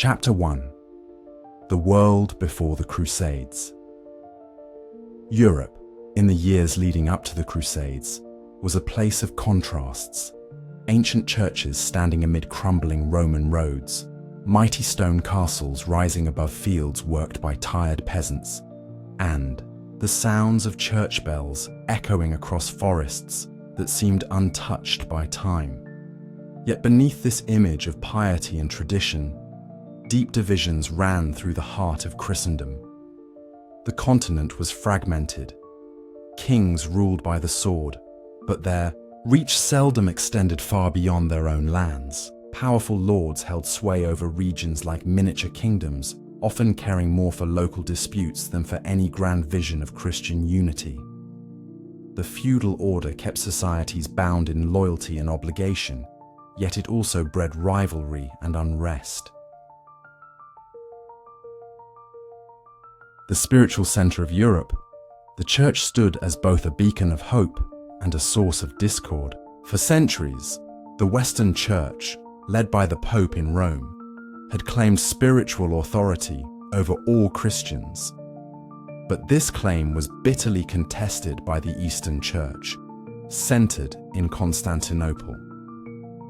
Chapter 1. The World Before the Crusades. Europe, in the years leading up to the Crusades, was a place of contrasts. Ancient churches standing amid crumbling Roman roads, mighty stone castles rising above fields worked by tired peasants, and the sounds of church bells echoing across forests that seemed untouched by time. Yet beneath this image of piety and tradition, deep divisions ran through the heart of Christendom. The continent was fragmented. Kings ruled by the sword, but their reach seldom extended far beyond their own lands. Powerful lords held sway over regions like miniature kingdoms, often caring more for local disputes than for any grand vision of Christian unity. The feudal order kept societies bound in loyalty and obligation, yet it also bred rivalry and unrest. The spiritual center of Europe, the Church stood as both a beacon of hope and a source of discord. For centuries, the Western Church, led by the Pope in Rome, had claimed spiritual authority over all Christians. But this claim was bitterly contested by the Eastern Church, centered in Constantinople.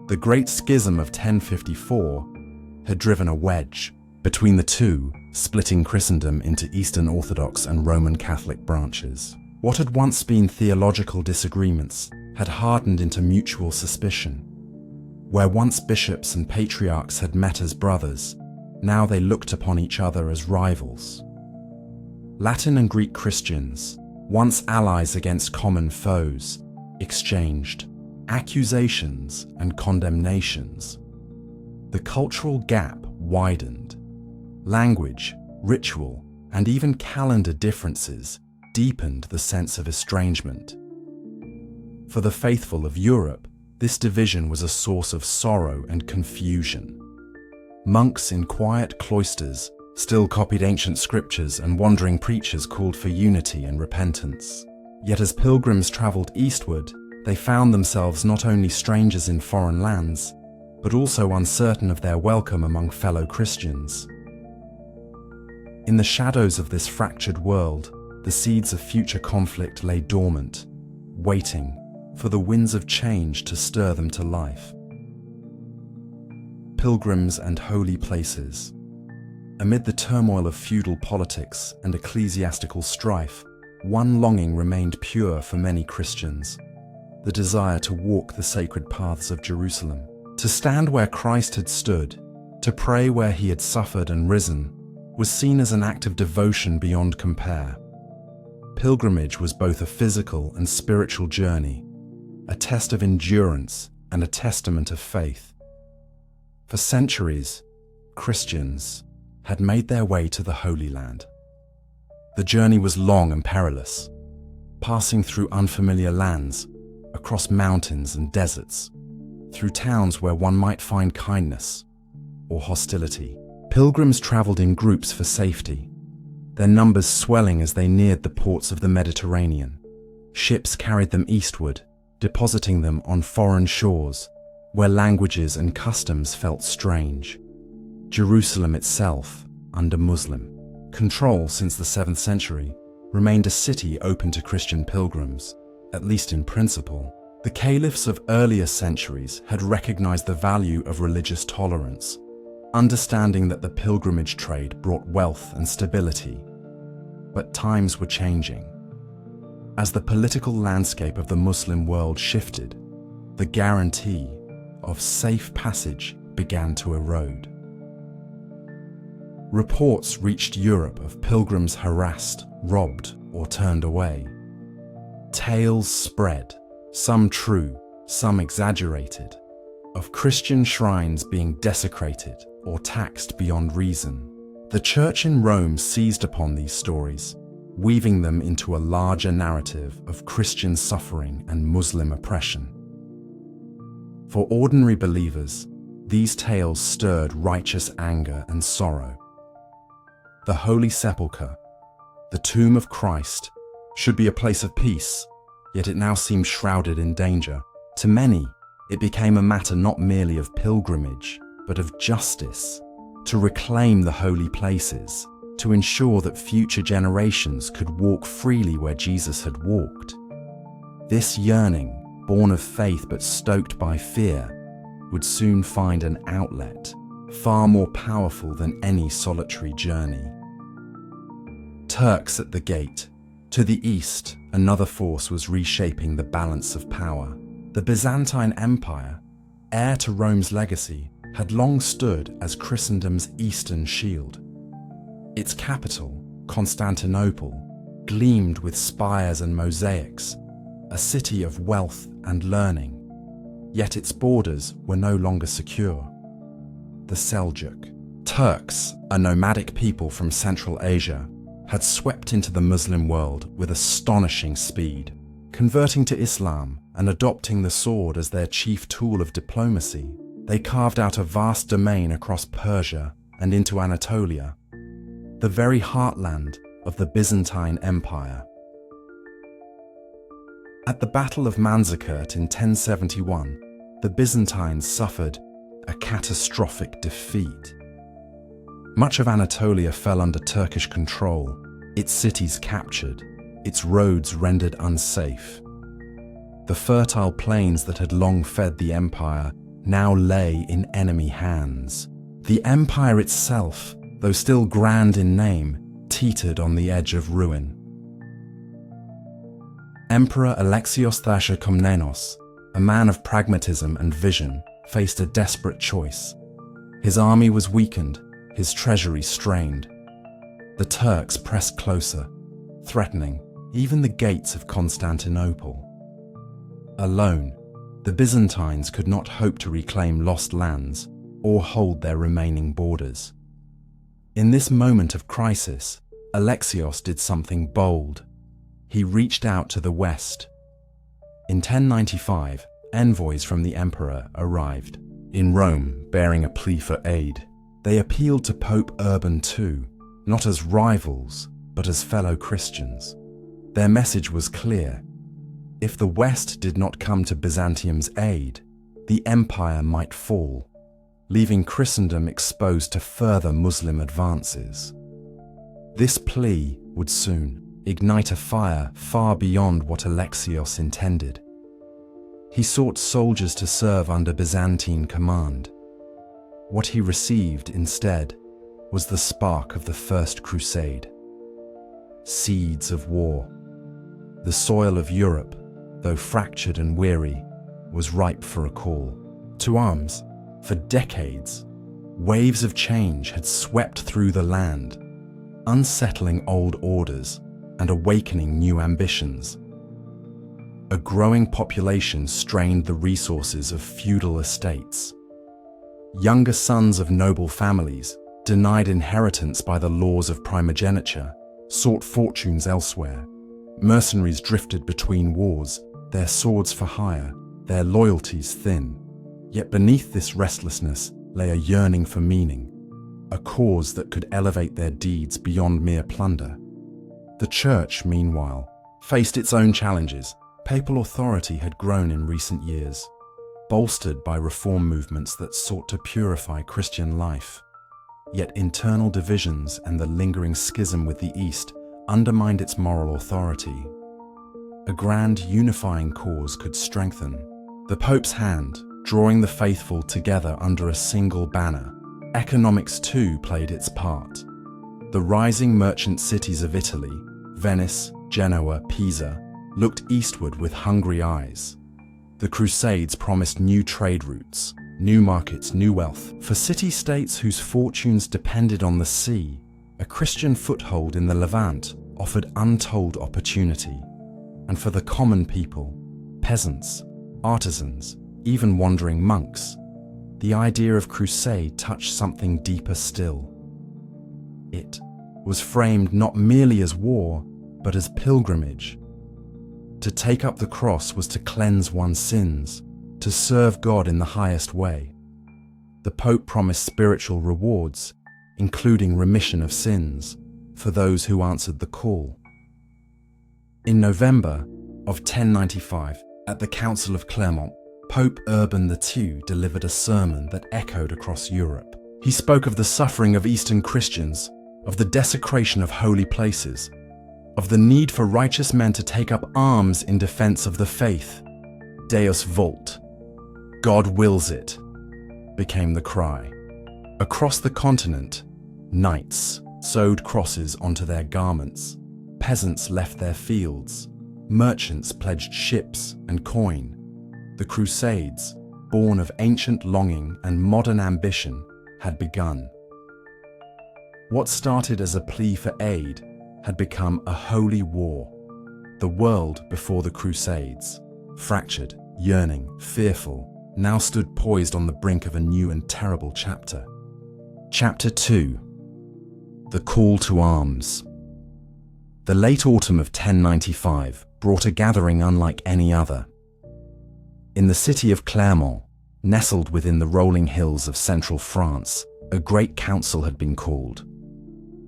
The Great Schism of 1054 had driven a wedge between the two, splitting Christendom into Eastern Orthodox and Roman Catholic branches. What had once been theological disagreements had hardened into mutual suspicion. Where once bishops and patriarchs had met as brothers, now they looked upon each other as rivals. Latin and Greek Christians, once allies against common foes, exchanged accusations and condemnations. The cultural gap widened. Language, ritual, and even calendar differences deepened the sense of estrangement. For the faithful of Europe, this division was a source of sorrow and confusion. Monks in quiet cloisters still copied ancient scriptures, and wandering preachers called for unity and repentance. Yet as pilgrims traveled eastward, they found themselves not only strangers in foreign lands, but also uncertain of their welcome among fellow Christians. In the shadows of this fractured world, the seeds of future conflict lay dormant, waiting for the winds of change to stir them to life. Pilgrims and holy places. Amid the turmoil of feudal politics and ecclesiastical strife, one longing remained pure for many Christians: the desire to walk the sacred paths of Jerusalem, to stand where Christ had stood, to pray where he had suffered and risen, was seen as an act of devotion beyond compare. Pilgrimage was both a physical and spiritual journey, a test of endurance and a testament of faith. For centuries, Christians had made their way to the Holy Land. The journey was long and perilous, passing through unfamiliar lands, across mountains and deserts, through towns where one might find kindness or hostility. Pilgrims traveled in groups for safety, their numbers swelling as they neared the ports of the Mediterranean. Ships carried them eastward, depositing them on foreign shores, where languages and customs felt strange. Jerusalem itself, under Muslim control since the 7th century, remained a city open to Christian pilgrims, at least in principle. The caliphs of earlier centuries had recognized the value of religious tolerance, understanding that the pilgrimage trade brought wealth and stability. But times were changing. As the political landscape of the Muslim world shifted, the guarantee of safe passage began to erode. Reports reached Europe of pilgrims harassed, robbed, or turned away. Tales spread, some true, some exaggerated, of Christian shrines being desecrated or taxed beyond reason. The Church in Rome seized upon these stories, weaving them into a larger narrative of Christian suffering and Muslim oppression. For ordinary believers, these tales stirred righteous anger and sorrow. The Holy Sepulchre, the tomb of Christ, should be a place of peace, yet it now seemed shrouded in danger. To many, it became a matter not merely of pilgrimage, but of justice. to reclaim the holy places, to ensure that future generations could walk freely where Jesus had walked. This yearning, born of faith but stoked by fear, would soon find an outlet far more powerful than any solitary journey. Turks at the gate. To the east, another force was reshaping the balance of power. The Byzantine Empire, heir to Rome's legacy, had long stood as Christendom's eastern shield. Its capital, Constantinople, gleamed with spires and mosaics, a city of wealth and learning. Yet its borders were no longer secure. The Seljuk Turks, a nomadic people from Central Asia, had swept into the Muslim world with astonishing speed, converting to Islam and adopting the sword as their chief tool of diplomacy. They carved out a vast domain across Persia and into Anatolia, the very heartland of the Byzantine Empire. At the Battle of Manzikert in 1071, the Byzantines suffered a catastrophic defeat. Much of Anatolia fell under Turkish control, its cities captured, its roads rendered unsafe. The fertile plains that had long fed the empire now lay in enemy hands. The empire itself, though still grand in name, teetered on the edge of ruin. Emperor Alexios Komnenos, a man of pragmatism and vision, faced a desperate choice. His army was weakened, his treasury strained. The Turks pressed closer, threatening even the gates of Constantinople. Alone, the Byzantines could not hope to reclaim lost lands or hold their remaining borders. In this moment of crisis, Alexios did something bold. He reached out to the west. In 1095, envoys from the emperor arrived in Rome bearing a plea for aid. They appealed to Pope Urban II, not as rivals, but as fellow Christians. Their message was clear. If the West did not come to Byzantium's aid, the empire might fall, leaving Christendom exposed to further Muslim advances. This plea would soon ignite a fire far beyond what Alexios intended. He sought soldiers to serve under Byzantine command. What he received instead was the spark of the First Crusade. Seeds of war. The soil of Europe, though fractured and weary, was ripe for a call to arms. For decades, waves of change had swept through the land, unsettling old orders and awakening new ambitions. A growing population strained the resources of feudal estates. Younger sons of noble families, denied inheritance by the laws of primogeniture, sought fortunes elsewhere. Mercenaries drifted between wars, their swords for hire, their loyalties thin. Yet beneath this restlessness lay a yearning for meaning, a cause that could elevate their deeds beyond mere plunder. The Church, meanwhile, faced its own challenges. Papal authority had grown in recent years, bolstered by reform movements that sought to purify Christian life. Yet internal divisions and the lingering schism with the East undermined its moral authority. A grand unifying cause could strengthen. The Pope's hand, drawing the faithful together under a single banner. Economics too played its part. The rising merchant cities of Italy, Venice, Genoa, Pisa, looked eastward with hungry eyes. The Crusades promised new trade routes, new markets, new wealth. For city-states whose fortunes depended on the sea, a Christian foothold in the Levant offered untold opportunity. And for the common people, peasants, artisans, even wandering monks, the idea of crusade touched something deeper still. It was framed not merely as war, but as pilgrimage. To take up the cross was to cleanse one's sins, to serve God in the highest way. The Pope promised spiritual rewards, including remission of sins, for those who answered the call. In November of 1095, at the Council of Clermont, Pope Urban II delivered a sermon that echoed across Europe. He spoke of the suffering of Eastern Christians, of the desecration of holy places, of the need for righteous men to take up arms in defense of the faith. Deus vult, God wills it, became the cry. Across the continent, knights sewed crosses onto their garments, peasants left their fields, merchants pledged ships and coin. The Crusades, born of ancient longing and modern ambition, had begun. What started as a plea for aid had become a holy war. The world before the Crusades, fractured, yearning, fearful, now stood poised on the brink of a new and terrible chapter. Chapter 2. The Call to Arms. The late autumn of 1095 brought a gathering unlike any other. In the city of Clermont, nestled within the rolling hills of central France, a great council had been called.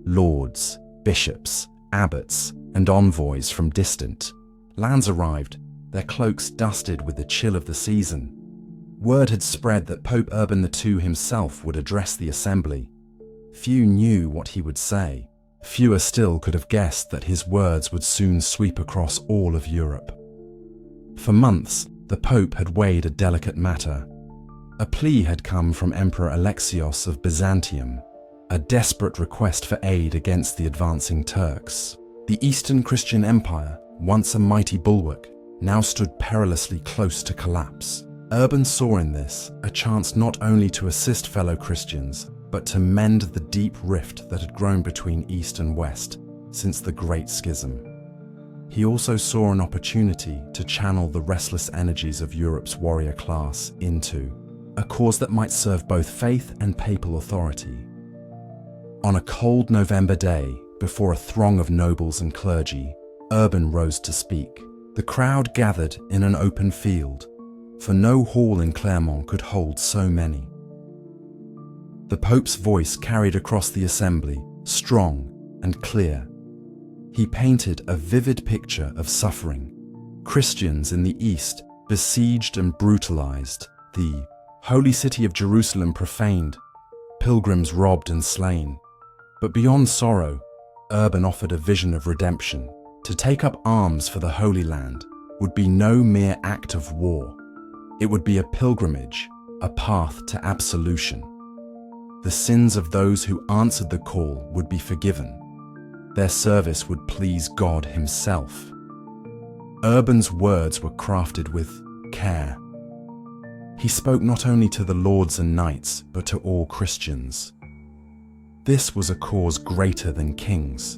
Lords, bishops, abbots, and envoys from distant lands arrived, their cloaks dusted with the chill of the season. Word had spread that Pope Urban II himself would address the assembly. Few knew what he would say. Fewer still could have guessed that his words would soon sweep across all of Europe. For months, the Pope had weighed a delicate matter. A plea had come from Emperor Alexios of Byzantium, a desperate request for aid against the advancing Turks. The Eastern Christian Empire, once a mighty bulwark, now stood perilously close to collapse. Urban saw in this a chance not only to assist fellow Christians, but to mend the deep rift that had grown between East and West since the Great Schism. He also saw an opportunity to channel the restless energies of Europe's warrior class into a cause that might serve both faith and papal authority. On a cold November day, before a throng of nobles and clergy, Urban rose to speak. The crowd gathered in an open field, for no hall in Clermont could hold so many. The Pope's voice carried across the assembly, strong and clear. He painted a vivid picture of suffering. Christians in the East besieged and brutalized, the holy city of Jerusalem profaned, pilgrims robbed and slain. But beyond sorrow, Urban offered a vision of redemption. To take up arms for the Holy Land would be no mere act of war. It would be a pilgrimage, a path to absolution. The sins of those who answered the call would be forgiven. Their service would please God Himself. Urban's words were crafted with care. He spoke not only to the lords and knights, but to all Christians. This was a cause greater than kings,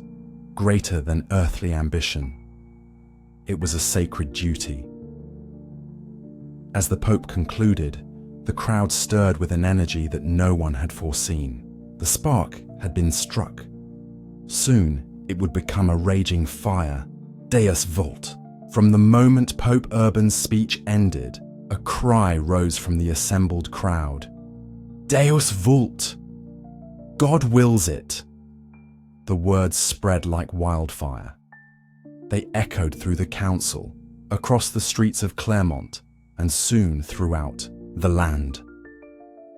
greater than earthly ambition. It was a sacred duty. As the Pope concluded, the crowd stirred with an energy that no one had foreseen. The spark had been struck. Soon it would become a raging fire. Deus vult. From the moment Pope Urban's speech ended, a cry rose from the assembled crowd. Deus vult! God wills it! The words spread like wildfire. They echoed through the council, across the streets of Clermont, and soon throughout the land.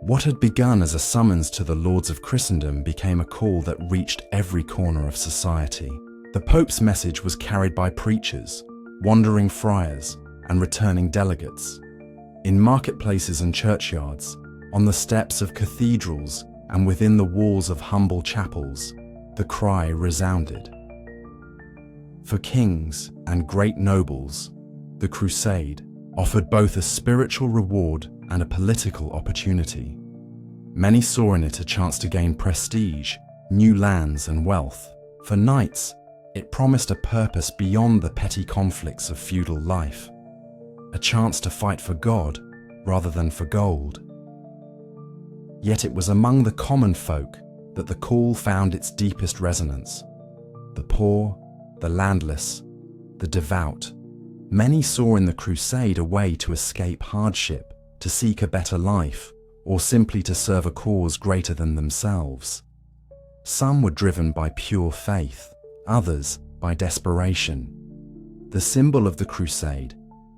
What had begun as a summons to the lords of Christendom became a call that reached every corner of society. The Pope's message was carried by preachers, wandering friars, and returning delegates. In marketplaces and churchyards, on the steps of cathedrals, and within the walls of humble chapels, the cry resounded. For kings and great nobles, the crusade offered both a spiritual reward and a political opportunity. Many saw in it a chance to gain prestige, new lands and wealth. For knights, it promised a purpose beyond the petty conflicts of feudal life, a chance to fight for God rather than for gold. Yet it was among the common folk that the call found its deepest resonance. The poor, the landless, the devout. Many saw in the crusade a way to escape hardship, to seek a better life, or simply to serve a cause greater than themselves. Some were driven by pure faith, others by desperation. The symbol of the crusade,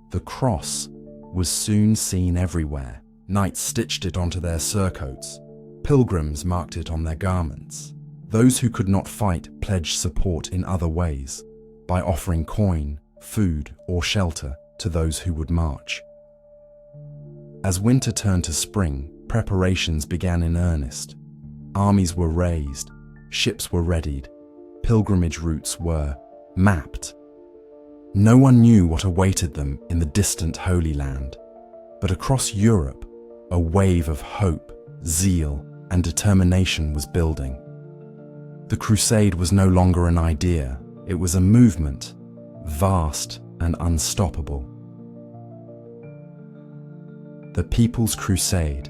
the cross, was soon seen everywhere. Knights stitched it onto their surcoats. Pilgrims marked it on their garments. Those who could not fight pledged support in other ways, by offering coin, food, or shelter to those who would march. As winter turned to spring, preparations began in earnest. Armies were raised, ships were readied, pilgrimage routes were mapped. No one knew what awaited them in the distant Holy Land, but across Europe, a wave of hope, zeal, and determination was building. The Crusade was no longer an idea, it was a movement, vast and unstoppable. The People's Crusade.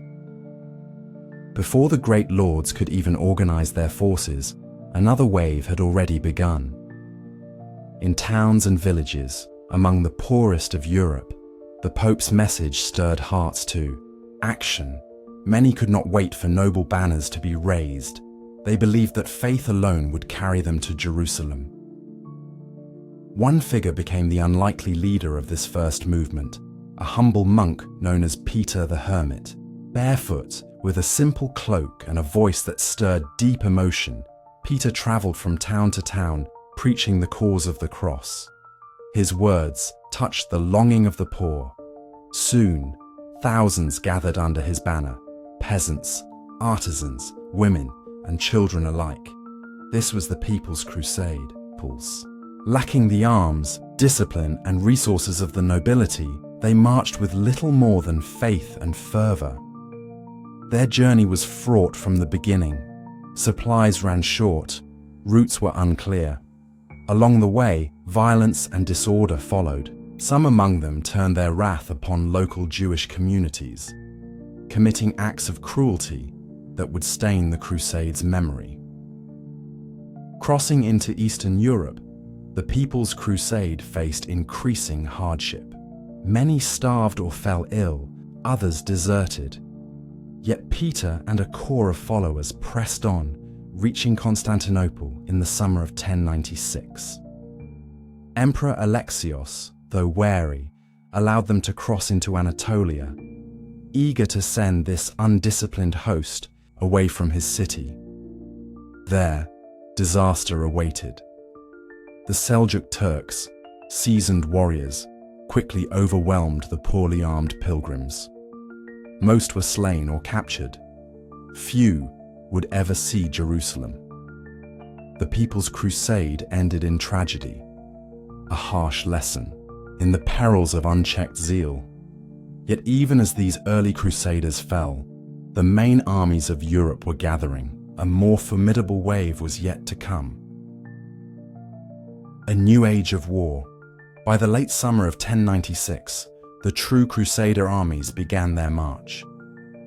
Before the great lords could even organize their forces, another wave had already begun. In towns and villages, among the poorest of Europe, the Pope's message stirred hearts to action. Many could not wait for noble banners to be raised. They believed that faith alone would carry them to Jerusalem. One figure became the unlikely leader of this first movement, a humble monk known as Peter the Hermit. Barefoot, with a simple cloak and a voice that stirred deep emotion, Peter traveled from town to town, preaching the cause of the cross. His words touched the longing of the poor. Soon, thousands gathered under his banner, peasants, artisans, women, and children alike. This was the People's Crusade. Lacking the arms, discipline, and resources of the nobility, they marched with little more than faith and fervor. Their journey was fraught from the beginning. Supplies ran short, routes were unclear. Along the way, violence and disorder followed. Some among them turned their wrath upon local Jewish communities, committing acts of cruelty that would stain the Crusades' memory. Crossing into Eastern Europe, the People's Crusade faced increasing hardship. Many starved or fell ill, others deserted. Yet Peter and a core of followers pressed on, reaching Constantinople in the summer of 1096. Emperor Alexios, though wary, allowed them to cross into Anatolia, eager to send this undisciplined host away from his city. There, disaster awaited. The Seljuk Turks, seasoned warriors, quickly overwhelmed the poorly armed pilgrims. Most were slain or captured. Few would ever see Jerusalem. The People's Crusade ended in tragedy, a harsh lesson in the perils of unchecked zeal. Yet even as these early crusaders fell, the main armies of Europe were gathering. A more formidable wave was yet to come. A new age of war. By the late summer of 1096, the true Crusader armies began their march.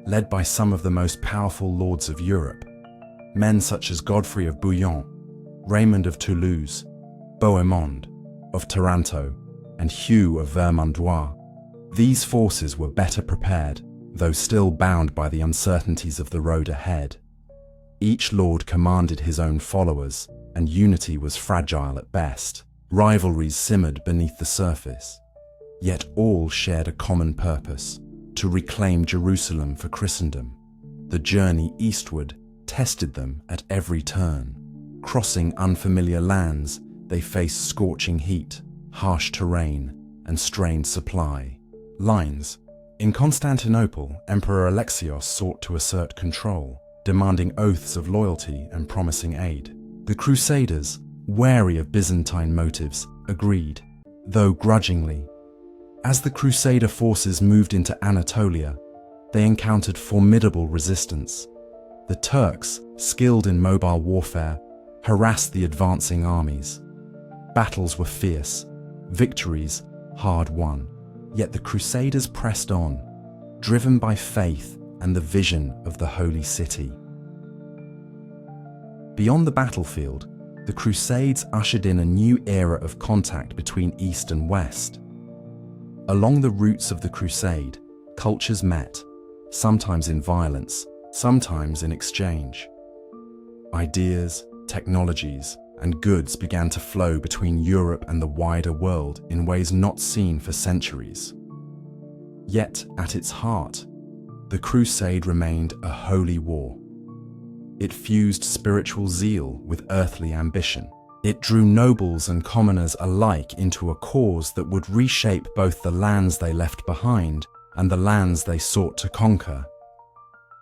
Led by some of the most powerful lords of Europe, men such as Godfrey of Bouillon, Raymond of Toulouse, Bohemond of Taranto, and Hugh of Vermandois, these forces were better prepared, though still bound by the uncertainties of the road ahead. Each lord commanded his own followers, and unity was fragile at best. Rivalries simmered beneath the surface. Yet all shared a common purpose: to reclaim Jerusalem for Christendom. The journey eastward tested them at every turn. Crossing unfamiliar lands, they faced scorching heat, harsh terrain, and strained supply lines. In Constantinople, Emperor Alexios sought to assert control, demanding oaths of loyalty and promising aid. The Crusaders, wary of Byzantine motives, agreed, though grudgingly. As the Crusader forces moved into Anatolia, they encountered formidable resistance. The Turks, skilled in mobile warfare, harassed the advancing armies. Battles were fierce, victories hard-won. Yet the Crusaders pressed on, driven by faith and the vision of the Holy City. Beyond the battlefield, the Crusades ushered in a new era of contact between East and West. Along the routes of the Crusade, cultures met, sometimes in violence, sometimes in exchange. Ideas, technologies, and goods began to flow between Europe and the wider world in ways not seen for centuries. Yet, at its heart, the Crusade remained a holy war, It fused spiritual zeal with earthly ambition. It drew nobles and commoners alike into a cause that would reshape both the lands they left behind and the lands they sought to conquer.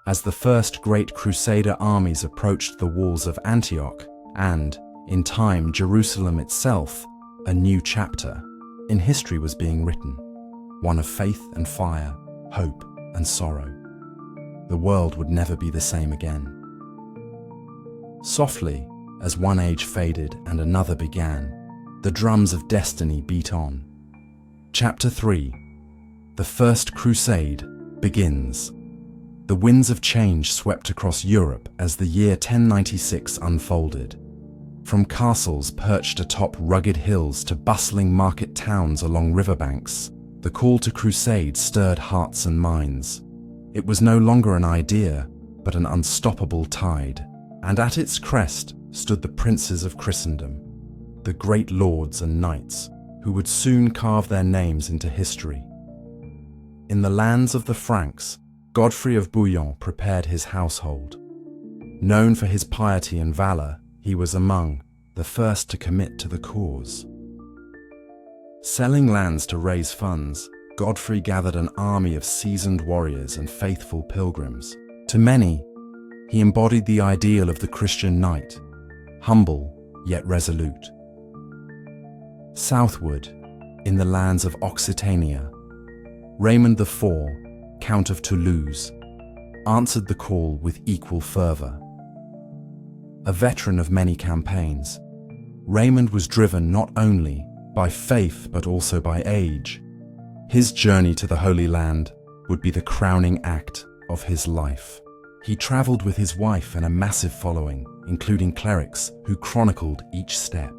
As the first great Crusader armies approached the walls of Antioch, and, in time, Jerusalem itself, a new chapter in history was being written, one of faith and fire, hope and sorrow. The world would never be the same again. Softly, as one age faded and another began, the drums of destiny beat on. Chapter 3. The First Crusade begins. The winds of change swept across Europe as the year 1096 unfolded. From castles perched atop rugged hills to bustling market towns along riverbanks, the call to crusade stirred hearts and minds. It was no longer an idea, but an unstoppable tide, and at its crest stood the princes of Christendom, the great lords and knights who would soon carve their names into history. In the lands of the Franks, Godfrey of Bouillon prepared his household. Known for his piety and valor, he was among the first to commit to the cause. Selling lands to raise funds, Godfrey gathered an army of seasoned warriors and faithful pilgrims. To many, he embodied the ideal of the Christian knight, humble yet resolute. Southward, in the lands of Occitania, Raymond IV, Count of Toulouse, answered the call with equal fervor. A veteran of many campaigns, Raymond was driven not only by faith but also by age. His journey to the Holy Land would be the crowning act of his life. He traveled with his wife and a massive following, including clerics who chronicled each step.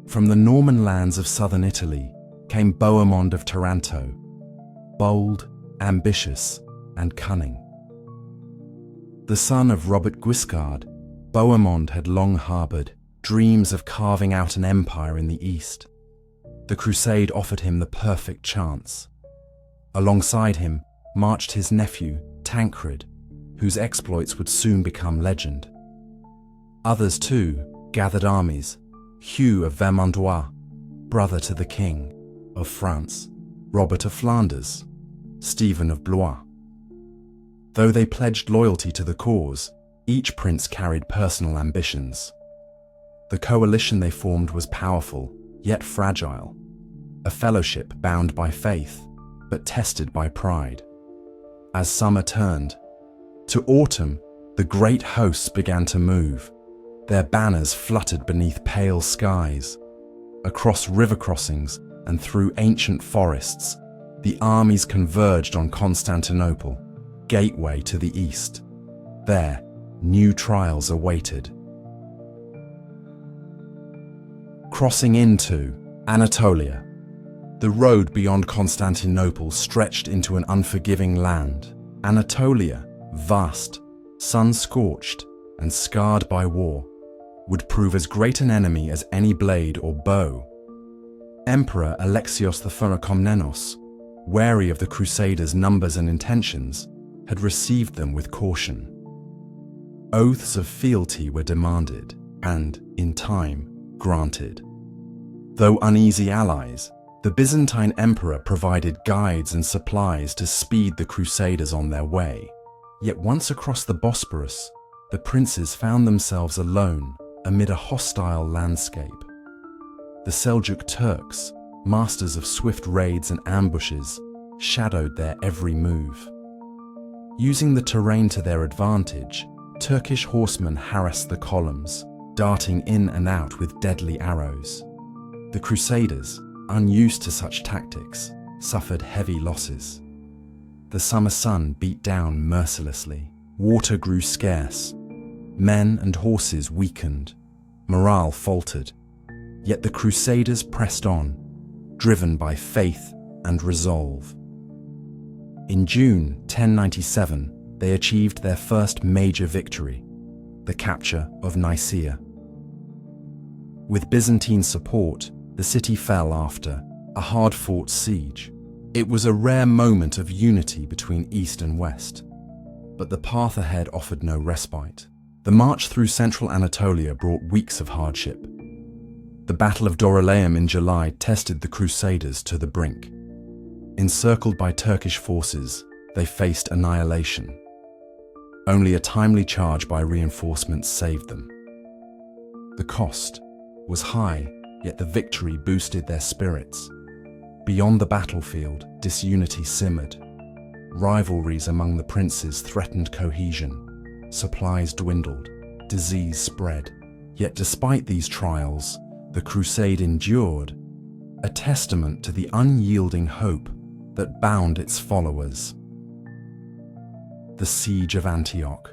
From the Norman lands of southern Italy came Bohemond of Taranto, bold, ambitious, and cunning. The son of Robert Guiscard, Bohemond had long harbored dreams of carving out an empire in the east. The crusade offered him the perfect chance. Alongside him marched his nephew, Tancred, whose exploits would soon become legend. Others, too, gathered armies. Hugh of Vermandois, brother to the King of France, Robert of Flanders, Stephen of Blois. Though they pledged loyalty to the cause, each prince carried personal ambitions. The coalition they formed was powerful, yet fragile, a fellowship bound by faith, but tested by pride. As summer turned to autumn, the great hosts began to move. Their banners fluttered beneath pale skies. Across river crossings and through ancient forests, the armies converged on Constantinople, gateway to the east. There, new trials awaited. Crossing into Anatolia, the road beyond Constantinople stretched into an unforgiving land. Anatolia, vast, sun-scorched, and scarred by war, would prove as great an enemy as any blade or bow. Emperor Alexios I Komnenos, wary of the Crusaders' numbers and intentions, had received them with caution. Oaths of fealty were demanded and, in time, granted. Though uneasy allies, the Byzantine emperor provided guides and supplies to speed the Crusaders on their way. Yet once across the Bosporus, the princes found themselves alone amid a hostile landscape. The Seljuk Turks, masters of swift raids and ambushes, shadowed their every move. Using the terrain to their advantage, Turkish horsemen harassed the columns, darting in and out with deadly arrows. The Crusaders, unused to such tactics, suffered heavy losses. The summer sun beat down mercilessly. Water grew scarce. Men and horses weakened. Morale faltered. Yet the Crusaders pressed on, driven by faith and resolve. In June 1097, they achieved their first major victory, the capture of Nicaea. With Byzantine support, the city fell after a hard-fought siege. It was a rare moment of unity between East and West. But the path ahead offered no respite. The march through central Anatolia brought weeks of hardship. The Battle of Dorylaeum in July tested the Crusaders to the brink. Encircled by Turkish forces, they faced annihilation. Only a timely charge by reinforcements saved them. The cost was high, yet the victory boosted their spirits. Beyond the battlefield, disunity simmered. Rivalries among the princes threatened cohesion. Supplies dwindled, disease spread. Yet despite these trials, the crusade endured, a testament to the unyielding hope that bound its followers. The Siege of Antioch.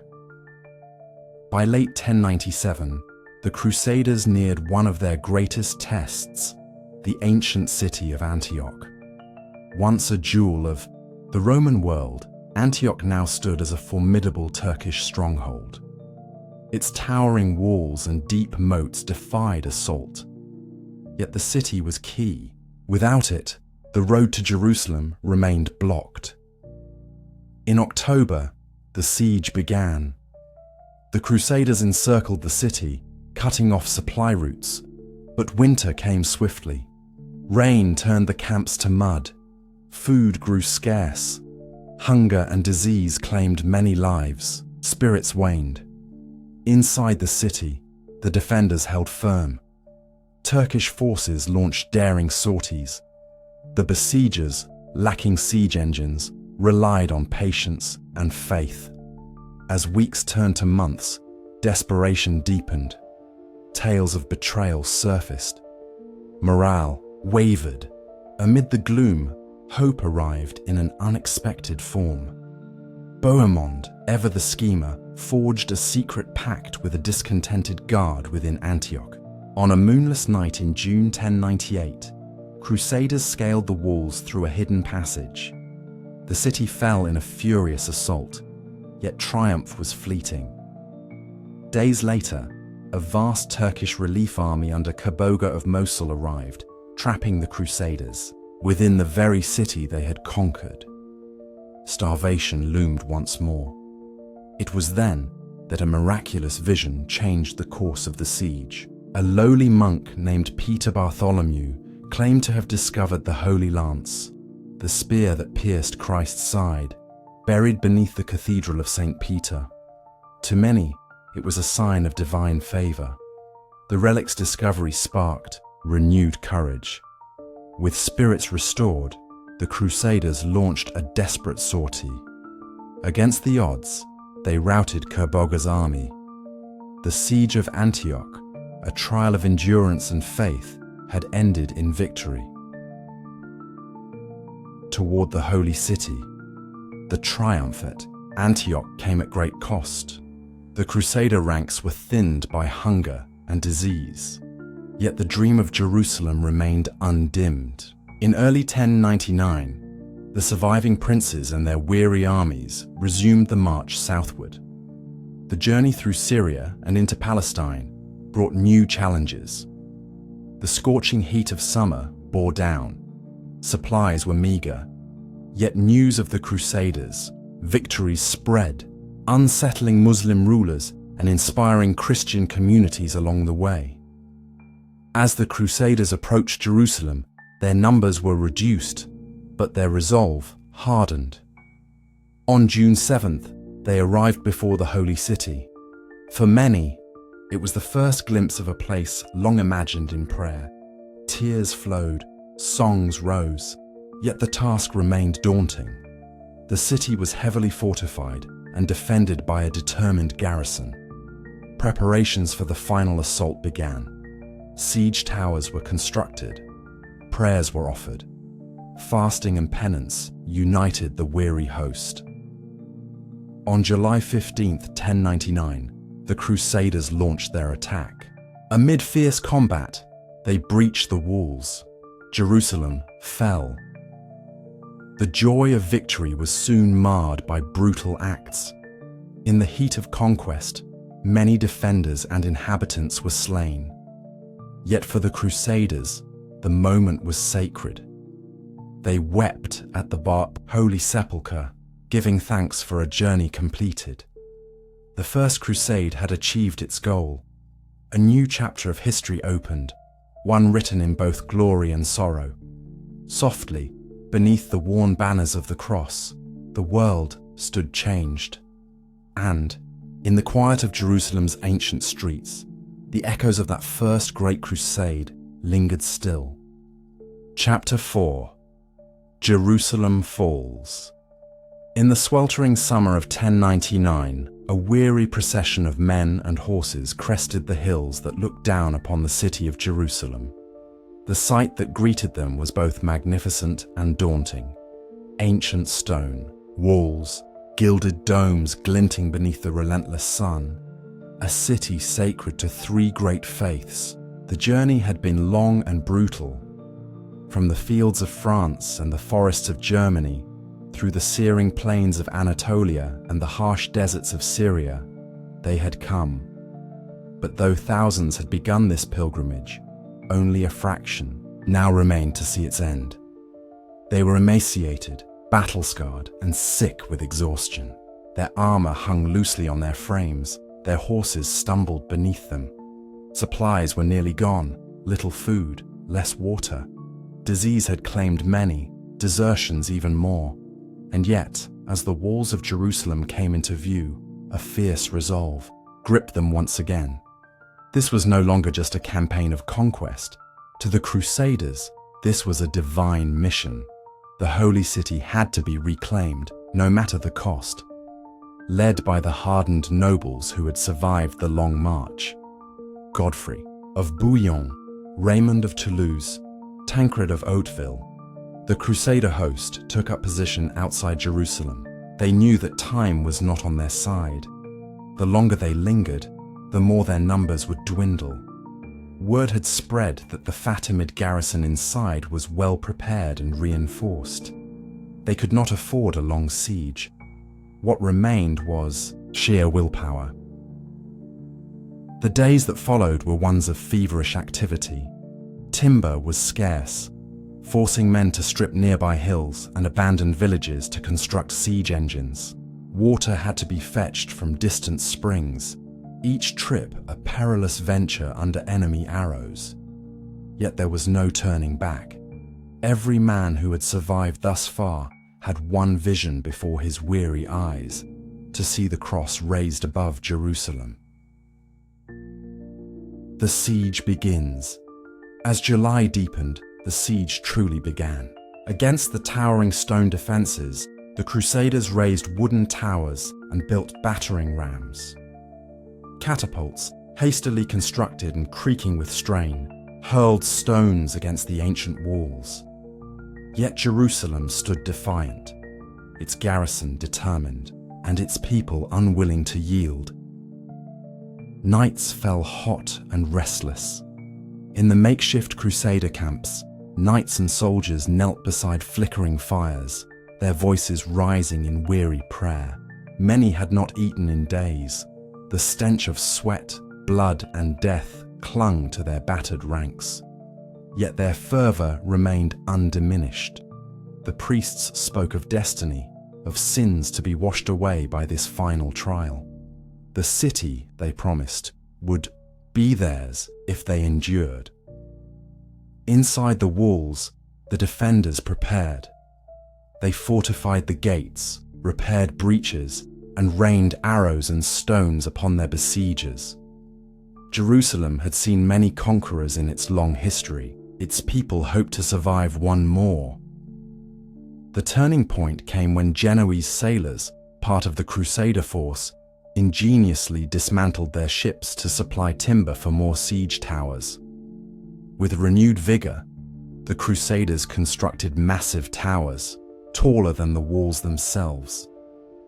By late 1097, the Crusaders neared one of their greatest tests, the ancient city of Antioch. Once a jewel of the Roman world, Antioch now stood as a formidable Turkish stronghold. Its towering walls and deep moats defied assault. Yet the city was key. Without it, the road to Jerusalem remained blocked. In October, the siege began. The Crusaders encircled the city, cutting off supply routes. But winter came swiftly. Rain turned the camps to mud. Food grew scarce. Hunger and disease claimed many lives. Spirits waned. Inside the city, the defenders held firm. Turkish forces launched daring sorties. The besiegers, lacking siege engines, relied on patience and faith. As weeks turned to months, desperation deepened. Tales of betrayal surfaced. Morale wavered. Amid the gloom, hope arrived in an unexpected form. Bohemond, ever the schemer, forged a secret pact with a discontented guard within Antioch. On a moonless night in June 1098, Crusaders scaled the walls through a hidden passage. The city fell in a furious assault, yet triumph was fleeting. Days later, a vast Turkish relief army under Kaboga of Mosul arrived, trapping the Crusaders within the very city they had conquered. Starvation loomed once more. It was then that a miraculous vision changed the course of the siege. A lowly monk named Peter Bartholomew claimed to have discovered the Holy Lance, the spear that pierced Christ's side, buried beneath the Cathedral of St. Peter. To many, it was a sign of divine favor. The relic's discovery sparked renewed courage. With spirits restored, the Crusaders launched a desperate sortie. Against the odds, they routed Kerboga's army. The siege of Antioch, a trial of endurance and faith, had ended in victory. Toward the holy city, the triumph at Antioch came at great cost. The Crusader ranks were thinned by hunger and disease. Yet the dream of Jerusalem remained undimmed. In early 1099, the surviving princes and their weary armies resumed the march southward. The journey through Syria and into Palestine brought new challenges. The scorching heat of summer bore down. Supplies were meager. Yet news of the Crusaders' victories spread, unsettling Muslim rulers and inspiring Christian communities along the way. As the Crusaders approached Jerusalem, their numbers were reduced, but their resolve hardened. On June 7th, they arrived before the holy city. For many, it was the first glimpse of a place long imagined in prayer. Tears flowed, songs rose, yet the task remained daunting. The city was heavily fortified and defended by a determined garrison. Preparations for the final assault began. Siege towers were constructed. Prayers were offered. Fasting and penance united the weary host. On July 15th, 1099, the Crusaders launched their attack. Amid fierce combat, they breached the walls. Jerusalem fell. The joy of victory was soon marred by brutal acts. In the heat of conquest, many defenders and inhabitants were slain. Yet for the Crusaders, the moment was sacred. They wept at the Holy Sepulchre, giving thanks for a journey completed. The First Crusade had achieved its goal. A new chapter of history opened, one written in both glory and sorrow. Softly, beneath the worn banners of the cross, the world stood changed. And, in the quiet of Jerusalem's ancient streets, the echoes of that first great crusade lingered still. Chapter 4. Jerusalem Falls. In the sweltering summer of 1099, a weary procession of men and horses crested the hills that looked down upon the city of Jerusalem. The sight that greeted them was both magnificent and daunting. Ancient stone, walls, gilded domes glinting beneath the relentless sun. A city sacred to three great faiths. The journey had been long and brutal. From the fields of France and the forests of Germany, through the searing plains of Anatolia and the harsh deserts of Syria, they had come. But though thousands had begun this pilgrimage, only a fraction now remained to see its end. They were emaciated, battle-scarred, and sick with exhaustion. Their armor hung loosely on their frames, their horses stumbled beneath them. Supplies were nearly gone, little food, less water. Disease had claimed many, desertions even more. And yet, as the walls of Jerusalem came into view, a fierce resolve gripped them once again. This was no longer just a campaign of conquest. To the Crusaders, this was a divine mission. The holy city had to be reclaimed, no matter the cost. Led by the hardened nobles who had survived the long march. Godfrey of Bouillon, Raymond of Toulouse, Tancred of Hauteville, the Crusader host took up position outside Jerusalem. They knew that time was not on their side. The longer they lingered, the more their numbers would dwindle. Word had spread that the Fatimid garrison inside was well prepared and reinforced. They could not afford a long siege. What remained was sheer willpower. The days that followed were ones of feverish activity. Timber was scarce, forcing men to strip nearby hills and abandoned villages to construct siege engines. Water had to be fetched from distant springs, each trip a perilous venture under enemy arrows. Yet there was no turning back. Every man who had survived thus far had one vision before his weary eyes, to see the cross raised above Jerusalem. The siege begins. As July deepened, the siege truly began. Against the towering stone defenses, the Crusaders raised wooden towers and built battering rams. Catapults, hastily constructed and creaking with strain, hurled stones against the ancient walls. Yet Jerusalem stood defiant, its garrison determined, and its people unwilling to yield. Nights fell hot and restless. In the makeshift Crusader camps, knights and soldiers knelt beside flickering fires, their voices rising in weary prayer. Many had not eaten in days. The stench of sweat, blood, and death clung to their battered ranks. Yet their fervor remained undiminished. The priests spoke of destiny, of sins to be washed away by this final trial. The city, they promised, would be theirs if they endured. Inside the walls, the defenders prepared. They fortified the gates, repaired breaches, and rained arrows and stones upon their besiegers. Jerusalem had seen many conquerors in its long history. Its people hoped to survive one more. The turning point came when Genoese sailors, part of the Crusader force, ingeniously dismantled their ships to supply timber for more siege towers. With renewed vigor, the Crusaders constructed massive towers, taller than the walls themselves.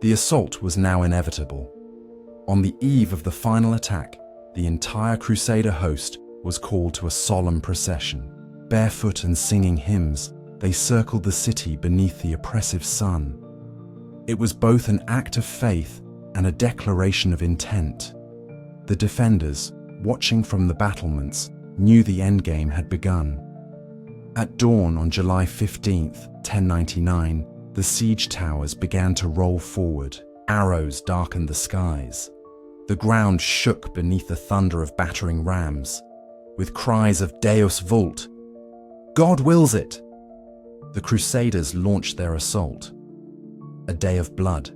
The assault was now inevitable. On the eve of the final attack, the entire Crusader host was called to a solemn procession. Barefoot and singing hymns, they circled the city beneath the oppressive sun. It was both an act of faith and a declaration of intent. The defenders, watching from the battlements, knew the endgame had begun. At dawn on July 15th, 1099, The siege towers began to roll forward. Arrows darkened the skies. The ground shook beneath the thunder of battering rams. With cries of Deus vult, God wills it, the Crusaders launched their assault. A day of blood.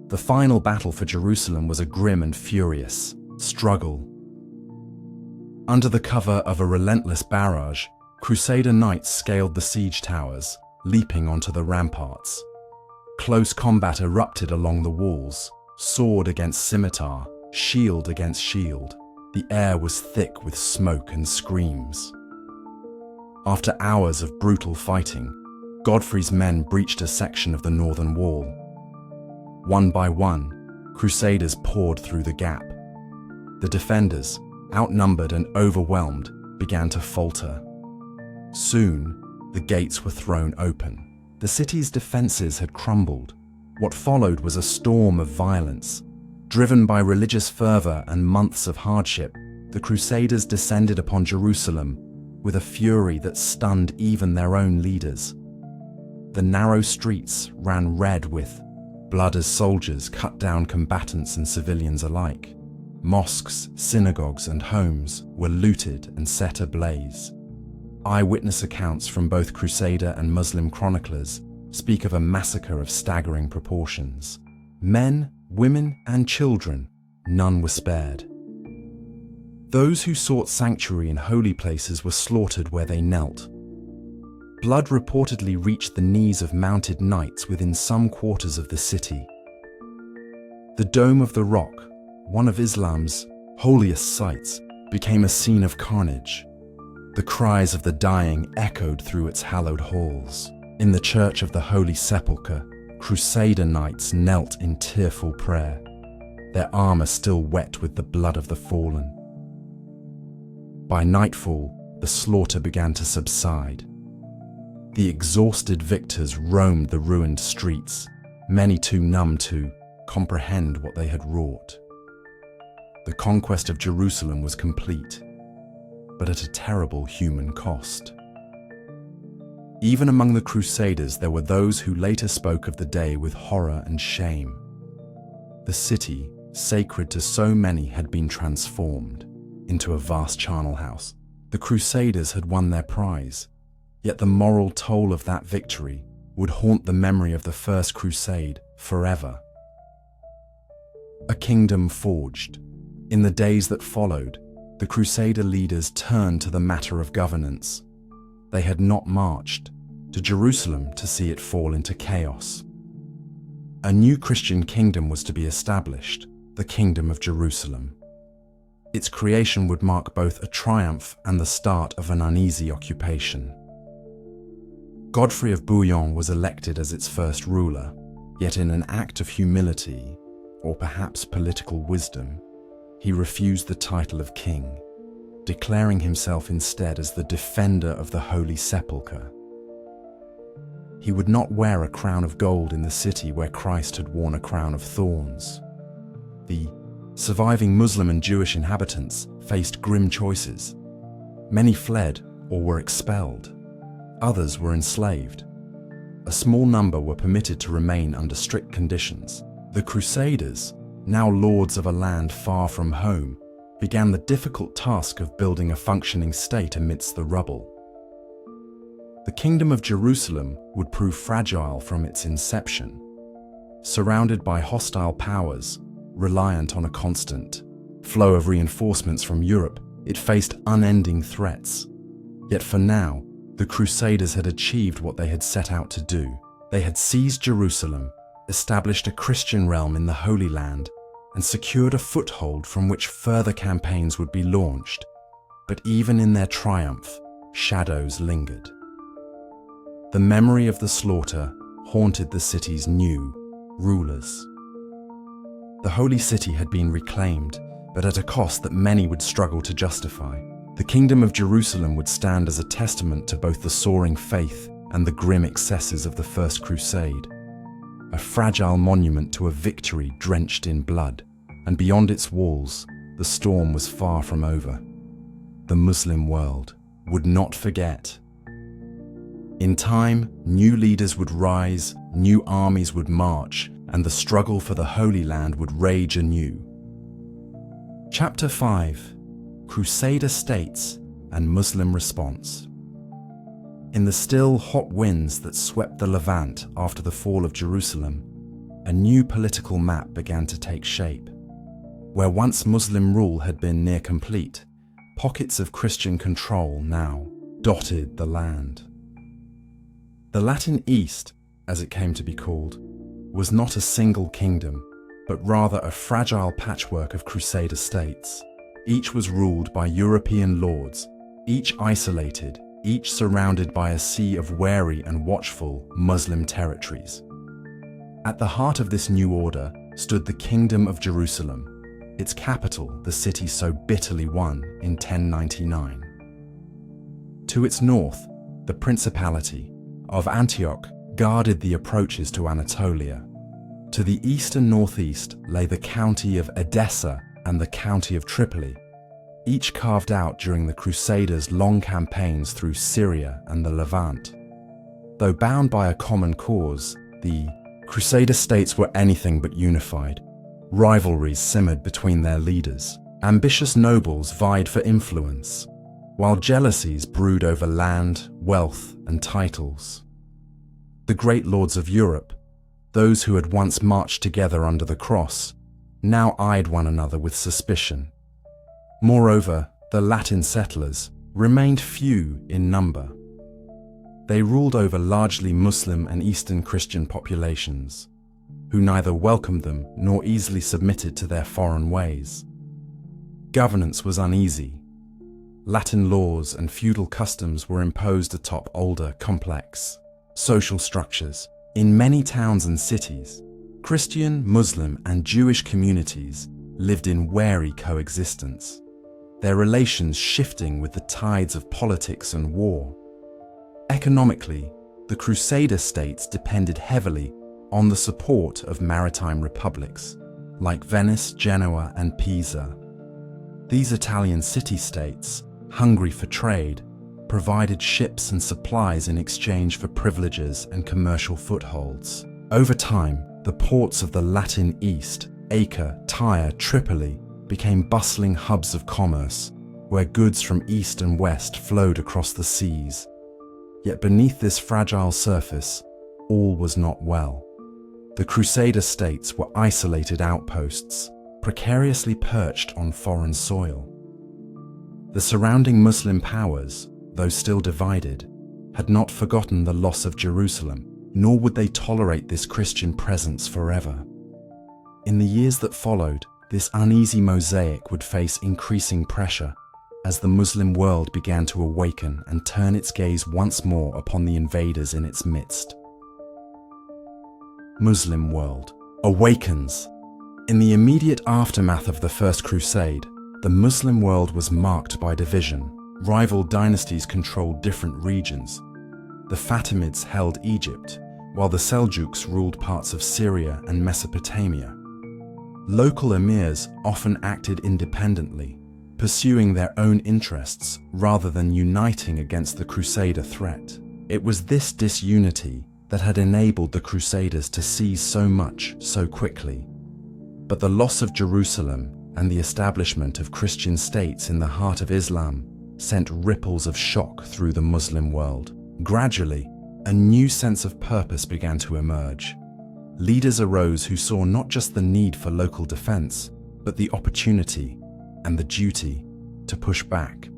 The final battle for Jerusalem was a grim and furious struggle. Under the cover of a relentless barrage, Crusader knights scaled the siege towers, leaping onto the ramparts. Close combat erupted along the walls, sword against scimitar, shield against shield. The air was thick with smoke and screams. After hours of brutal fighting, Godfrey's men breached a section of the northern wall. One by one, Crusaders poured through the gap. The defenders, outnumbered and overwhelmed, began to falter. Soon, the gates were thrown open. The city's defenses had crumbled. What followed was a storm of violence. Driven by religious fervor and months of hardship, the Crusaders descended upon Jerusalem with a fury that stunned even their own leaders. The narrow streets ran red with blood as soldiers cut down combatants and civilians alike. Mosques, synagogues, and homes were looted and set ablaze. Eyewitness accounts from both Crusader and Muslim chroniclers speak of a massacre of staggering proportions. Men, women, and children, none were spared. Those who sought sanctuary in holy places were slaughtered where they knelt. Blood reportedly reached the knees of mounted knights within some quarters of the city. The Dome of the Rock, one of Islam's holiest sites, became a scene of carnage. The cries of the dying echoed through its hallowed halls. In the Church of the Holy Sepulchre, Crusader knights knelt in tearful prayer, their armor still wet with the blood of the fallen. By nightfall, the slaughter began to subside. The exhausted victors roamed the ruined streets, many too numb to comprehend what they had wrought. The conquest of Jerusalem was complete, but at a terrible human cost. Even among the Crusaders, there were those who later spoke of the day with horror and shame. The city, sacred to so many, had been transformed into a vast charnel house. The Crusaders had won their prize, yet the moral toll of that victory would haunt the memory of the First Crusade forever. A kingdom forged. In the days that followed, the Crusader leaders turned to the matter of governance. They had not marched to Jerusalem to see it fall into chaos. A new Christian kingdom was to be established, the Kingdom of Jerusalem. Its creation would mark both a triumph and the start of an uneasy occupation. Godfrey of Bouillon was elected as its first ruler, yet in an act of humility, or perhaps political wisdom, he refused the title of king, declaring himself instead as the defender of the Holy Sepulchre. He would not wear a crown of gold in the city where Christ had worn a crown of thorns. The surviving Muslim and Jewish inhabitants faced grim choices. Many fled or were expelled. Others were enslaved. A small number were permitted to remain under strict conditions. The Crusaders, now lords of a land far from home, began the difficult task of building a functioning state amidst the rubble. The Kingdom of Jerusalem would prove fragile from its inception. Surrounded by hostile powers, reliant on a constant flow of reinforcements from Europe, it faced unending threats. Yet for now, the Crusaders had achieved what they had set out to do. They had seized Jerusalem, established a Christian realm in the Holy Land, and secured a foothold from which further campaigns would be launched. But even in their triumph, shadows lingered. The memory of the slaughter haunted the city's new rulers. The Holy City had been reclaimed, but at a cost that many would struggle to justify. The Kingdom of Jerusalem would stand as a testament to both the soaring faith and the grim excesses of the First Crusade. A fragile monument to a victory drenched in blood, and beyond its walls, the storm was far from over. The Muslim world would not forget. In time, new leaders would rise, new armies would march, and the struggle for the Holy Land would rage anew. Chapter 5: Crusader States and Muslim Response. In the still, hot winds that swept the Levant after the fall of Jerusalem, a new political map began to take shape. Where once Muslim rule had been near complete, pockets of Christian control now dotted the land. The Latin East, as it came to be called, was not a single kingdom, but rather a fragile patchwork of Crusader states. Each was ruled by European lords, each isolated, each surrounded by a sea of wary and watchful Muslim territories. At the heart of this new order stood the Kingdom of Jerusalem, its capital the city so bitterly won in 1099. To its north, the Principality of Antioch guarded the approaches to Anatolia. To the east and northeast lay the county of Edessa and the county of Tripoli, each carved out during the Crusaders' long campaigns through Syria and the Levant. Though bound by a common cause, the Crusader states were anything but unified. Rivalries simmered between their leaders. Ambitious nobles vied for influence, while jealousies brewed over land, wealth, and titles. The great lords of Europe, those who had once marched together under the cross, now eyed one another with suspicion. Moreover, the Latin settlers remained few in number. They ruled over largely Muslim and Eastern Christian populations, who neither welcomed them nor easily submitted to their foreign ways. Governance was uneasy. Latin laws and feudal customs were imposed atop older, complex social structures. In many towns and cities, Christian, Muslim, and Jewish communities lived in wary coexistence, their relations shifting with the tides of politics and war. Economically, the Crusader states depended heavily on the support of maritime republics, like Venice, Genoa, and Pisa. These Italian city-states, hungry for trade, provided ships and supplies in exchange for privileges and commercial footholds. Over time, the ports of the Latin East, Acre, Tyre, Tripoli, became bustling hubs of commerce, where goods from east and west flowed across the seas. Yet beneath this fragile surface, all was not well. The Crusader states were isolated outposts, precariously perched on foreign soil. The surrounding Muslim powers, though still divided, had not forgotten the loss of Jerusalem, nor would they tolerate this Christian presence forever. In the years that followed, this uneasy mosaic would face increasing pressure as the Muslim world began to awaken and turn its gaze once more upon the invaders in its midst. Muslim world awakens. In the immediate aftermath of the First Crusade, the Muslim world was marked by division. Rival dynasties controlled different regions. The Fatimids held Egypt, while the Seljuks ruled parts of Syria and Mesopotamia. Local emirs often acted independently, pursuing their own interests rather than uniting against the Crusader threat. It was this disunity that had enabled the Crusaders to seize so much so quickly. But the loss of Jerusalem and the establishment of Christian states in the heart of Islam sent ripples of shock through the Muslim world. Gradually, a new sense of purpose began to emerge. Leaders arose who saw not just the need for local defense, but the opportunity and the duty to push back.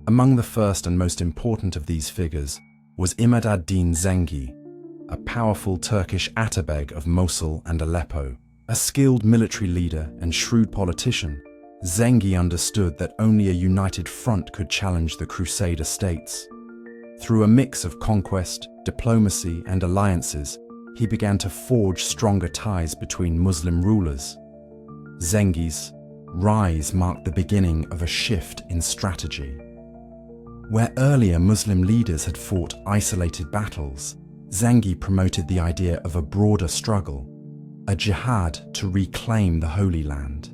Among the first and most important of these figures was Imad ad-Din Zengi, a powerful Turkish Atabeg of Mosul and Aleppo. A skilled military leader and shrewd politician, Zengi understood that only a united front could challenge the Crusader states. Through a mix of conquest, diplomacy, and alliances, he began to forge stronger ties between Muslim rulers. Zengi's rise marked the beginning of a shift in strategy. Where earlier Muslim leaders had fought isolated battles, Zengi promoted the idea of a broader struggle, a jihad to reclaim the Holy Land.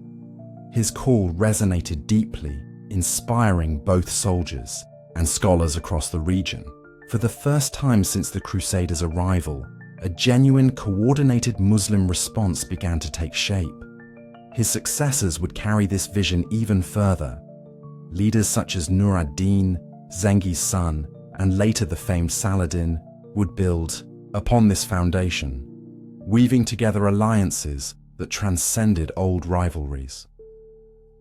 His call resonated deeply, inspiring both soldiers and scholars across the region. For the first time since the Crusaders' arrival, a genuine, coordinated Muslim response began to take shape. His successors would carry this vision even further. Leaders such as Nur ad-Din, Zengi's son, and later the famed Saladin would build upon this foundation, weaving together alliances that transcended old rivalries.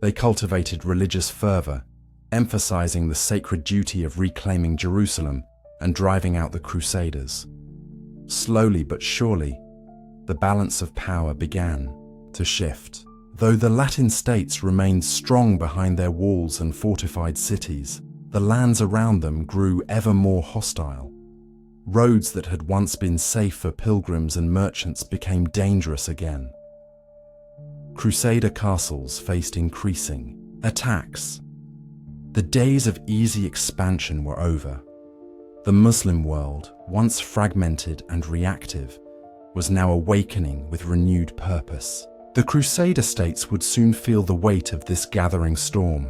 They cultivated religious fervor, emphasizing the sacred duty of reclaiming Jerusalem and driving out the Crusaders. Slowly but surely, the balance of power began to shift. Though the Latin states remained strong behind their walls and fortified cities, the lands around them grew ever more hostile. Roads that had once been safe for pilgrims and merchants became dangerous again. Crusader castles faced increasing attacks. The days of easy expansion were over. The Muslim world, once fragmented and reactive, was now awakening with renewed purpose. The Crusader states would soon feel the weight of this gathering storm.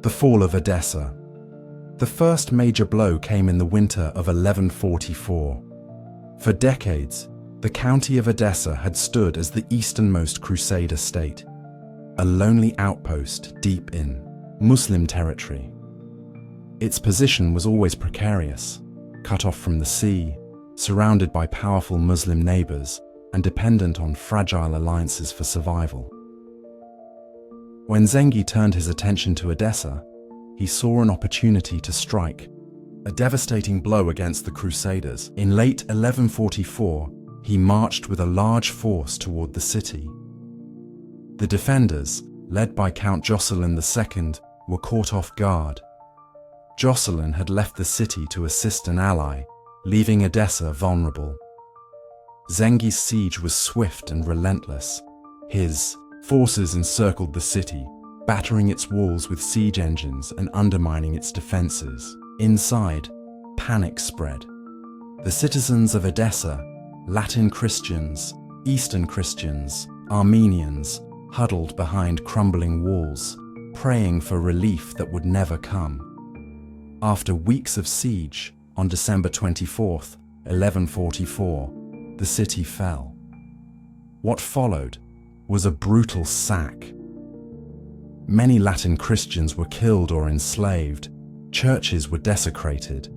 The fall of Edessa. The first major blow came in the winter of 1144. For decades, the county of Edessa had stood as the easternmost Crusader state, a lonely outpost deep in Muslim territory. Its position was always precarious, cut off from the sea, surrounded by powerful Muslim neighbors, and dependent on fragile alliances for survival. When Zengi turned his attention to Edessa, he saw an opportunity to strike a devastating blow against the Crusaders. In late 1144, he marched with a large force toward the city. The defenders, led by Count Jocelyn II, were caught off guard. Jocelyn had left the city to assist an ally, leaving Edessa vulnerable. Zengi's siege was swift and relentless. His forces encircled the city, battering its walls with siege engines and undermining its defenses. Inside, panic spread. The citizens of Edessa, Latin Christians, Eastern Christians, Armenians, huddled behind crumbling walls, praying for relief that would never come. After weeks of siege, on December 24th, 1144, the city fell. What followed was a brutal sack. Many Latin Christians were killed or enslaved. Churches were desecrated.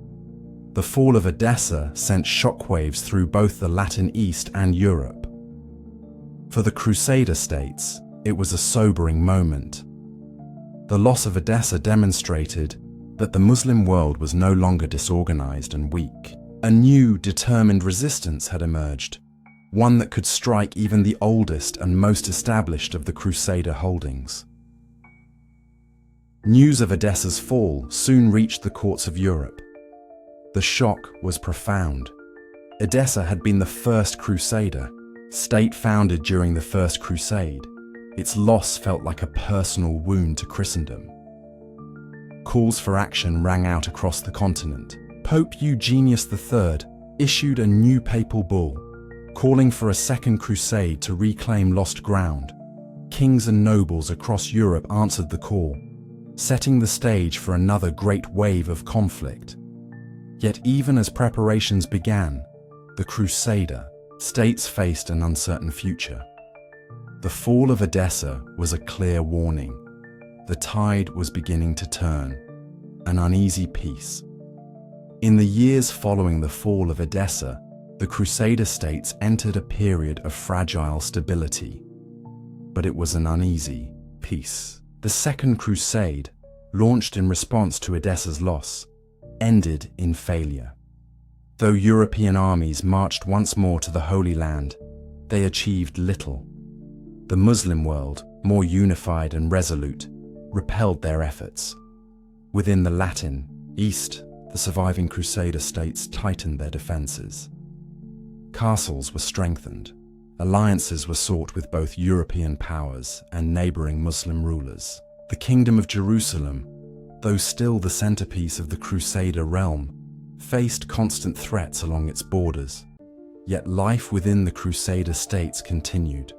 The fall of Edessa sent shockwaves through both the Latin East and Europe. For the Crusader states, it was a sobering moment. The loss of Edessa demonstrated that the Muslim world was no longer disorganized and weak. A new, determined resistance had emerged, one that could strike even the oldest and most established of the Crusader holdings. News of Edessa's fall soon reached the courts of Europe. The shock was profound. Edessa had been the first Crusader, state founded during the First Crusade. Its loss felt like a personal wound to Christendom. Calls for action rang out across the continent. Pope Eugenius III issued a new papal bull, calling for a second crusade to reclaim lost ground. Kings and nobles across Europe answered the call, setting the stage for another great wave of conflict. Yet even as preparations began, the Crusader states faced an uncertain future. The fall of Edessa was a clear warning. The tide was beginning to turn, an uneasy peace. In the years following the fall of Edessa, the Crusader states entered a period of fragile stability. But it was an uneasy peace. The Second Crusade, launched in response to Edessa's loss, ended in failure. Though European armies marched once more to the Holy Land, they achieved little. The Muslim world, more unified and resolute, repelled their efforts. Within the Latin East, the surviving Crusader states tightened their defenses. Castles were strengthened. Alliances were sought with both European powers and neighboring Muslim rulers. The Kingdom of Jerusalem, though still the centerpiece of the Crusader realm, faced constant threats along its borders. Yet life within the Crusader states continued.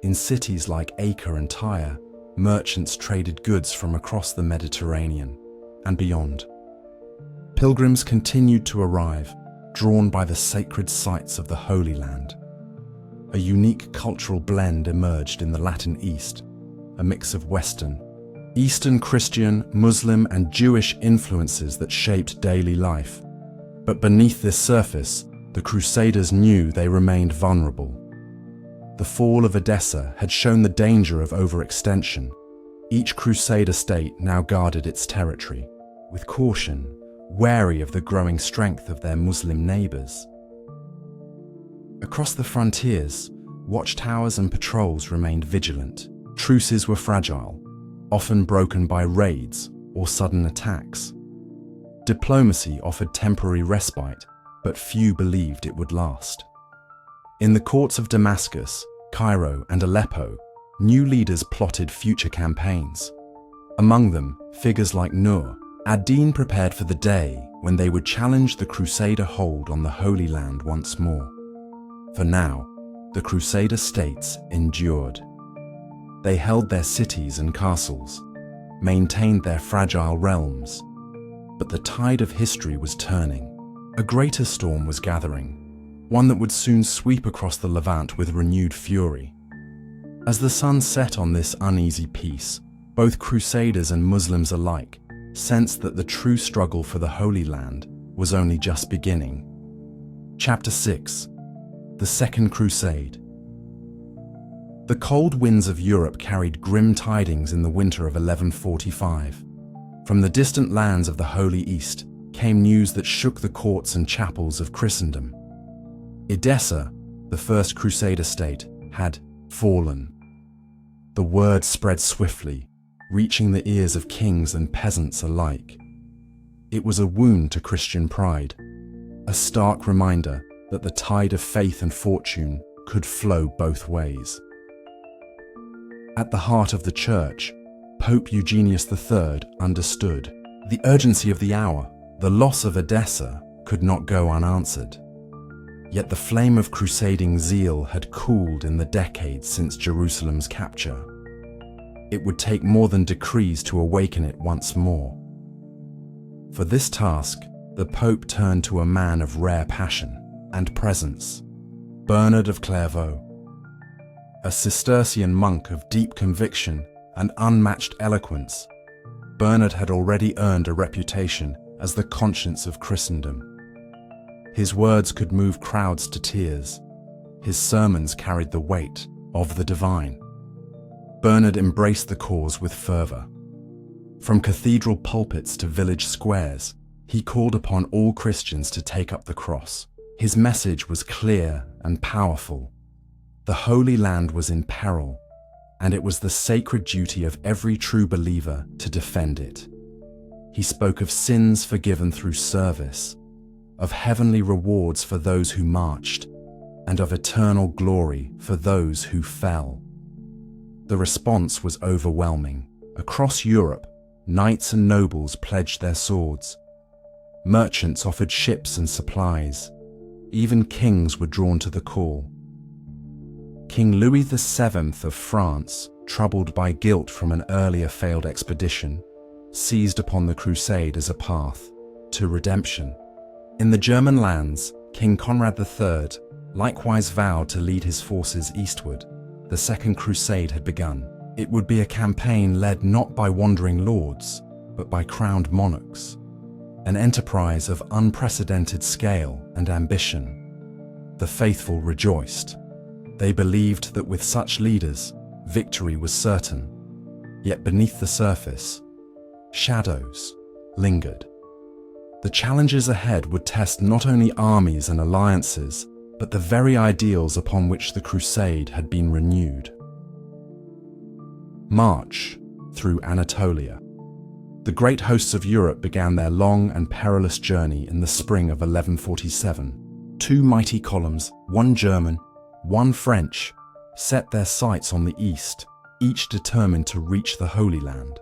In cities like Acre and Tyre, merchants traded goods from across the Mediterranean and beyond. Pilgrims continued to arrive, drawn by the sacred sites of the Holy Land. A unique cultural blend emerged in the Latin East, a mix of Western, Eastern Christian, Muslim, and Jewish influences that shaped daily life. But beneath this surface, the Crusaders knew they remained vulnerable. The fall of Edessa had shown the danger of overextension. Each Crusader state now guarded its territory, with caution, wary of the growing strength of their Muslim neighbors. Across the frontiers, watchtowers and patrols remained vigilant. Truces were fragile, often broken by raids or sudden attacks. Diplomacy offered temporary respite, but few believed it would last. In the courts of Damascus, Cairo, and Aleppo, new leaders plotted future campaigns. Among them, figures like Nur ad-Din prepared for the day when they would challenge the Crusader hold on the Holy Land once more. For now, the Crusader states endured. They held their cities and castles, maintained their fragile realms. But the tide of history was turning. A greater storm was gathering, one that would soon sweep across the Levant with renewed fury. As the sun set on this uneasy peace, both Crusaders and Muslims alike sensed that the true struggle for the Holy Land was only just beginning. Chapter 6: The Second Crusade. The cold winds of Europe carried grim tidings in the winter of 1145. From the distant lands of the Holy East came news that shook the courts and chapels of Christendom. Edessa, the first Crusader state, had fallen. The word spread swiftly, reaching the ears of kings and peasants alike. It was a wound to Christian pride, a stark reminder that the tide of faith and fortune could flow both ways. At the heart of the Church, Pope Eugenius III understood the urgency of the hour. The loss of Edessa could not go unanswered. Yet the flame of crusading zeal had cooled in the decades since Jerusalem's capture. It would take more than decrees to awaken it once more. For this task, the Pope turned to a man of rare passion and presence, Bernard of Clairvaux. A Cistercian monk of deep conviction and unmatched eloquence, Bernard had already earned a reputation as the conscience of Christendom. His words could move crowds to tears. His sermons carried the weight of the divine. Bernard embraced the cause with fervor. From cathedral pulpits to village squares, he called upon all Christians to take up the cross. His message was clear and powerful. The Holy Land was in peril, and it was the sacred duty of every true believer to defend it. He spoke of sins forgiven through service, of heavenly rewards for those who marched, and of eternal glory for those who fell. The response was overwhelming. Across Europe, knights and nobles pledged their swords. Merchants offered ships and supplies. Even kings were drawn to the call. King Louis VII of France, troubled by guilt from an earlier failed expedition, seized upon the crusade as a path to redemption. In the German lands, King Conrad III likewise vowed to lead his forces eastward. The Second Crusade had begun. It would be a campaign led not by wandering lords, but by crowned monarchs. An enterprise of unprecedented scale and ambition. The faithful rejoiced. They believed that with such leaders, victory was certain. Yet beneath the surface, shadows lingered. The challenges ahead would test not only armies and alliances, but the very ideals upon which the crusade had been renewed. March through Anatolia. The great hosts of Europe began their long and perilous journey in the spring of 1147. Two mighty columns, one German, one French, set their sights on the east, each determined to reach the Holy Land.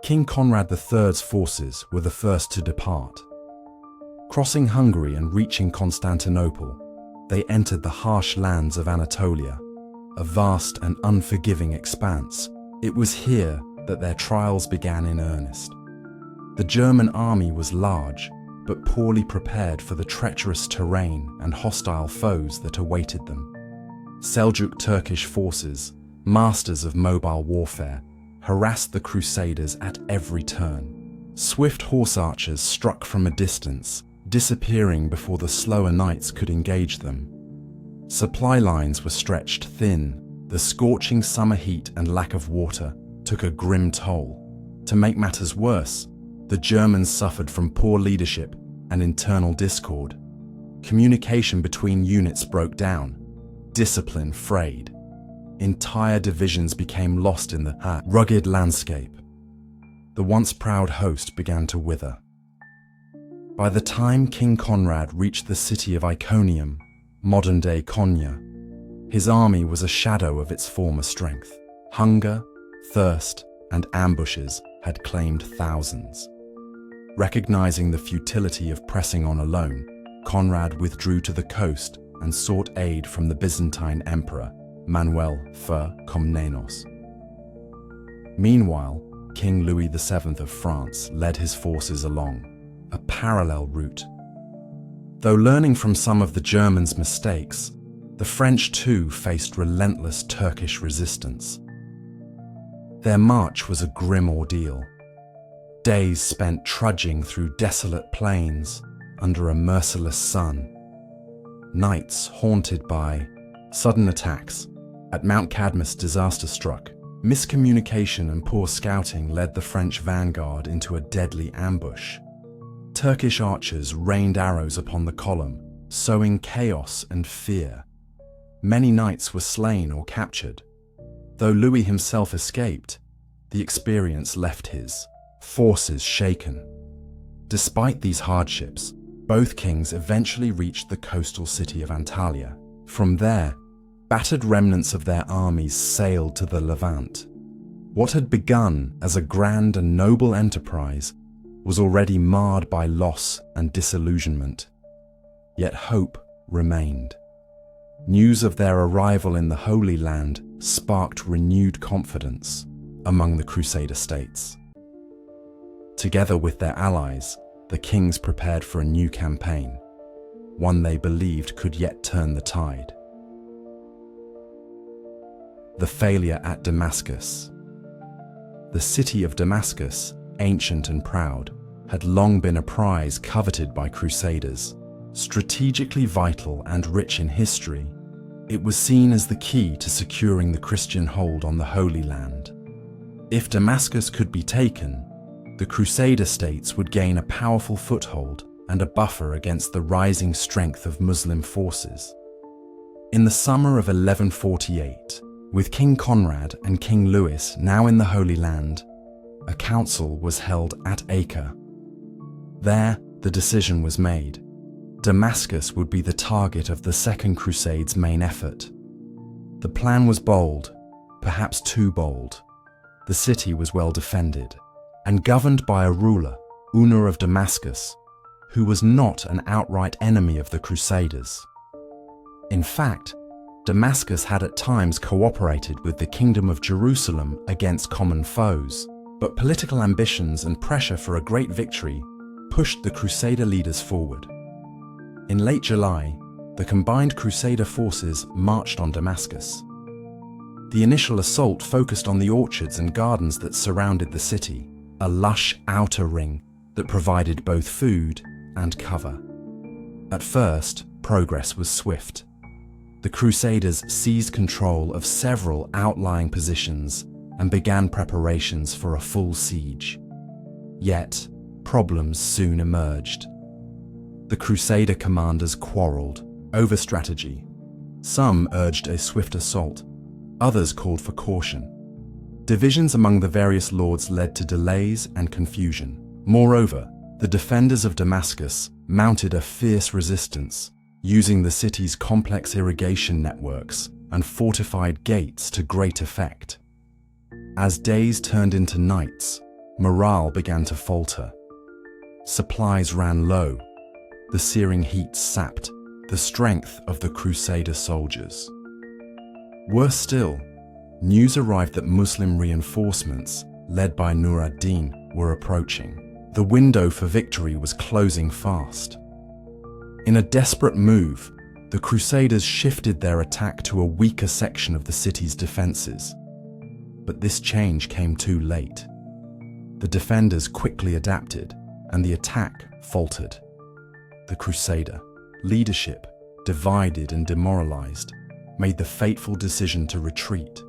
King Conrad III's forces were the first to depart. Crossing Hungary and reaching Constantinople, they entered the harsh lands of Anatolia, a vast and unforgiving expanse. It was here that their trials began in earnest. The German army was large, but poorly prepared for the treacherous terrain and hostile foes that awaited them. Seljuk Turkish forces, masters of mobile warfare, harassed the Crusaders at every turn. Swift horse archers struck from a distance, disappearing before the slower knights could engage them. Supply lines were stretched thin. The scorching summer heat and lack of water took a grim toll. To make matters worse, the Germans suffered from poor leadership and internal discord. Communication between units broke down. Discipline frayed. Entire divisions became lost in the rugged landscape. The once proud host began to wither. By the time King Conrad reached the city of Iconium, modern-day Konya, his army was a shadow of its former strength. Hunger, thirst, and ambushes had claimed thousands. Recognizing the futility of pressing on alone, Conrad withdrew to the coast and sought aid from the Byzantine Emperor, Manuel I Komnenos. Meanwhile, King Louis VII of France led his forces along a parallel route. Though learning from some of the Germans' mistakes, the French too faced relentless Turkish resistance. Their march was a grim ordeal. Days spent trudging through desolate plains under a merciless sun. Nights haunted by sudden attacks. At Mount Cadmus, disaster struck. Miscommunication and poor scouting led the French vanguard into a deadly ambush. Turkish archers rained arrows upon the column, sowing chaos and fear. Many knights were slain or captured. Though Louis himself escaped, the experience left his forces shaken. Despite these hardships, both kings eventually reached the coastal city of Antalya. From there, battered remnants of their armies sailed to the Levant. What had begun as a grand and noble enterprise was already marred by loss and disillusionment. Yet hope remained. News of their arrival in the Holy Land sparked renewed confidence among the Crusader states. Together with their allies, the kings prepared for a new campaign, one they believed could yet turn the tide. The failure at Damascus. The city of Damascus, ancient and proud, had long been a prize coveted by Crusaders. Strategically vital and rich in history, it was seen as the key to securing the Christian hold on the Holy Land. If Damascus could be taken, the Crusader states would gain a powerful foothold and a buffer against the rising strength of Muslim forces. In the summer of 1148, with King Conrad and King Louis now in the Holy Land, a council was held at Acre. There, the decision was made. Damascus would be the target of the Second Crusade's main effort. The plan was bold, perhaps too bold. The city was well defended and governed by a ruler, Una of Damascus, who was not an outright enemy of the Crusaders. In fact, Damascus had at times cooperated with the Kingdom of Jerusalem against common foes, but political ambitions and pressure for a great victory pushed the Crusader leaders forward. In late July, the combined Crusader forces marched on Damascus. The initial assault focused on the orchards and gardens that surrounded the city, a lush outer ring that provided both food and cover. At first, progress was swift. The Crusaders seized control of several outlying positions and began preparations for a full siege. Yet, problems soon emerged. The Crusader commanders quarreled over strategy. Some urged a swift assault, others called for caution. Divisions among the various lords led to delays and confusion. Moreover, the defenders of Damascus mounted a fierce resistance, using the city's complex irrigation networks and fortified gates to great effect. As days turned into nights, morale began to falter. Supplies ran low. The searing heat sapped the strength of the Crusader soldiers. Worse still, news arrived that Muslim reinforcements, led by Nur ad-Din, were approaching. The window for victory was closing fast. In a desperate move, the Crusaders shifted their attack to a weaker section of the city's defenses. But this change came too late. The defenders quickly adapted, and the attack faltered. The Crusader leadership, divided and demoralized, made the fateful decision to retreat.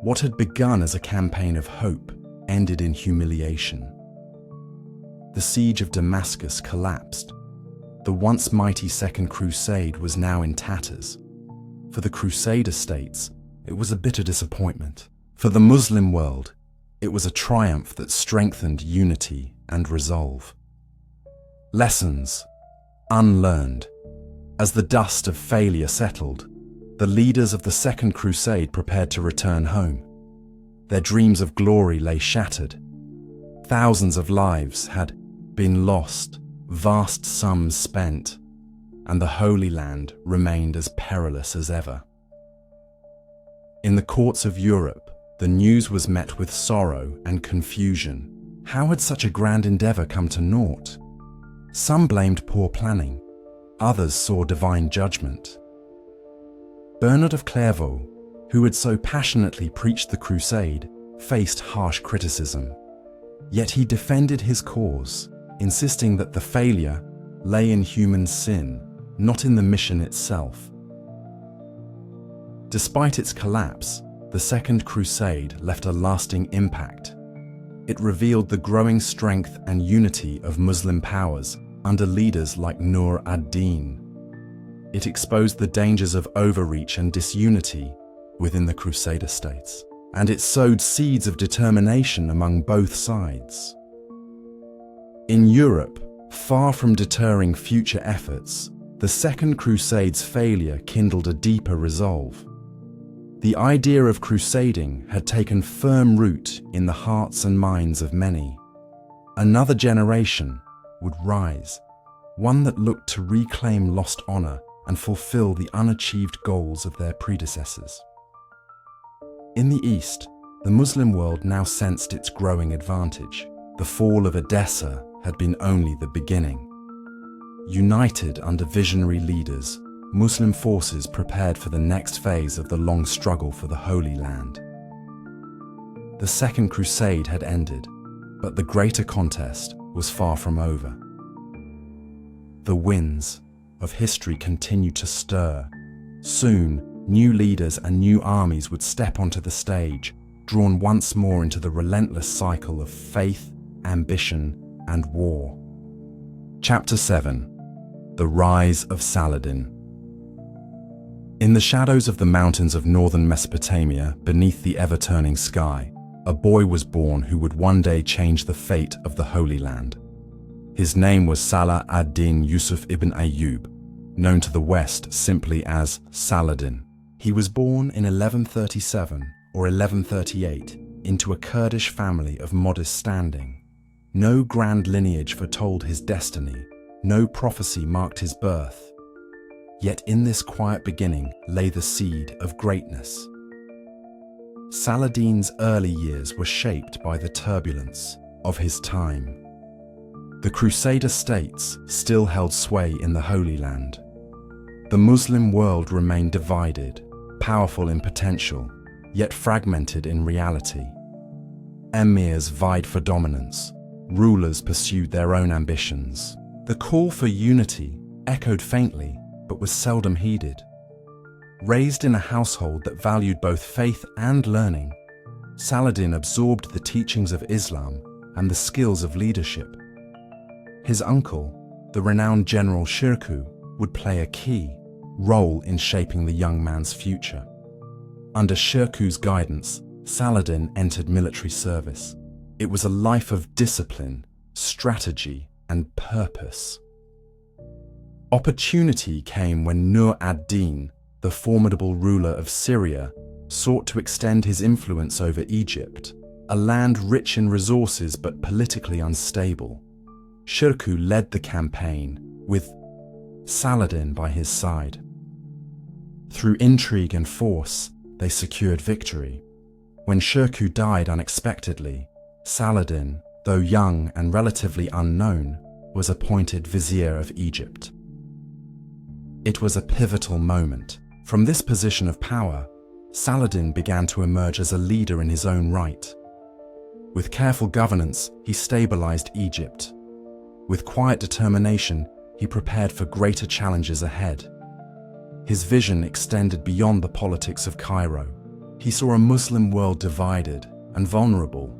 What had begun as a campaign of hope ended in humiliation. The siege of Damascus collapsed. The once mighty Second Crusade was now in tatters. For the Crusader states, it was a bitter disappointment. For the Muslim world, it was a triumph that strengthened unity and resolve. Lessons unlearned. As the dust of failure settled, the leaders of the Second Crusade prepared to return home. Their dreams of glory lay shattered. Thousands of lives had been lost, vast sums spent, and the Holy Land remained as perilous as ever. In the courts of Europe, the news was met with sorrow and confusion. How had such a grand endeavour come to naught? Some blamed poor planning, others saw divine judgment. Bernard of Clairvaux, who had so passionately preached the crusade, faced harsh criticism. Yet he defended his cause, insisting that the failure lay in human sin, not in the mission itself. Despite its collapse, the Second Crusade left a lasting impact. It revealed the growing strength and unity of Muslim powers under leaders like Nur ad-Din. It exposed the dangers of overreach and disunity within the Crusader states, and it sowed seeds of determination among both sides. In Europe, far from deterring future efforts, the Second Crusade's failure kindled a deeper resolve. The idea of crusading had taken firm root in the hearts and minds of many. Another generation would rise, one that looked to reclaim lost honor and fulfill the unachieved goals of their predecessors. In the East, the Muslim world now sensed its growing advantage. The fall of Edessa had been only the beginning. United under visionary leaders, Muslim forces prepared for the next phase of the long struggle for the Holy Land. The Second Crusade had ended, but the greater contest was far from over. The winds of history continued to stir. Soon, new leaders and new armies would step onto the stage, drawn once more into the relentless cycle of faith, ambition, and war. Chapter 7: The Rise of Saladin. In the shadows of the mountains of northern Mesopotamia, beneath the ever-turning sky, a boy was born who would one day change the fate of the Holy Land. His name was Salah ad-Din Yusuf ibn Ayyub, known to the West simply as Saladin. He was born in 1137 or 1138 into a Kurdish family of modest standing. No grand lineage foretold his destiny, no prophecy marked his birth. Yet in this quiet beginning lay the seed of greatness. Saladin's early years were shaped by the turbulence of his time. The Crusader states still held sway in the Holy Land. The Muslim world remained divided, powerful in potential, yet fragmented in reality. Emirs vied for dominance, rulers pursued their own ambitions. The call for unity echoed faintly, but was seldom heeded. Raised in a household that valued both faith and learning, Saladin absorbed the teachings of Islam and the skills of leadership. His uncle, the renowned General Shirkuh, would play a key role in shaping the young man's future. Under Shirkuh's guidance, Saladin entered military service. It was a life of discipline, strategy, and purpose. Opportunity came when Nur ad-Din, the formidable ruler of Syria, sought to extend his influence over Egypt, a land rich in resources but politically unstable. Shirkuh led the campaign, with Saladin by his side. Through intrigue and force, they secured victory. When Shirkuh died unexpectedly, Saladin, though young and relatively unknown, was appointed Vizier of Egypt. It was a pivotal moment. From this position of power, Saladin began to emerge as a leader in his own right. With careful governance, he stabilized Egypt. With quiet determination, he prepared for greater challenges ahead. His vision extended beyond the politics of Cairo. He saw a Muslim world divided and vulnerable.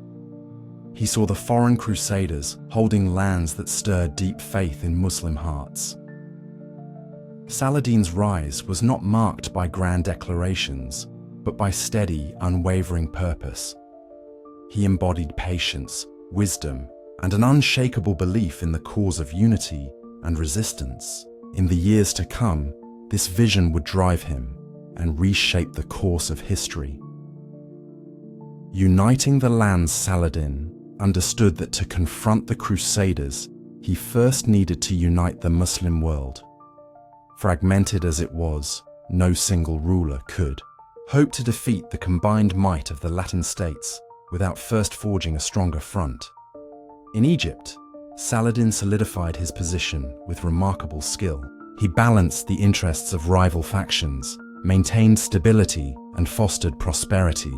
He saw the foreign crusaders holding lands that stirred deep faith in Muslim hearts. Saladin's rise was not marked by grand declarations, but by steady, unwavering purpose. He embodied patience, wisdom, and an unshakable belief in the cause of unity and resistance. In the years to come, this vision would drive him and reshape the course of history. Uniting the lands, Saladin understood that to confront the Crusaders, he first needed to unite the Muslim world. Fragmented as it was, no single ruler could hope to defeat the combined might of the Latin states without first forging a stronger front. In Egypt, Saladin solidified his position with remarkable skill. He balanced the interests of rival factions, maintained stability, and fostered prosperity.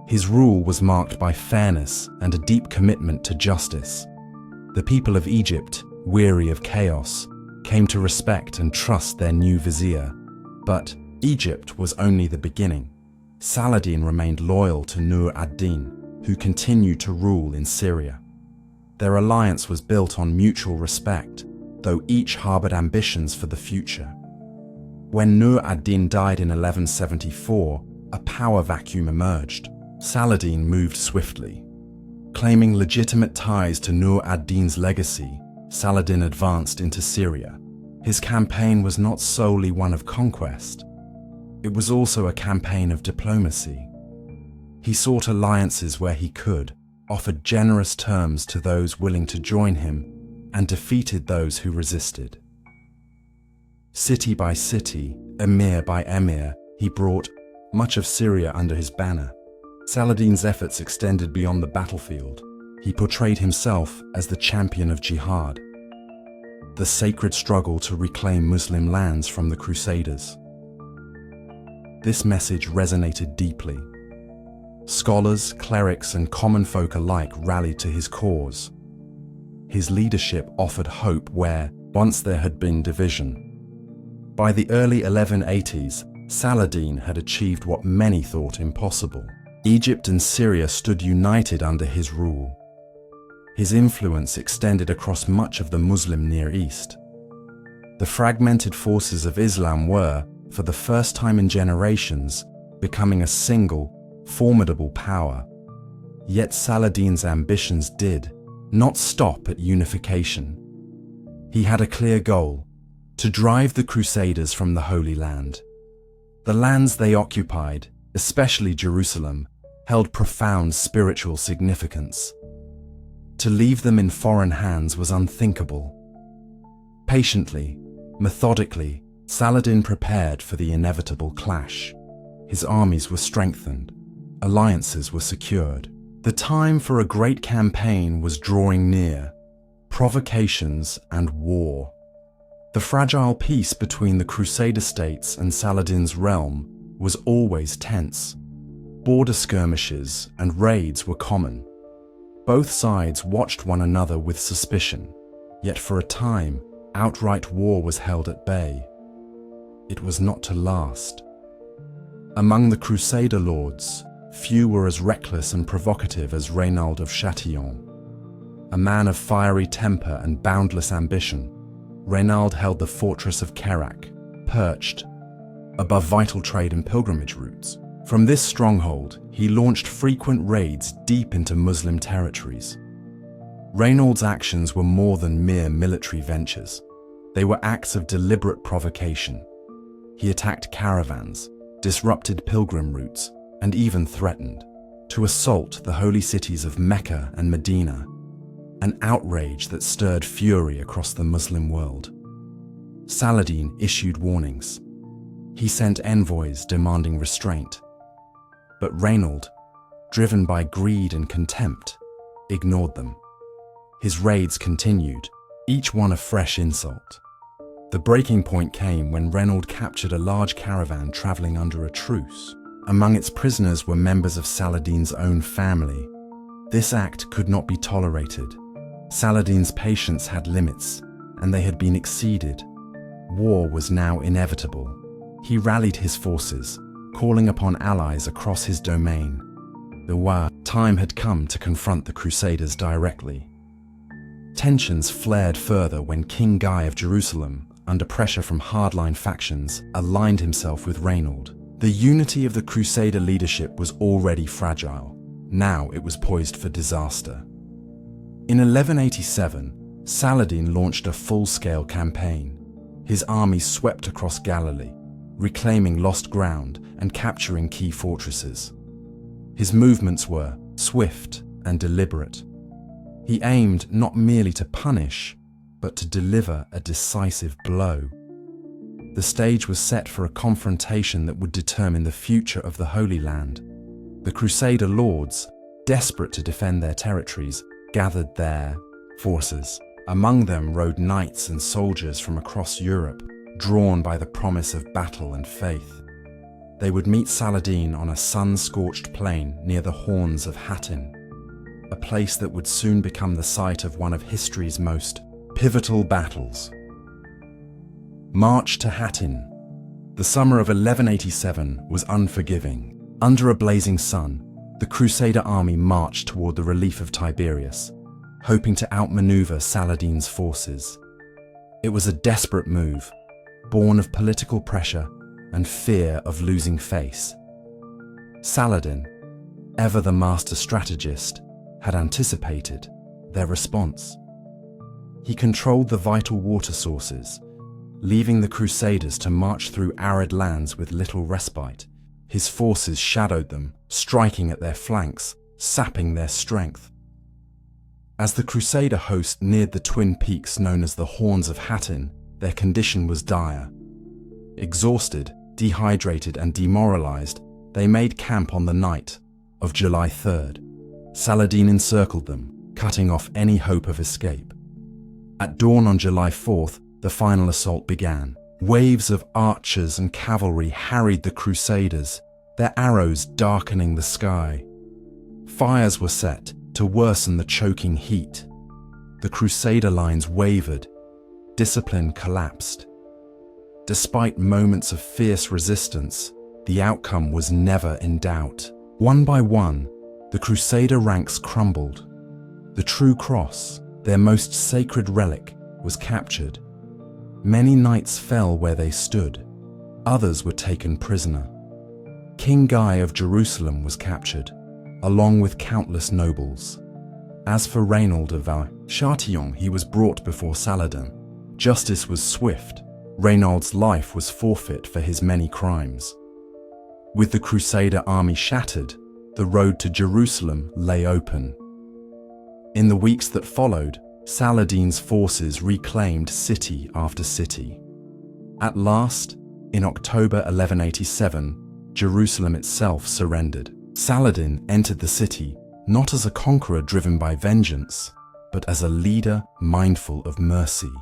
His rule was marked by fairness and a deep commitment to justice. The people of Egypt, weary of chaos, came to respect and trust their new vizier. But Egypt was only the beginning. Saladin remained loyal to Nur ad-Din, who continued to rule in Syria. Their alliance was built on mutual respect, though each harbored ambitions for the future. When Nur ad-Din died in 1174, a power vacuum emerged. Saladin moved swiftly. Claiming legitimate ties to Nur ad-Din's legacy, Saladin advanced into Syria. His campaign was not solely one of conquest. It was also a campaign of diplomacy. He sought alliances where he could, offered generous terms to those willing to join him, and defeated those who resisted. City by city, emir by emir, he brought much of Syria under his banner. Saladin's efforts extended beyond the battlefield. He portrayed himself as the champion of jihad, the sacred struggle to reclaim Muslim lands from the Crusaders. This message resonated deeply. Scholars, clerics, and common folk alike rallied to his cause. His leadership offered hope where once there had been division. By the early 1180s, Saladin had achieved what many thought impossible. Egypt and Syria stood united under his rule. His influence extended across much of the Muslim Near East. The fragmented forces of Islam were, for the first time in generations, becoming a single, formidable power. Yet Saladin's ambitions did not stop at unification. He had a clear goal: to drive the Crusaders from the Holy Land. The lands they occupied, especially Jerusalem, held profound spiritual significance. To leave them in foreign hands was unthinkable. Patiently, methodically, Saladin prepared for the inevitable clash. His armies were strengthened, alliances were secured. The time for a great campaign was drawing near: provocations and war. The fragile peace between the Crusader states and Saladin's realm was always tense. Border skirmishes and raids were common. Both sides watched one another with suspicion, yet for a time, outright war was held at bay. It was not to last. Among the Crusader lords, few were as reckless and provocative as Reynald of Chatillon. A man of fiery temper and boundless ambition, Reynald held the fortress of Kerak, perched above vital trade and pilgrimage routes. From this stronghold, he launched frequent raids deep into Muslim territories. Reynald's actions were more than mere military ventures. They were acts of deliberate provocation. He attacked caravans, disrupted pilgrim routes, and even threatened to assault the holy cities of Mecca and Medina, an outrage that stirred fury across the Muslim world. Saladin issued warnings. He sent envoys demanding restraint. But Reynald, driven by greed and contempt, ignored them. His raids continued, each one a fresh insult. The breaking point came when Reynold captured a large caravan traveling under a truce. Among its prisoners were members of Saladin's own family. This act could not be tolerated. Saladin's patience had limits, and they had been exceeded. War was now inevitable. He rallied his forces, calling upon allies across his domain. The time had come to confront the Crusaders directly. Tensions flared further when King Guy of Jerusalem, under pressure from hardline factions, aligned himself with Reynold. The unity of the Crusader leadership was already fragile. Now it was poised for disaster. In 1187, Saladin launched a full-scale campaign. His armies swept across Galilee, reclaiming lost ground and capturing key fortresses. His movements were swift and deliberate. He aimed not merely to punish, but to deliver a decisive blow. The stage was set for a confrontation that would determine the future of the Holy Land. The Crusader lords, desperate to defend their territories, gathered their forces. Among them rode knights and soldiers from across Europe, drawn by the promise of battle and faith. They would meet Saladin on a sun-scorched plain near the Horns of Hattin, a place that would soon become the site of one of history's most pivotal battles. March to Hattin. The summer of 1187 was unforgiving. Under a blazing sun, the Crusader army marched toward the relief of Tiberias, hoping to outmaneuver Saladin's forces. It was a desperate move, born of political pressure and fear of losing face. Saladin, ever the master strategist, had anticipated their response. He controlled the vital water sources, leaving the Crusaders to march through arid lands with little respite. His forces shadowed them, striking at their flanks, sapping their strength. As the Crusader host neared the twin peaks known as the Horns of Hattin, their condition was dire. Exhausted, dehydrated, and demoralized, they made camp on the night of July 3rd. Saladin encircled them, cutting off any hope of escape. At dawn on July 4th, the final assault began. Waves of archers and cavalry harried the Crusaders, their arrows darkening the sky. Fires were set to worsen the choking heat. The Crusader lines wavered, discipline collapsed. Despite moments of fierce resistance, the outcome was never in doubt. One by one, the Crusader ranks crumbled. The true cross, their most sacred relic, was captured. Many knights fell where they stood. Others were taken prisoner. King Guy of Jerusalem was captured, along with countless nobles. As for Reynold of Chatillon, he was brought before Saladin. Justice was swift. Reynold's life was forfeit for his many crimes. With the Crusader army shattered, the road to Jerusalem lay open. In the weeks that followed, Saladin's forces reclaimed city after city. At last, in October 1187, Jerusalem itself surrendered. Saladin entered the city not as a conqueror driven by vengeance, but as a leader mindful of mercy.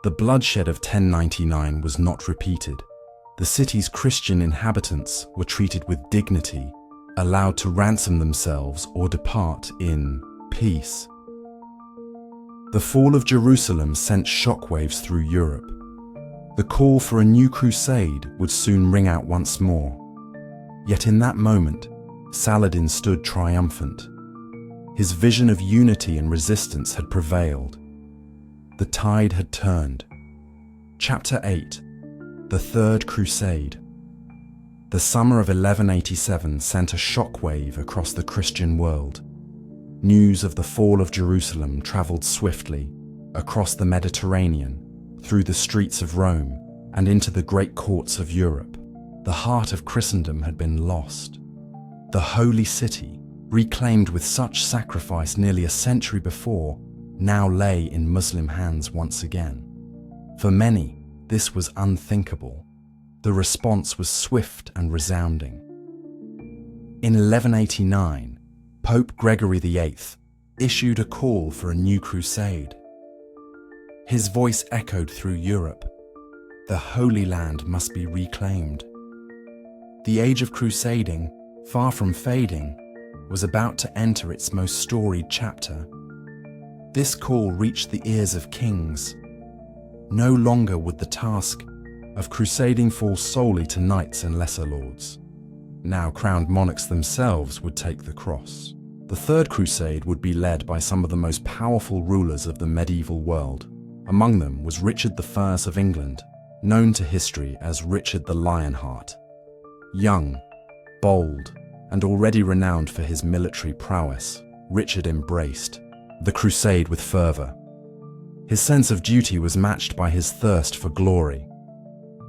The bloodshed of 1099 was not repeated. The city's Christian inhabitants were treated with dignity, allowed to ransom themselves or depart in peace. The fall of Jerusalem sent shockwaves through Europe. The call for a new crusade would soon ring out once more. Yet in that moment, Saladin stood triumphant. His vision of unity and resistance had prevailed. The tide had turned. Chapter 8. The Third Crusade. The summer of 1187 sent a shockwave across the Christian world. News of the fall of Jerusalem traveled swiftly across the Mediterranean, through the streets of Rome, and into the great courts of Europe. The heart of Christendom had been lost. The holy city, reclaimed with such sacrifice nearly a century before, now lay in Muslim hands once again. For many, this was unthinkable. The response was swift and resounding. In 1189, Pope Gregory VIII issued a call for a new crusade. His voice echoed through Europe. The Holy Land must be reclaimed. The age of crusading, far from fading, was about to enter its most storied chapter. This call reached the ears of kings. No longer would the task of crusading fall solely to knights and lesser lords. Now crowned monarchs themselves would take the cross. The Third Crusade would be led by some of the most powerful rulers of the medieval world. Among them was Richard I of England, known to history as Richard the Lionheart. Young, bold, and already renowned for his military prowess, Richard embraced the crusade with fervor. His sense of duty was matched by his thirst for glory.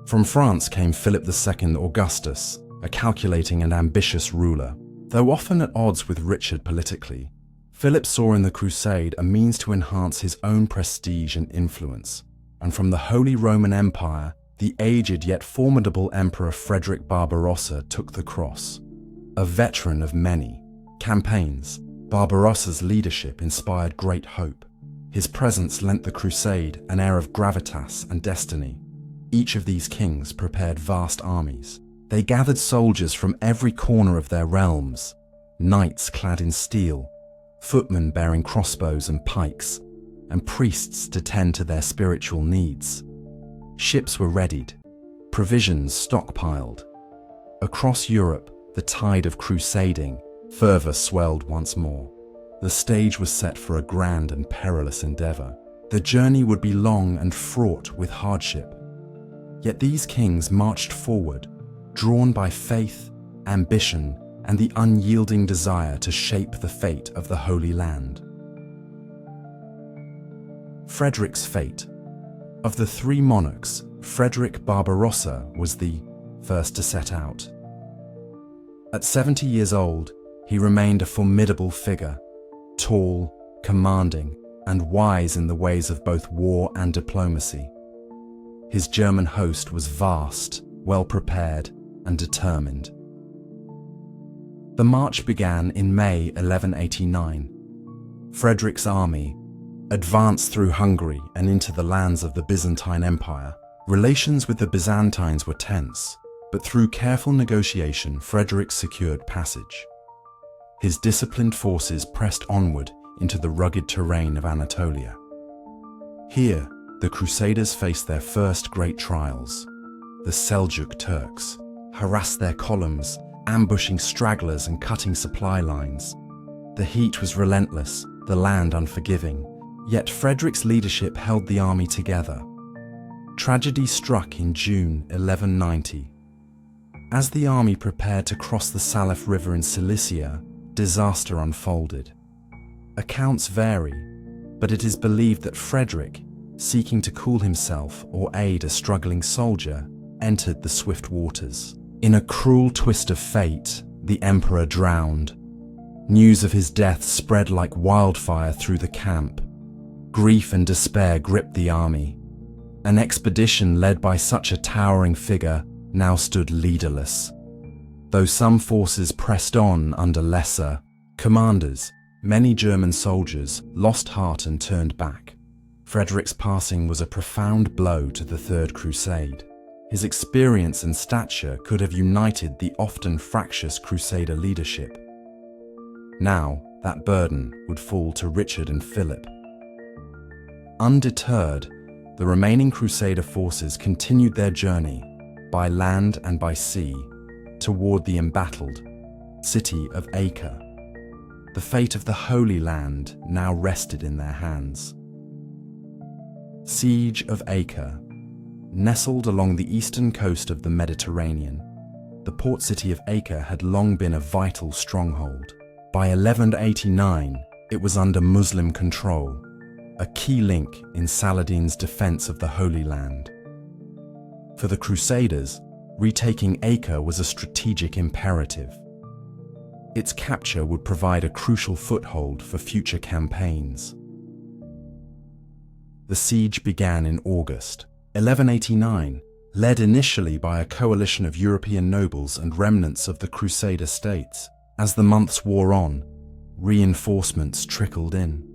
From France came Philip II Augustus, a calculating and ambitious ruler. Though often at odds with Richard politically, Philip saw in the crusade a means to enhance his own prestige and influence. And from the Holy Roman Empire, the aged yet formidable Emperor Frederick Barbarossa took the cross. A veteran of many campaigns, Barbarossa's leadership inspired great hope. His presence lent the crusade an air of gravitas and destiny. Each of these kings prepared vast armies. They gathered soldiers from every corner of their realms, knights clad in steel, footmen bearing crossbows and pikes, and priests to tend to their spiritual needs. Ships were readied, provisions stockpiled. Across Europe, the tide of crusading fervor swelled once more. The stage was set for a grand and perilous endeavor. The journey would be long and fraught with hardship. Yet these kings marched forward, drawn by faith, ambition, and the unyielding desire to shape the fate of the Holy Land. Frederick's fate. Of the three monarchs, Frederick Barbarossa was the first to set out. At 70 years old, he remained a formidable figure, tall, commanding, and wise in the ways of both war and diplomacy. His German host was vast, well-prepared, and determined. The march began in May 1189. Frederick's army advanced through Hungary and into the lands of the Byzantine Empire. Relations with the Byzantines were tense, but through careful negotiation, Frederick secured passage. His disciplined forces pressed onward into the rugged terrain of Anatolia. Here, the Crusaders faced their first great trials. The Seljuk Turks harassed their columns, ambushing stragglers and cutting supply lines. The heat was relentless, the land unforgiving, yet Frederick's leadership held the army together. Tragedy struck in June 1190. As the army prepared to cross the Salif River in Cilicia, disaster unfolded. Accounts vary, but it is believed that Frederick, seeking to cool himself or aid a struggling soldier, entered the swift waters. In a cruel twist of fate, the emperor drowned. News of his death spread like wildfire through the camp. Grief and despair gripped the army. An expedition led by such a towering figure now stood leaderless. Though some forces pressed on under lesser commanders, many German soldiers lost heart and turned back. Frederick's passing was a profound blow to the Third Crusade. His experience and stature could have united the often fractious Crusader leadership. Now, that burden would fall to Richard and Philip. Undeterred, the remaining Crusader forces continued their journey, by land and by sea, toward the embattled city of Acre. The fate of the Holy Land now rested in their hands. Siege of Acre. Nestled along the eastern coast of the Mediterranean, the port city of Acre had long been a vital stronghold. By 1189, it was under Muslim control, a key link in Saladin's defense of the Holy Land. For the Crusaders, retaking Acre was a strategic imperative. Its capture would provide a crucial foothold for future campaigns. The siege began in August 1189, led initially by a coalition of European nobles and remnants of the Crusader states. As the months wore on, Reinforcements trickled in.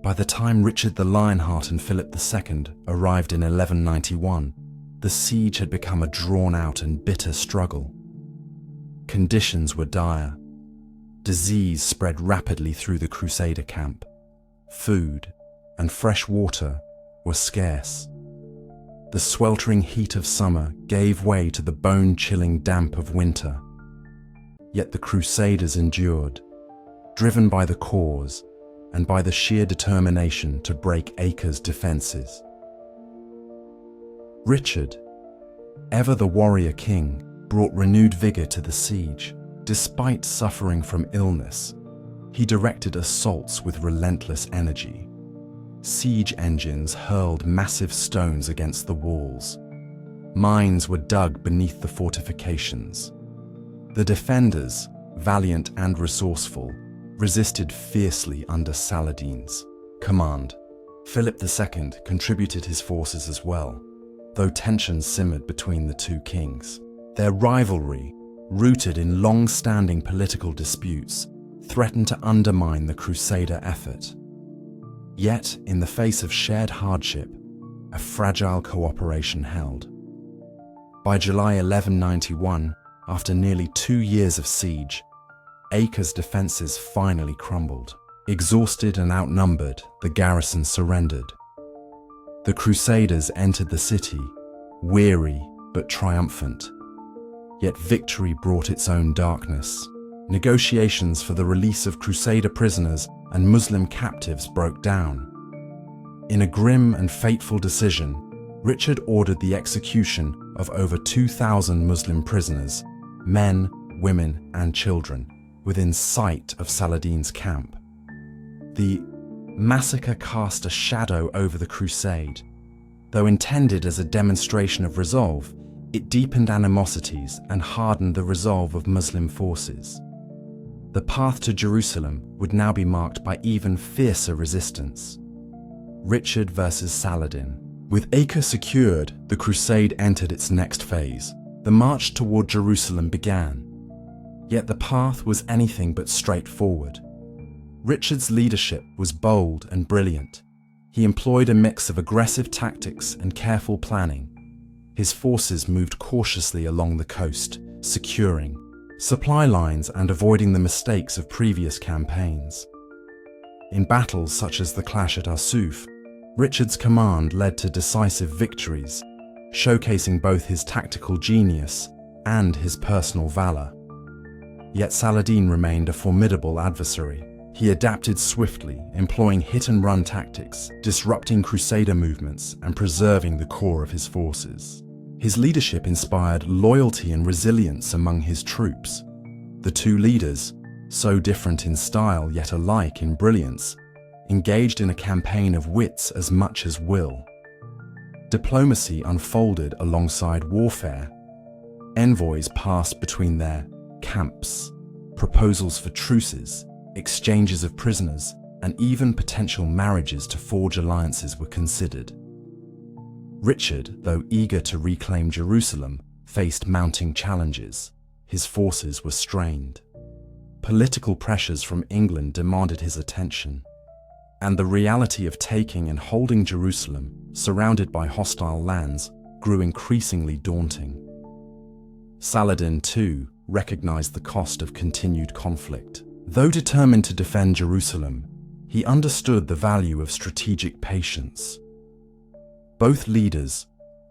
By the time Richard the Lionheart and Philip II arrived in 1191, the siege had become a drawn-out and bitter struggle. Conditions were dire. Disease spread rapidly through the Crusader camp. Food and fresh water were scarce. The sweltering heat of summer gave way to the bone-chilling damp of winter. Yet the Crusaders endured, driven by the cause and by the sheer determination to break Acre's defences. Richard, ever the warrior king, brought renewed vigour to the siege. Despite suffering from illness, he directed assaults with relentless energy. Siege engines hurled massive stones against the walls. Mines were dug beneath the fortifications. The defenders, valiant and resourceful, resisted fiercely under Saladin's command. Philip II contributed his forces as well, though tensions simmered between the two kings. Their rivalry, rooted in long-standing political disputes, threatened to undermine the Crusader effort. Yet, in the face of shared hardship, a fragile cooperation held. By July 1191, after nearly 2 years of siege, Acre's defences finally crumbled. Exhausted and outnumbered, the garrison surrendered. The Crusaders entered the city, weary but triumphant. Yet victory brought its own darkness. Negotiations for the release of Crusader prisoners and Muslim captives broke down. In a grim and fateful decision, Richard ordered the execution of over 2,000 Muslim prisoners, men, women, and children, within sight of Saladin's camp. The massacre cast a shadow over the crusade. Though intended as a demonstration of resolve, it deepened animosities and hardened the resolve of Muslim forces. The path to Jerusalem would now be marked by even fiercer resistance. Richard versus Saladin. With Acre secured, the crusade entered its next phase. The march toward Jerusalem began. Yet the path was anything but straightforward. Richard's leadership was bold and brilliant. He employed a mix of aggressive tactics and careful planning. His forces moved cautiously along the coast, securing supply lines and avoiding the mistakes of previous campaigns. In battles such as the clash at Arsuf, Richard's command led to decisive victories, showcasing both his tactical genius and his personal valor. Yet Saladin remained a formidable adversary. He adapted swiftly, employing hit-and-run tactics, disrupting Crusader movements and preserving the core of his forces. His leadership inspired loyalty and resilience among his troops. The two leaders, so different in style yet alike in brilliance, engaged in a campaign of wits as much as will. Diplomacy unfolded alongside warfare. Envoys passed between their camps. Proposals for truces, exchanges of prisoners, and even potential marriages to forge alliances were considered. Richard, though eager to reclaim Jerusalem, faced mounting challenges. His forces were strained. Political pressures from England demanded his attention, and the reality of taking and holding Jerusalem, surrounded by hostile lands, grew increasingly daunting. Saladin, too, recognized the cost of continued conflict. Though determined to defend Jerusalem, he understood the value of strategic patience. Both leaders,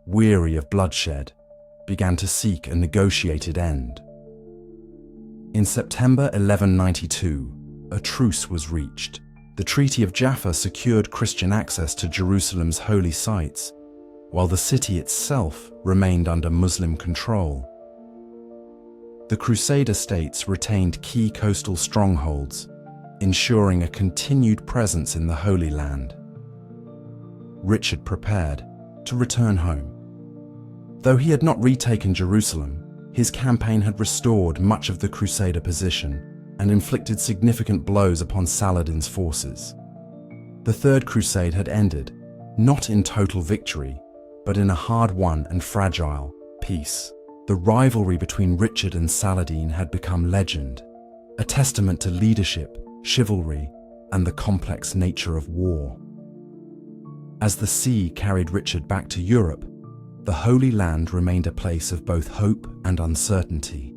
weary of bloodshed, began to seek a negotiated end. In September 1192, a truce was reached. The Treaty of Jaffa secured Christian access to Jerusalem's holy sites, while the city itself remained under Muslim control. The Crusader states retained key coastal strongholds, ensuring a continued presence in the Holy Land. Richard prepared to return home. Though he had not retaken Jerusalem, his campaign had restored much of the Crusader position and inflicted significant blows upon Saladin's forces. The Third Crusade had ended, not in total victory, but in a hard-won and fragile peace. The rivalry between Richard and Saladin had become legend, a testament to leadership, chivalry, and the complex nature of war. As the sea carried Richard back to Europe, the Holy Land remained a place of both hope and uncertainty.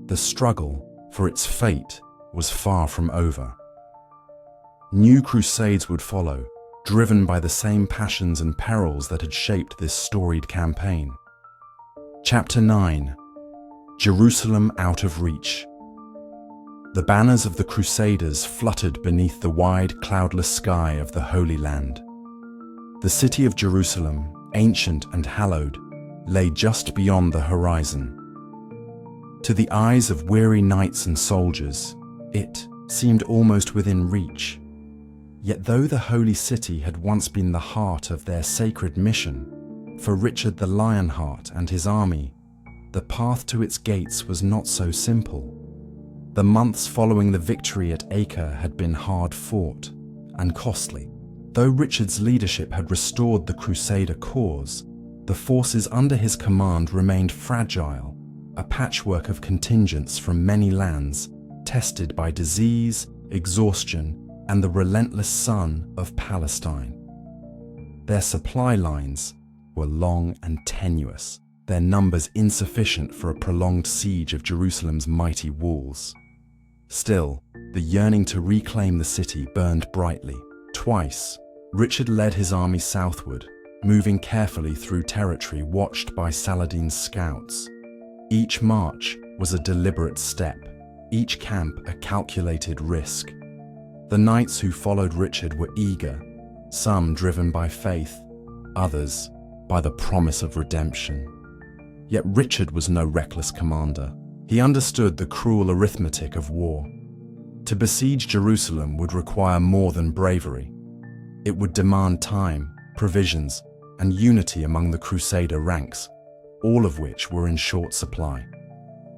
The struggle for its fate was far from over. New crusades would follow, driven by the same passions and perils that had shaped this storied campaign. Chapter 9: Jerusalem out of reach. The banners of the Crusaders fluttered beneath the wide, cloudless sky of the Holy Land. The city of Jerusalem, ancient and hallowed, lay just beyond the horizon. To the eyes of weary knights and soldiers, it seemed almost within reach. Yet though the holy city had once been the heart of their sacred mission, for Richard the Lionheart and his army, the path to its gates was not so simple. The months following the victory at Acre had been hard fought and costly. Though Richard's leadership had restored the Crusader cause, the forces under his command remained fragile, a patchwork of contingents from many lands, tested by disease, exhaustion, and the relentless sun of Palestine. Their supply lines were long and tenuous, their numbers insufficient for a prolonged siege of Jerusalem's mighty walls. Still, the yearning to reclaim the city burned brightly. Twice, Richard led his army southward, moving carefully through territory watched by Saladin's scouts. Each march was a deliberate step, each camp a calculated risk. The knights who followed Richard were eager, some driven by faith, others by the promise of redemption. Yet Richard was no reckless commander. He understood the cruel arithmetic of war. To besiege Jerusalem would require more than bravery. It would demand time, provisions, and unity among the Crusader ranks, all of which were in short supply.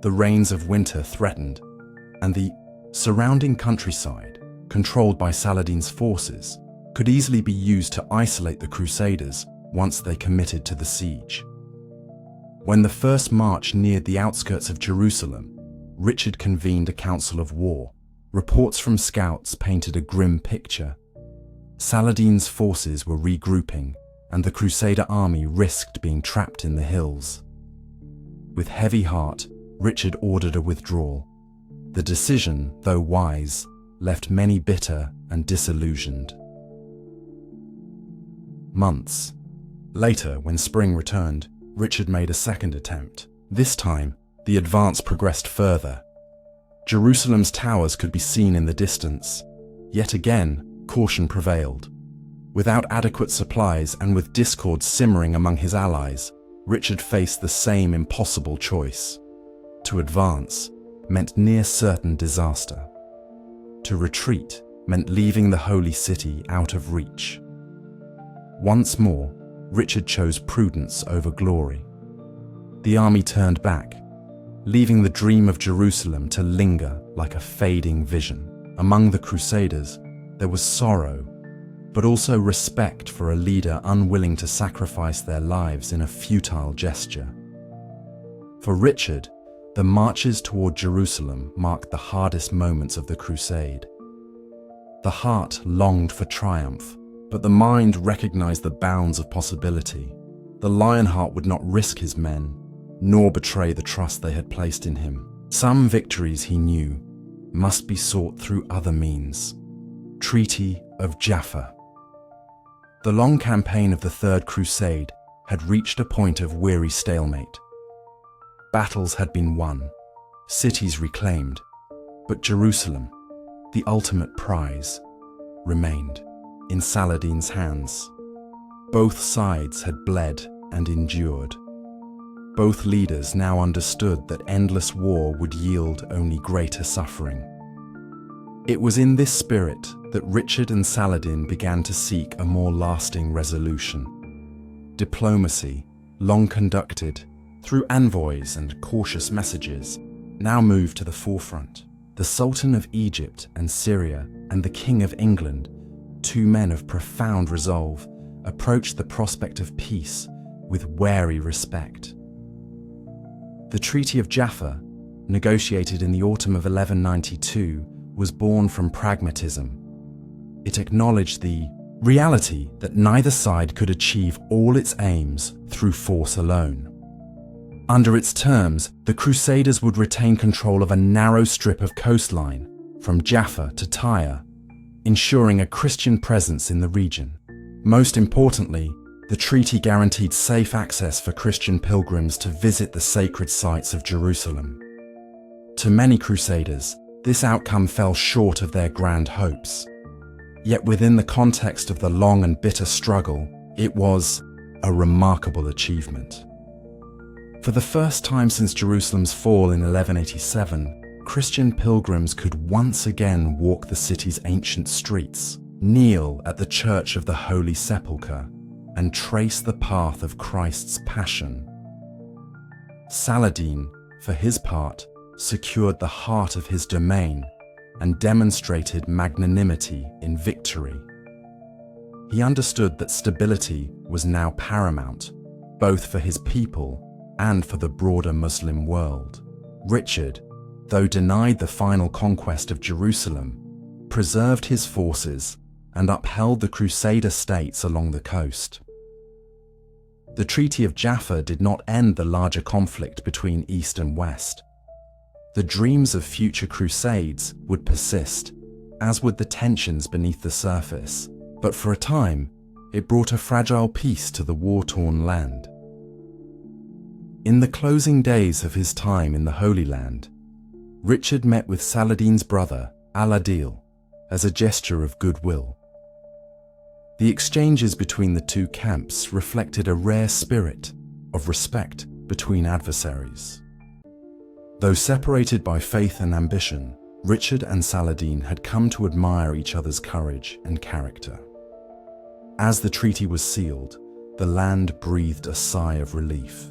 The rains of winter threatened, and the surrounding countryside, controlled by Saladin's forces, could easily be used to isolate the Crusaders once they committed to the siege. When the first march neared the outskirts of Jerusalem, Richard convened a council of war. Reports from scouts painted a grim picture. Saladin's forces were regrouping, and the Crusader army risked being trapped in the hills. With heavy heart, Richard ordered a withdrawal. The decision, though wise, left many bitter and disillusioned. Months later, when spring returned, Richard made a second attempt. This time, the advance progressed further. Jerusalem's towers could be seen in the distance. Yet again, caution prevailed. Without adequate supplies and with discord simmering among his allies, Richard faced the same impossible choice. To advance meant near certain disaster. To retreat meant leaving the holy city out of reach. Once more, Richard chose prudence over glory. The army turned back, leaving the dream of Jerusalem to linger like a fading vision. Among the Crusaders, there was sorrow, but also respect for a leader unwilling to sacrifice their lives in a futile gesture. For Richard, the marches toward Jerusalem marked the hardest moments of the crusade. The heart longed for triumph, but the mind recognized the bounds of possibility. The Lionheart would not risk his men, nor betray the trust they had placed in him. Some victories, he knew, must be sought through other means. Treaty of Jaffa. The long campaign of the Third Crusade had reached a point of weary stalemate. Battles had been won, cities reclaimed, but Jerusalem, the ultimate prize, remained in Saladin's hands. Both sides had bled and endured. Both leaders now understood that endless war would yield only greater suffering. It was in this spirit that Richard and Saladin began to seek a more lasting resolution. Diplomacy, long conducted through envoys and cautious messages, now moved to the forefront. The Sultan of Egypt and Syria and the King of England, two men of profound resolve, approached the prospect of peace with wary respect. The Treaty of Jaffa, negotiated in the autumn of 1192, was born from pragmatism. It acknowledged the reality that neither side could achieve all its aims through force alone. Under its terms, the Crusaders would retain control of a narrow strip of coastline from Jaffa to Tyre, ensuring a Christian presence in the region. Most importantly, the treaty guaranteed safe access for Christian pilgrims to visit the sacred sites of Jerusalem. To many Crusaders, this outcome fell short of their grand hopes. Yet within the context of the long and bitter struggle, it was a remarkable achievement. For the first time since Jerusalem's fall in 1187, Christian pilgrims could once again walk the city's ancient streets, kneel at the Church of the Holy Sepulchre, and trace the path of Christ's passion. Saladin, for his part, secured the heart of his domain and demonstrated magnanimity in victory. He understood that stability was now paramount, both for his people and for the broader Muslim world. Richard, though denied the final conquest of Jerusalem, preserved his forces and upheld the Crusader states along the coast. The Treaty of Jaffa did not end the larger conflict between East and West. The dreams of future crusades would persist, as would the tensions beneath the surface, but for a time, it brought a fragile peace to the war-torn land. In the closing days of his time in the Holy Land, Richard met with Saladin's brother, Al-Adil, as a gesture of goodwill. The exchanges between the two camps reflected a rare spirit of respect between adversaries. Though separated by faith and ambition, Richard and Saladin had come to admire each other's courage and character. As the treaty was sealed, the land breathed a sigh of relief.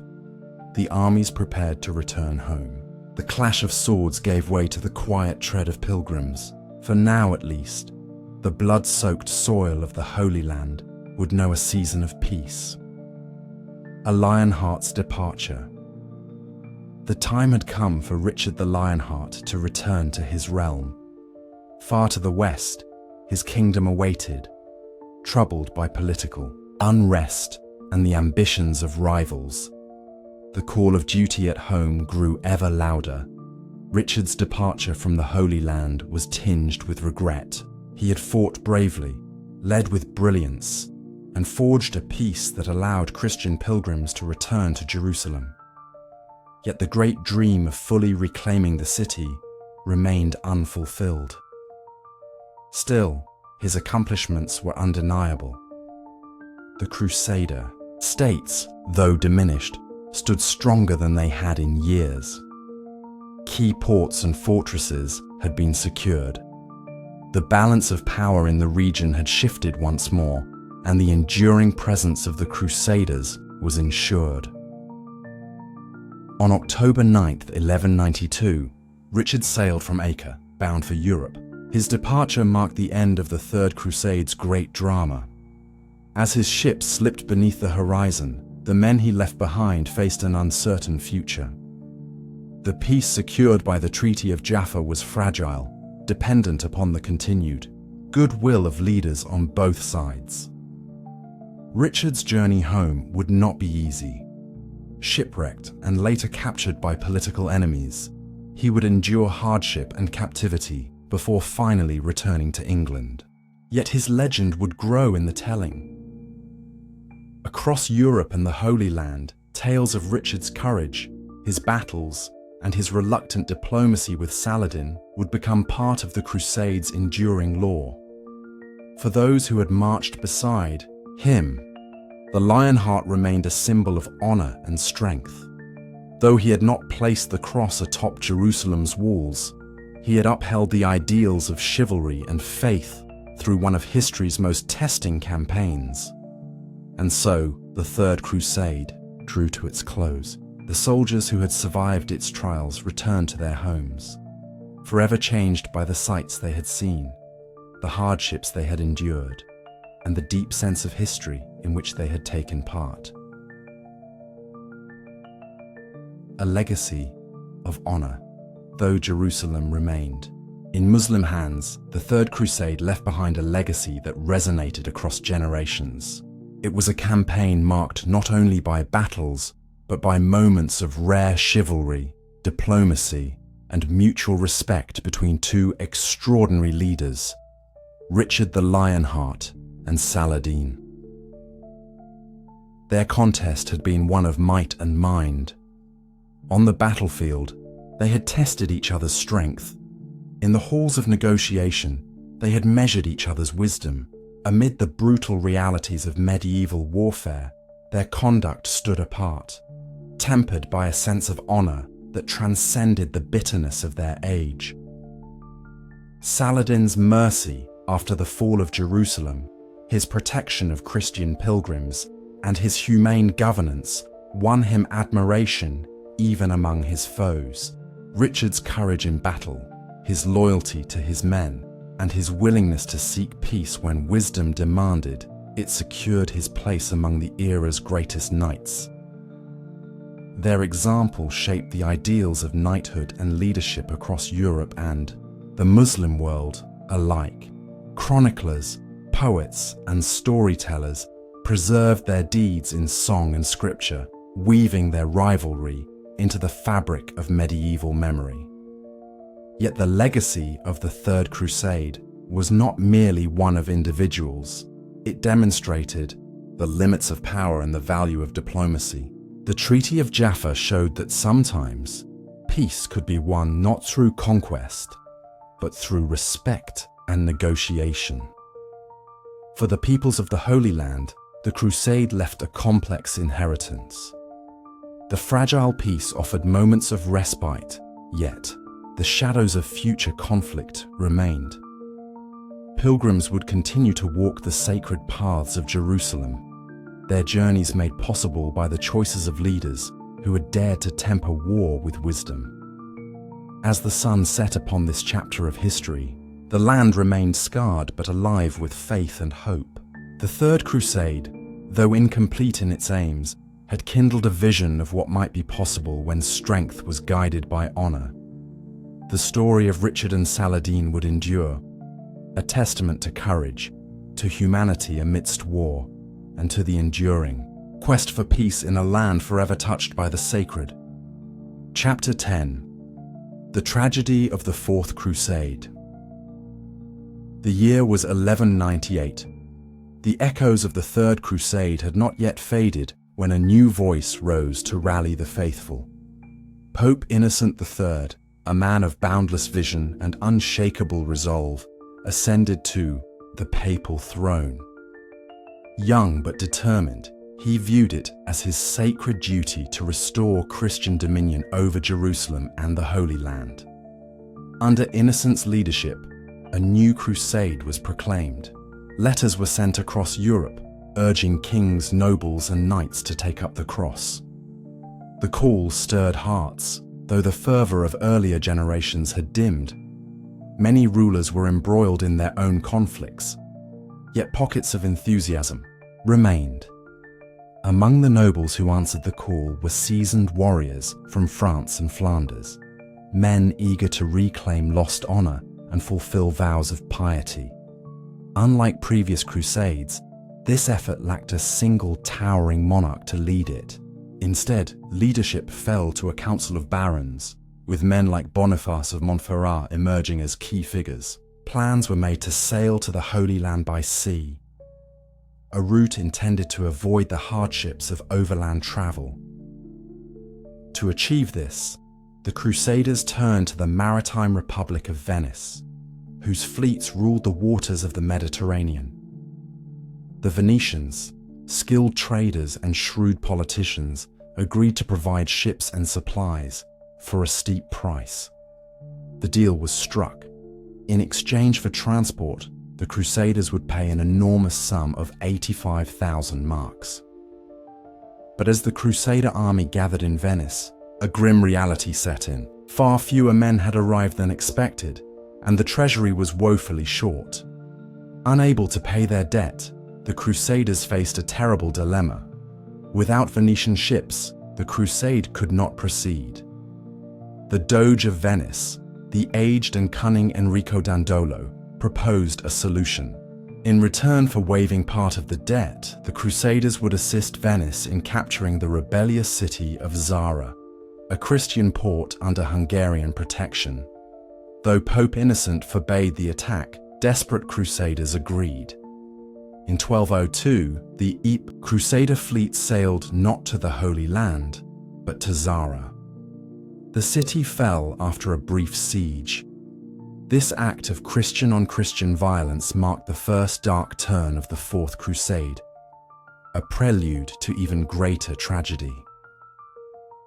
The armies prepared to return home. The clash of swords gave way to the quiet tread of pilgrims. For now, at least, the blood-soaked soil of the Holy Land would know a season of peace. A Lionheart's departure. The time had come for Richard the Lionheart to return to his realm. Far to the west, his kingdom awaited, troubled by political unrest and the ambitions of rivals. The call of duty at home grew ever louder. Richard's departure from the Holy Land was tinged with regret. He had fought bravely, led with brilliance, and forged a peace that allowed Christian pilgrims to return to Jerusalem. Yet the great dream of fully reclaiming the city remained unfulfilled. Still, his accomplishments were undeniable. The Crusader states, though diminished, stood stronger than they had in years. Key ports and fortresses had been secured. The balance of power in the region had shifted once more, and the enduring presence of the Crusaders was ensured. On October 9th, 1192, Richard sailed from Acre, bound for Europe. His departure marked the end of the Third Crusade's great drama. As his ship slipped beneath the horizon, the men he left behind faced an uncertain future. The peace secured by the Treaty of Jaffa was fragile, dependent upon the continued goodwill of leaders on both sides. Richard's journey home would not be easy. Shipwrecked and later captured by political enemies, he would endure hardship and captivity before finally returning to England. Yet his legend would grow in the telling. Across Europe and the Holy Land, tales of Richard's courage, his battles, and his reluctant diplomacy with Saladin would become part of the Crusades' enduring lore. For those who had marched beside him, the Lionheart remained a symbol of honor and strength. Though he had not placed the cross atop Jerusalem's walls, he had upheld the ideals of chivalry and faith through one of history's most testing campaigns. And so, the Third Crusade drew to its close. The soldiers who had survived its trials returned to their homes, forever changed by the sights they had seen, the hardships they had endured, and the deep sense of history in which they had taken part. A legacy of honor, though Jerusalem remained. In Muslim hands, the Third Crusade left behind a legacy that resonated across generations. It was a campaign marked not only by battles, but by moments of rare chivalry, diplomacy, and mutual respect between two extraordinary leaders, Richard the Lionheart and Saladin. Their contest had been one of might and mind. On the battlefield, they had tested each other's strength. In the halls of negotiation, they had measured each other's wisdom. Amid the brutal realities of medieval warfare, their conduct stood apart, tempered by a sense of honor that transcended the bitterness of their age. Saladin's mercy after the fall of Jerusalem, his protection of Christian pilgrims, and his humane governance won him admiration even among his foes. Richard's courage in battle, his loyalty to his men, and his willingness to seek peace when wisdom demanded it secured his place among the era's greatest knights. Their example shaped the ideals of knighthood and leadership across Europe and the Muslim world alike. Chroniclers, poets, and storytellers preserved their deeds in song and scripture, weaving their rivalry into the fabric of medieval memory. Yet the legacy of the Third Crusade was not merely one of individuals. It demonstrated the limits of power and the value of diplomacy. The Treaty of Jaffa showed that sometimes peace could be won not through conquest, but through respect and negotiation. For the peoples of the Holy Land, the Crusade left a complex inheritance. The fragile peace offered moments of respite, yet the shadows of future conflict remained. Pilgrims would continue to walk the sacred paths of Jerusalem, their journeys made possible by the choices of leaders who had dared to temper war with wisdom. As the sun set upon this chapter of history, the land remained scarred but alive with faith and hope. The Third Crusade, though incomplete in its aims, had kindled a vision of what might be possible when strength was guided by honor. The story of Richard and Saladin would endure, a testament to courage, to humanity amidst war, and to the enduring quest for peace in a land forever touched by the sacred. Chapter 10. The Tragedy of the Fourth Crusade. The year was 1198. The echoes of the Third Crusade had not yet faded when a new voice rose to rally the faithful. Pope Innocent III, a man of boundless vision and unshakable resolve, ascended to the papal throne. Young but determined, he viewed it as his sacred duty to restore Christian dominion over Jerusalem and the Holy Land. Under Innocent's leadership, a new crusade was proclaimed. Letters were sent across Europe, urging kings, nobles, and knights to take up the cross. The call stirred hearts, though the fervor of earlier generations had dimmed. Many rulers were embroiled in their own conflicts, yet pockets of enthusiasm remained. Among the nobles who answered the call were seasoned warriors from France and Flanders, men eager to reclaim lost honor and fulfill vows of piety. Unlike previous crusades, this effort lacked a single towering monarch to lead it. Instead, leadership fell to a council of barons, with men like Boniface of Montferrat emerging as key figures. Plans were made to sail to the Holy Land by sea, a route intended to avoid the hardships of overland travel. To achieve this, the Crusaders turned to the maritime Republic of Venice, whose fleets ruled the waters of the Mediterranean. The Venetians, skilled traders and shrewd politicians, agreed to provide ships and supplies for a steep price. The deal was struck. In exchange for transport, the Crusaders would pay an enormous sum of 85,000 marks. But as the Crusader army gathered in Venice, a grim reality set in. Far fewer men had arrived than expected, and the treasury was woefully short. Unable to pay their debt, the Crusaders faced a terrible dilemma. Without Venetian ships, the crusade could not proceed. The Doge of Venice, the aged and cunning Enrico Dandolo proposed a solution. In return for waiving part of the debt, the Crusaders would assist Venice in capturing the rebellious city of Zara, a Christian port under Hungarian protection. Though Pope Innocent forbade the attack, desperate Crusaders agreed. In 1202, the Ypres Crusader fleet sailed not to the Holy Land, but to Zara. The city fell after a brief siege. This act of Christian-on-Christian violence marked the first dark turn of the Fourth Crusade, a prelude to even greater tragedy.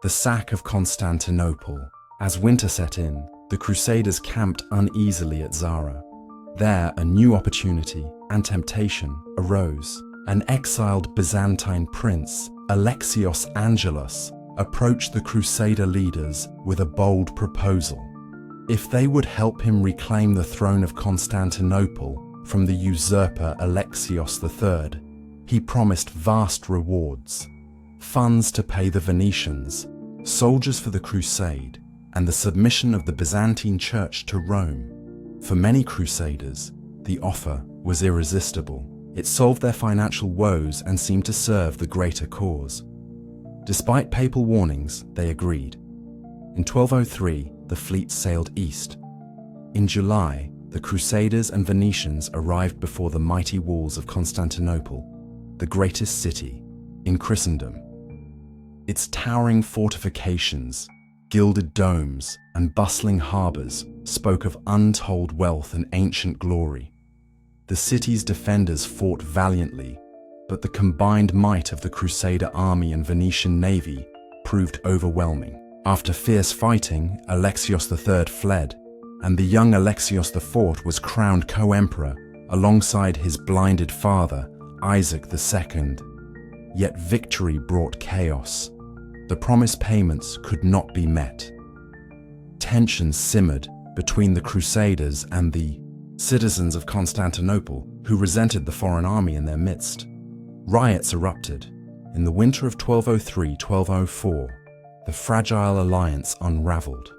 The sack of Constantinople. As winter set in, the Crusaders camped uneasily at Zara. There, a new opportunity and temptation arose. An exiled Byzantine prince, Alexios Angelos, approached the Crusader leaders with a bold proposal. If they would help him reclaim the throne of Constantinople from the usurper Alexios III, he promised vast rewards, funds to pay the Venetians, soldiers for the crusade, and the submission of the Byzantine Church to Rome. For many Crusaders, the offer was irresistible. It solved their financial woes and seemed to serve the greater cause. Despite papal warnings, they agreed. In 1203, the fleet sailed east. In July, the Crusaders and Venetians arrived before the mighty walls of Constantinople, the greatest city in Christendom. Its towering fortifications, gilded domes, and bustling harbors spoke of untold wealth and ancient glory. The city's defenders fought valiantly, but the combined might of the Crusader army and Venetian navy proved overwhelming. After fierce fighting, Alexios III fled, and the young Alexios IV was crowned co-emperor alongside his blinded father, Isaac II. Yet victory brought chaos. The promised payments could not be met. Tensions simmered between the Crusaders and the citizens of Constantinople, who resented the foreign army in their midst. Riots erupted. In the winter of 1203-1204, the fragile alliance unraveled.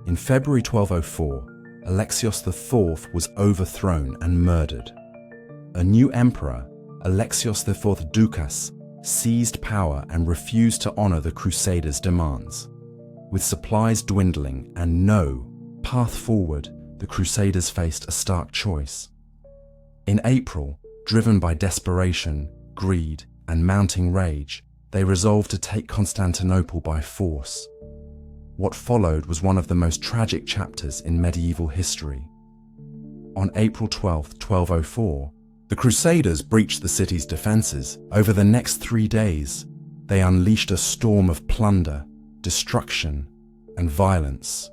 In February 1204, Alexios IV was overthrown and murdered. A new emperor, Alexios IV Ducas, seized power and refused to honor the Crusaders' demands. With supplies dwindling and no path forward, the Crusaders faced a stark choice. In April, driven by desperation, greed, and mounting rage, they resolved to take Constantinople by force. What followed was one of the most tragic chapters in medieval history. On April 12, 1204, the Crusaders breached the city's defenses. Over the next 3 days, they unleashed a storm of plunder, destruction, and violence.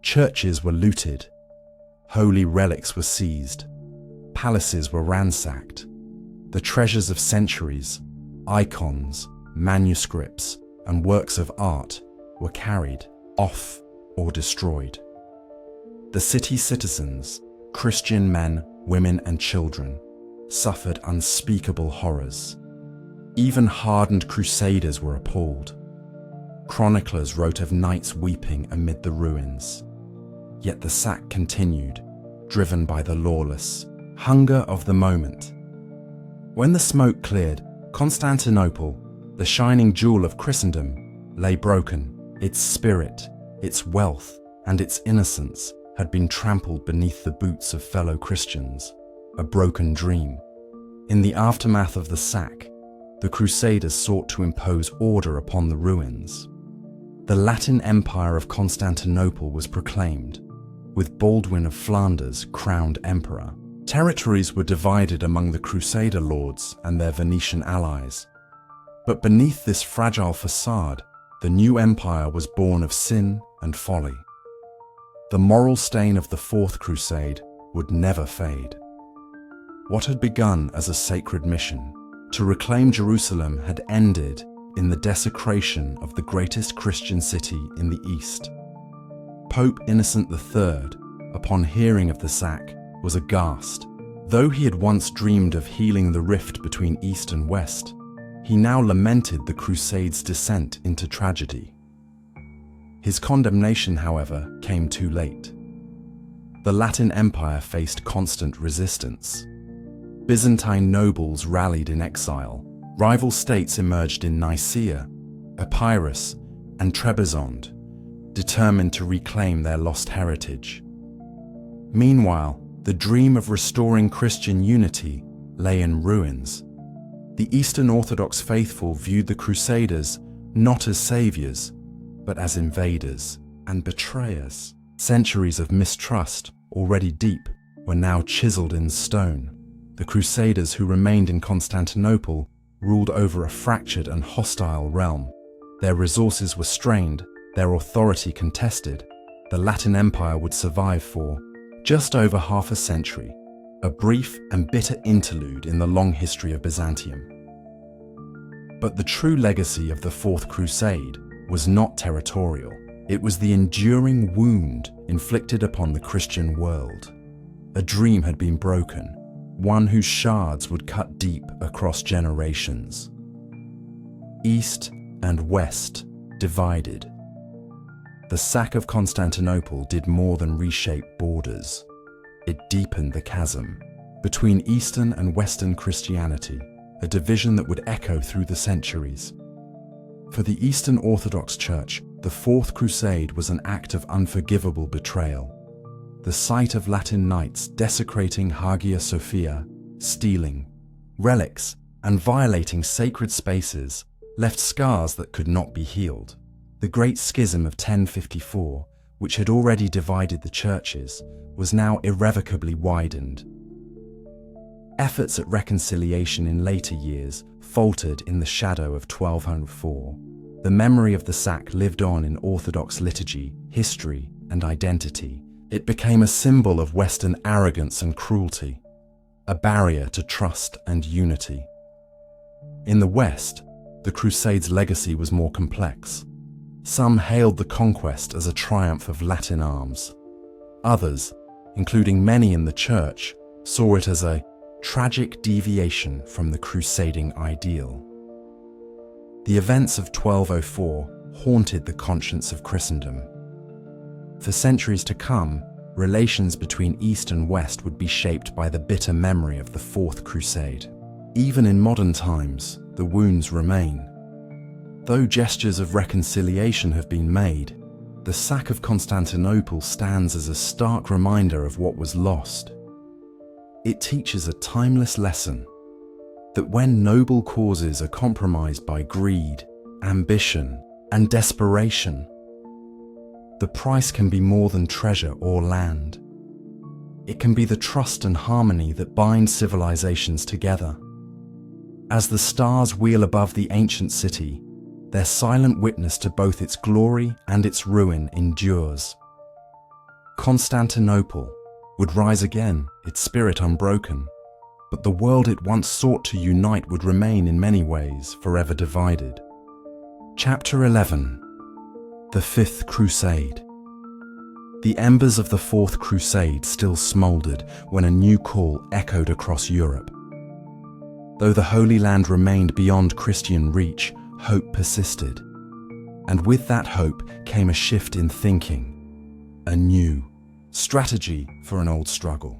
Churches were looted, holy relics were seized, palaces were ransacked. The treasures of centuries, icons, manuscripts, and works of art were carried off or destroyed. The city's citizens, Christian men, women, and children, suffered unspeakable horrors. Even hardened Crusaders were appalled. Chroniclers wrote of nights weeping amid the ruins. Yet the sack continued, driven by the lawless hunger of the moment. When the smoke cleared, Constantinople, the shining jewel of Christendom, lay broken. Its spirit, its wealth, and its innocence had been trampled beneath the boots of fellow Christians, a broken dream. In the aftermath of the sack, the Crusaders sought to impose order upon the ruins. The Latin Empire of Constantinople was proclaimed, with Baldwin of Flanders crowned emperor. Territories were divided among the Crusader lords and their Venetian allies. But beneath this fragile facade, the new empire was born of sin and folly. The moral stain of the Fourth Crusade would never fade. What had begun as a sacred mission to reclaim Jerusalem had ended in the desecration of the greatest Christian city in the East. Pope Innocent III, upon hearing of the sack, was aghast. Though he had once dreamed of healing the rift between East and West, he now lamented the Crusades' descent into tragedy. His condemnation, however, came too late. The Latin Empire faced constant resistance. Byzantine nobles rallied in exile. Rival states emerged in Nicaea, Epirus, and Trebizond, determined to reclaim their lost heritage. Meanwhile, the dream of restoring Christian unity lay in ruins. The Eastern Orthodox faithful viewed the Crusaders not as saviors, but as invaders and betrayers. Centuries of mistrust, already deep, were now chiseled in stone. The Crusaders who remained in Constantinople ruled over a fractured and hostile realm. Their resources were strained, their authority contested. The Latin Empire would survive for just over half a century, a brief and bitter interlude in the long history of Byzantium. But the true legacy of the Fourth Crusade was not territorial. It was the enduring wound inflicted upon the Christian world. A dream had been broken, one whose shards would cut deep across generations. East and West divided. The sack of Constantinople did more than reshape borders. It deepened the chasm between Eastern and Western Christianity, a division that would echo through the centuries. For the Eastern Orthodox Church, the Fourth Crusade was an act of unforgivable betrayal. The sight of Latin knights desecrating Hagia Sophia, stealing relics, and violating sacred spaces left scars that could not be healed. The Great Schism of 1054, which had already divided the churches, was now irrevocably widened. Efforts at reconciliation in later years faltered in the shadow of 1204. The memory of the sack lived on in Orthodox liturgy, history, and identity. It became a symbol of Western arrogance and cruelty, a barrier to trust and unity. In the West, the Crusades' legacy was more complex. Some hailed the conquest as a triumph of Latin arms. Others, including many in the Church, saw it as a tragic deviation from the crusading ideal. The events of 1204 haunted the conscience of Christendom. For centuries to come, relations between East and West would be shaped by the bitter memory of the Fourth Crusade. Even in modern times, the wounds remain. Though gestures of reconciliation have been made, the sack of Constantinople stands as a stark reminder of what was lost. It teaches a timeless lesson that when noble causes are compromised by greed, ambition, and desperation, the price can be more than treasure or land. It can be the trust and harmony that bind civilizations together. As the stars wheel above the ancient city, their silent witness to both its glory and its ruin endures. Constantinople would rise again, its spirit unbroken, but the world it once sought to unite would remain in many ways forever divided. Chapter 11. The Fifth Crusade. The embers of the Fourth Crusade still smouldered when a new call echoed across Europe. Though the Holy Land remained beyond Christian reach, hope persisted. And with that hope came a shift in thinking, a new strategy for an old struggle.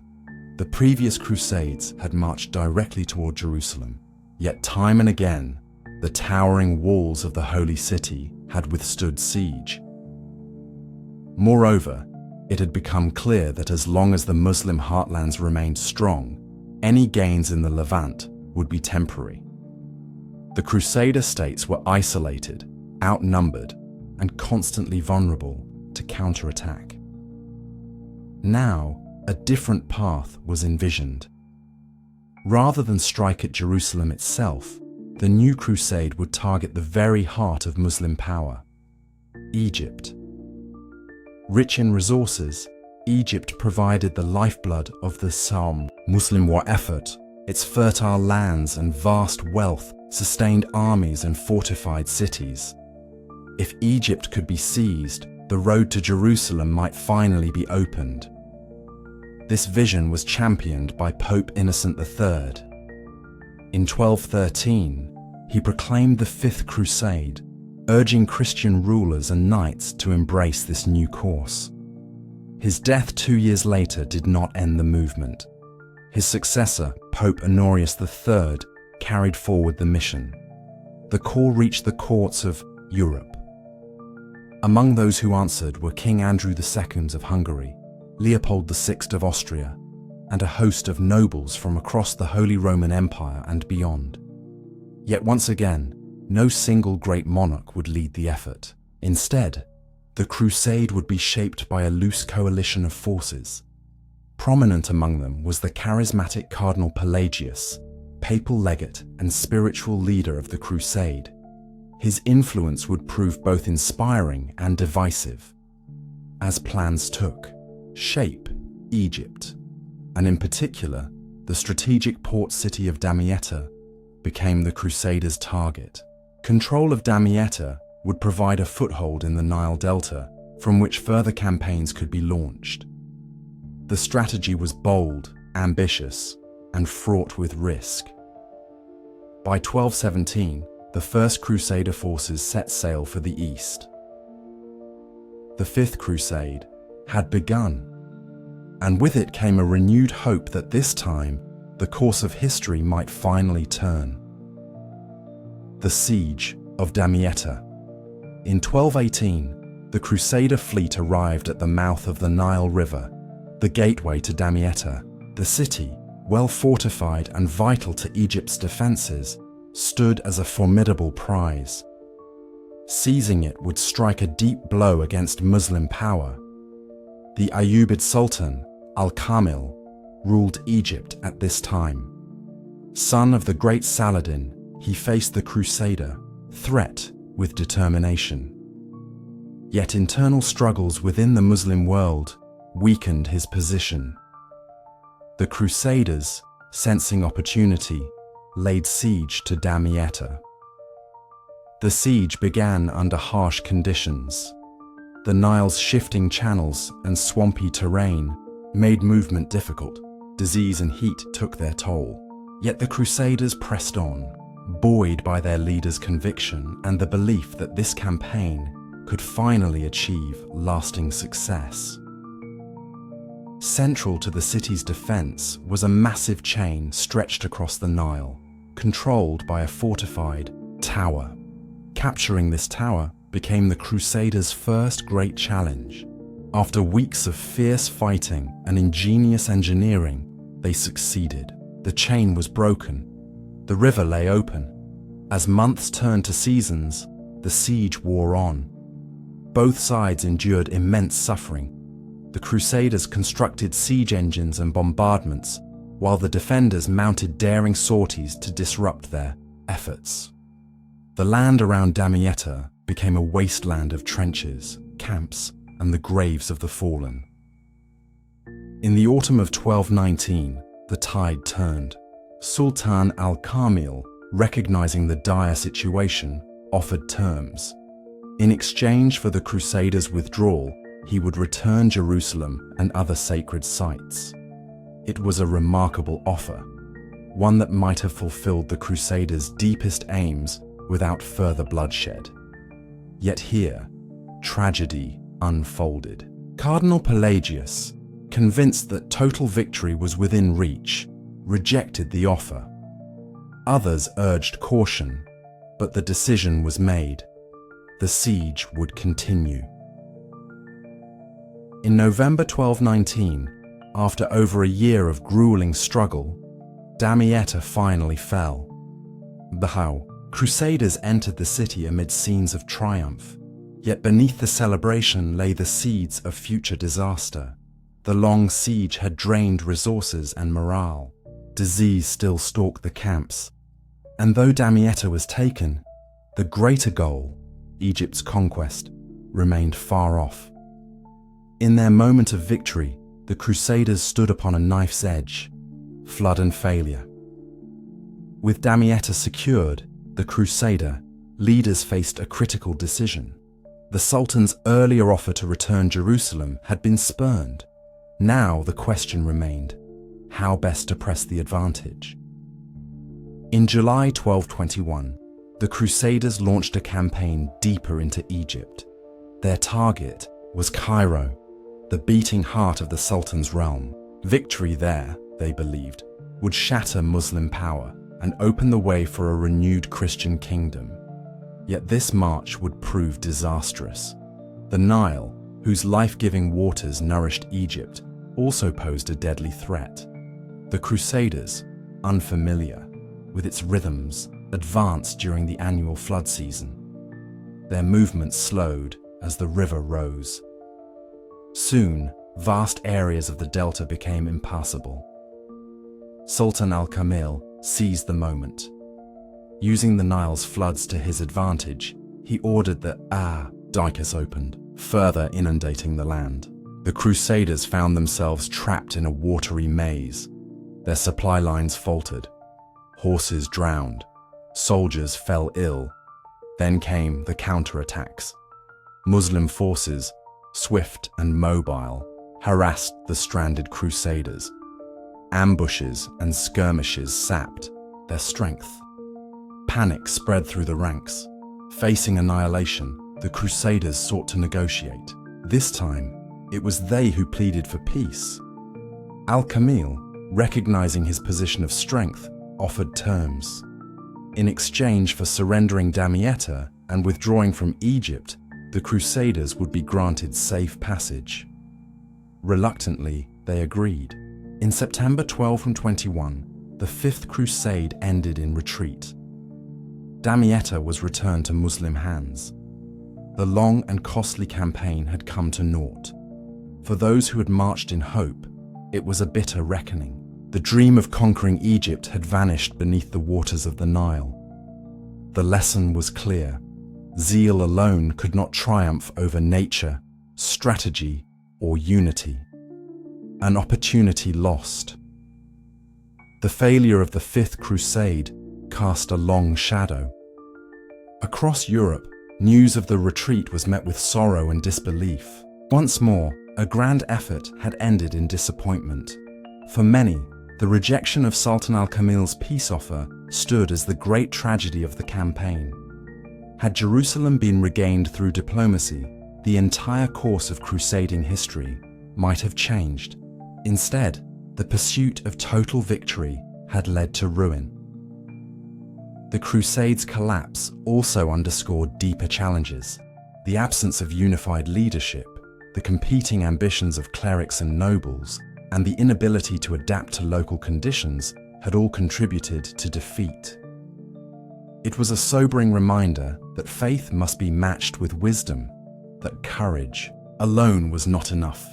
The previous Crusades had marched directly toward Jerusalem, yet time and again, the towering walls of the Holy City had withstood siege. Moreover, it had become clear that as long as the Muslim heartlands remained strong, any gains in the Levant would be temporary. The Crusader states were isolated, outnumbered, and constantly vulnerable to counterattack. Now, a different path was envisioned. Rather than strike at Jerusalem itself, the new crusade would target the very heart of Muslim power, Egypt. Rich in resources, Egypt provided the lifeblood of the Psalm Muslim war effort. Its fertile lands and vast wealth sustained armies and fortified cities. If Egypt could be seized, the road to Jerusalem might finally be opened. This vision was championed by Pope Innocent III. In 1213, he proclaimed the Fifth Crusade, urging Christian rulers and knights to embrace this new course. His death 2 years later did not end the movement. His successor, Pope Honorius III, carried forward the mission. The call reached the courts of Europe. Among those who answered were King Andrew II of Hungary, Leopold VI of Austria, and a host of nobles from across the Holy Roman Empire and beyond. Yet once again, no single great monarch would lead the effort. Instead, the crusade would be shaped by a loose coalition of forces. Prominent among them was the charismatic Cardinal Pelagius, papal legate and spiritual leader of the crusade. His influence would prove both inspiring and divisive, as plans took shape Egypt, and in particular, the strategic port city of Damietta became the Crusaders' target. Control of Damietta would provide a foothold in the Nile Delta from which further campaigns could be launched. The strategy was bold, ambitious, and fraught with risk. By 1217, the First Crusader forces set sail for the east. The Fifth Crusade had begun, and with it came a renewed hope that this time the course of history might finally turn. The Siege of Damietta. In 1218, the Crusader fleet arrived at the mouth of the Nile River, the gateway to Damietta. The city, well fortified and vital to Egypt's defenses, stood as a formidable prize. Seizing it would strike a deep blow against Muslim power. The Ayyubid Sultan, Al-Kamil, ruled Egypt at this time. Son of the great Saladin, he faced the Crusader threat with determination. Yet internal struggles within the Muslim world weakened his position. The Crusaders, sensing opportunity, laid siege to Damietta. The siege began under harsh conditions. The Nile's shifting channels and swampy terrain made movement difficult. Disease and heat took their toll. Yet the Crusaders pressed on, buoyed by their leader's conviction and the belief that this campaign could finally achieve lasting success. Central to the city's defense was a massive chain stretched across the Nile, controlled by a fortified tower. Capturing this tower became the Crusaders' first great challenge. After weeks of fierce fighting and ingenious engineering, they succeeded. The chain was broken. The river lay open. As months turned to seasons, the siege wore on. Both sides endured immense suffering. The Crusaders constructed siege engines and bombardments, while the defenders mounted daring sorties to disrupt their efforts. The land around Damietta became a wasteland of trenches, camps, and the graves of the fallen. In the autumn of 1219, the tide turned. Sultan al-Kamil, recognizing the dire situation, offered terms. In exchange for the Crusaders' withdrawal, he would return Jerusalem and other sacred sites. It was a remarkable offer, one that might have fulfilled the Crusaders' deepest aims without further bloodshed. Yet here, tragedy unfolded. Cardinal Pelagius, convinced that total victory was within reach, rejected the offer. Others urged caution, but the decision was made. The siege would continue. In November 1219, after over a year of grueling struggle, Damietta finally fell. The Crusaders entered the city amid scenes of triumph, yet beneath the celebration lay the seeds of future disaster. The long siege had drained resources and morale. Disease still stalked the camps, and though Damietta was taken, the greater goal, Egypt's conquest, remained far off. In their moment of victory, the Crusaders stood upon a knife's edge, flood and failure. With Damietta secured, the Crusader leaders faced a critical decision. The Sultan's earlier offer to return Jerusalem had been spurned. Now the question remained, how best to press the advantage? In July 1221, the Crusaders launched a campaign deeper into Egypt. Their target was Cairo, the beating heart of the Sultan's realm. Victory there, they believed, would shatter Muslim power and open the way for a renewed Christian kingdom. Yet this march would prove disastrous. The Nile, whose life-giving waters nourished Egypt, also posed a deadly threat. The Crusaders, unfamiliar with its rhythms, advanced during the annual flood season. Their movements slowed as the river rose. Soon, vast areas of the delta became impassable. Sultan al-Kamil seized the moment. Using the Nile's floods to his advantage, he ordered the dikes opened, further inundating the land. The Crusaders found themselves trapped in a watery maze. Their supply lines faltered. Horses drowned. Soldiers fell ill. Then came the counterattacks. Muslim forces, swift and mobile, harassed the stranded Crusaders. Ambushes and skirmishes sapped their strength. Panic spread through the ranks. Facing annihilation, the Crusaders sought to negotiate. This time, it was they who pleaded for peace. Al-Kamil, recognizing his position of strength, offered terms. In exchange for surrendering Damietta and withdrawing from Egypt, the Crusaders would be granted safe passage. Reluctantly, they agreed. In September 1221, the Fifth Crusade ended in retreat. Damietta was returned to Muslim hands. The long and costly campaign had come to naught. For those who had marched in hope, it was a bitter reckoning. The dream of conquering Egypt had vanished beneath the waters of the Nile. The lesson was clear. Zeal alone could not triumph over nature, strategy, or unity. An opportunity lost. The failure of the Fifth Crusade cast a long shadow. Across Europe, news of the retreat was met with sorrow and disbelief. Once more, a grand effort had ended in disappointment. For many, the rejection of Sultan al-Kamil's peace offer stood as the great tragedy of the campaign. Had Jerusalem been regained through diplomacy, the entire course of crusading history might have changed. Instead, the pursuit of total victory had led to ruin. The Crusades' collapse also underscored deeper challenges. The absence of unified leadership, the competing ambitions of clerics and nobles, and the inability to adapt to local conditions had all contributed to defeat. It was a sobering reminder that faith must be matched with wisdom, that courage alone was not enough.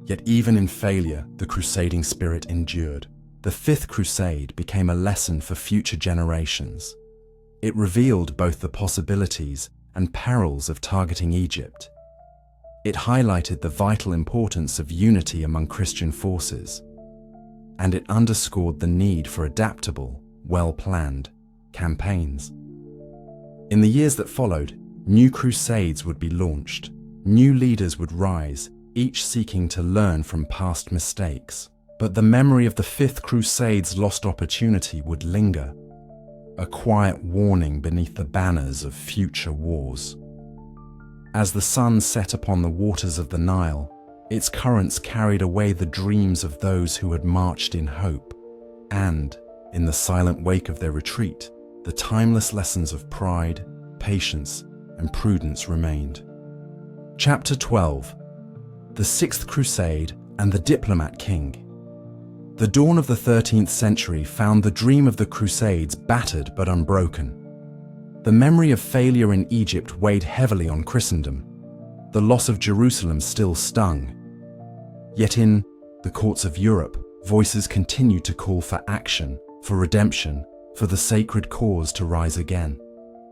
Yet even in failure, the crusading spirit endured. The Fifth Crusade became a lesson for future generations. It revealed both the possibilities and perils of targeting Egypt. It highlighted the vital importance of unity among Christian forces, and it underscored the need for adaptable, well-planned campaigns. In the years that followed, new crusades would be launched. New leaders would rise, each seeking to learn from past mistakes. But the memory of the Fifth Crusade's lost opportunity would linger, a quiet warning beneath the banners of future wars. As the sun set upon the waters of the Nile, its currents carried away the dreams of those who had marched in hope, and, in the silent wake of their retreat, the timeless lessons of pride, patience, and prudence remained. Chapter 12: The Sixth Crusade and the Diplomat King. The dawn of the 13th century found the dream of the Crusades battered but unbroken. The memory of failure in Egypt weighed heavily on Christendom. The loss of Jerusalem still stung. Yet in the courts of Europe, voices continued to call for action, for redemption, for the sacred cause to rise again.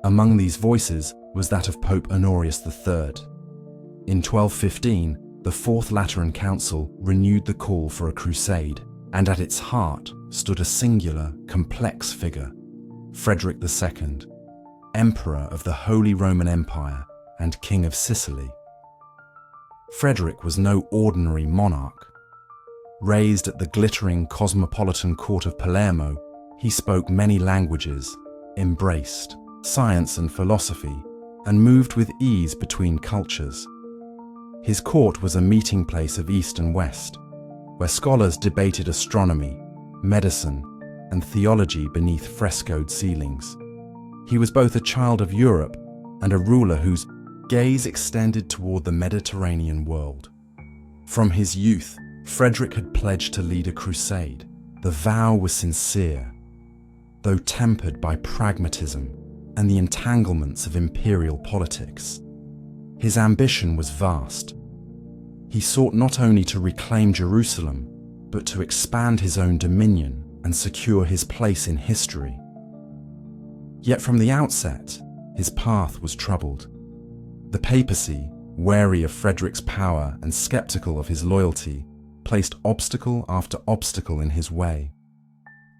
Among these voices was that of Pope Honorius III. In 1215, the Fourth Lateran Council renewed the call for a crusade, and at its heart stood a singular, complex figure, Frederick II, Emperor of the Holy Roman Empire and King of Sicily. Frederick was no ordinary monarch. Raised at the glittering cosmopolitan court of Palermo, he spoke many languages, embraced science and philosophy, and moved with ease between cultures. His court was a meeting place of East and West, where scholars debated astronomy, medicine, and theology beneath frescoed ceilings. He was both a child of Europe and a ruler whose gaze extended toward the Mediterranean world. From his youth, Frederick had pledged to lead a crusade. The vow was sincere, though tempered by pragmatism and the entanglements of imperial politics. His ambition was vast. He sought not only to reclaim Jerusalem, but to expand his own dominion and secure his place in history. Yet from the outset, his path was troubled. The papacy, wary of Frederick's power and skeptical of his loyalty, placed obstacle after obstacle in his way.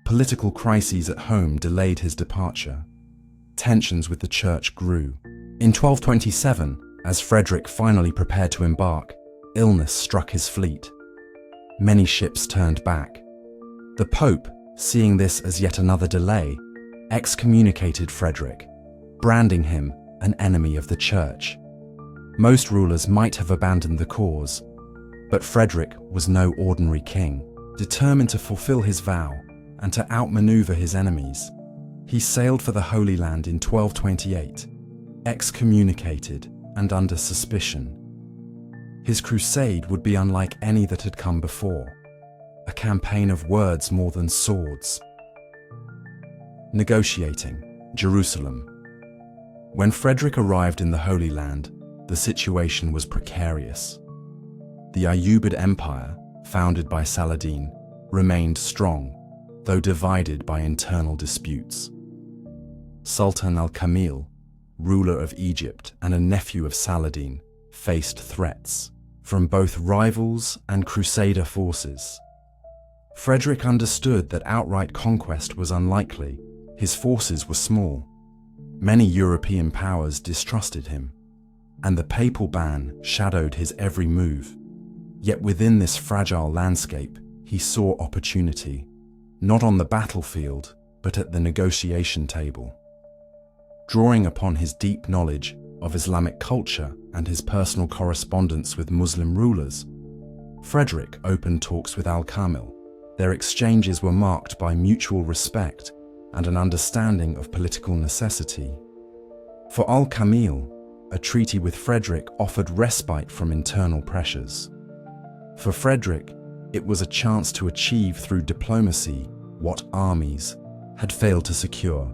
Political crises at home delayed his departure. Tensions with the church grew. In 1227, as Frederick finally prepared to embark, illness struck his fleet. Many ships turned back. The Pope, seeing this as yet another delay, excommunicated Frederick, branding him an enemy of the church. Most rulers might have abandoned the cause, but Frederick was no ordinary king. Determined to fulfill his vow and to outmaneuver his enemies, he sailed for the Holy Land in 1228, excommunicated and under suspicion. His crusade would be unlike any that had come before, a campaign of words more than swords. Negotiating, Jerusalem. When Frederick arrived in the Holy Land, the situation was precarious. The Ayyubid Empire, founded by Saladin, remained strong, though divided by internal disputes. Sultan al-Kamil, ruler of Egypt and a nephew of Saladin, faced threats from both rivals and Crusader forces. Frederick understood that outright conquest was unlikely. His forces were small. Many European powers distrusted him, and the papal ban shadowed his every move. Yet within this fragile landscape, he saw opportunity, not on the battlefield, but at the negotiation table. Drawing upon his deep knowledge of Islamic culture and his personal correspondence with Muslim rulers, Frederick opened talks with al-Kamil. Their exchanges were marked by mutual respect and an understanding of political necessity. For al-Kamil, a treaty with Frederick offered respite from internal pressures. For Frederick, it was a chance to achieve through diplomacy what armies had failed to secure.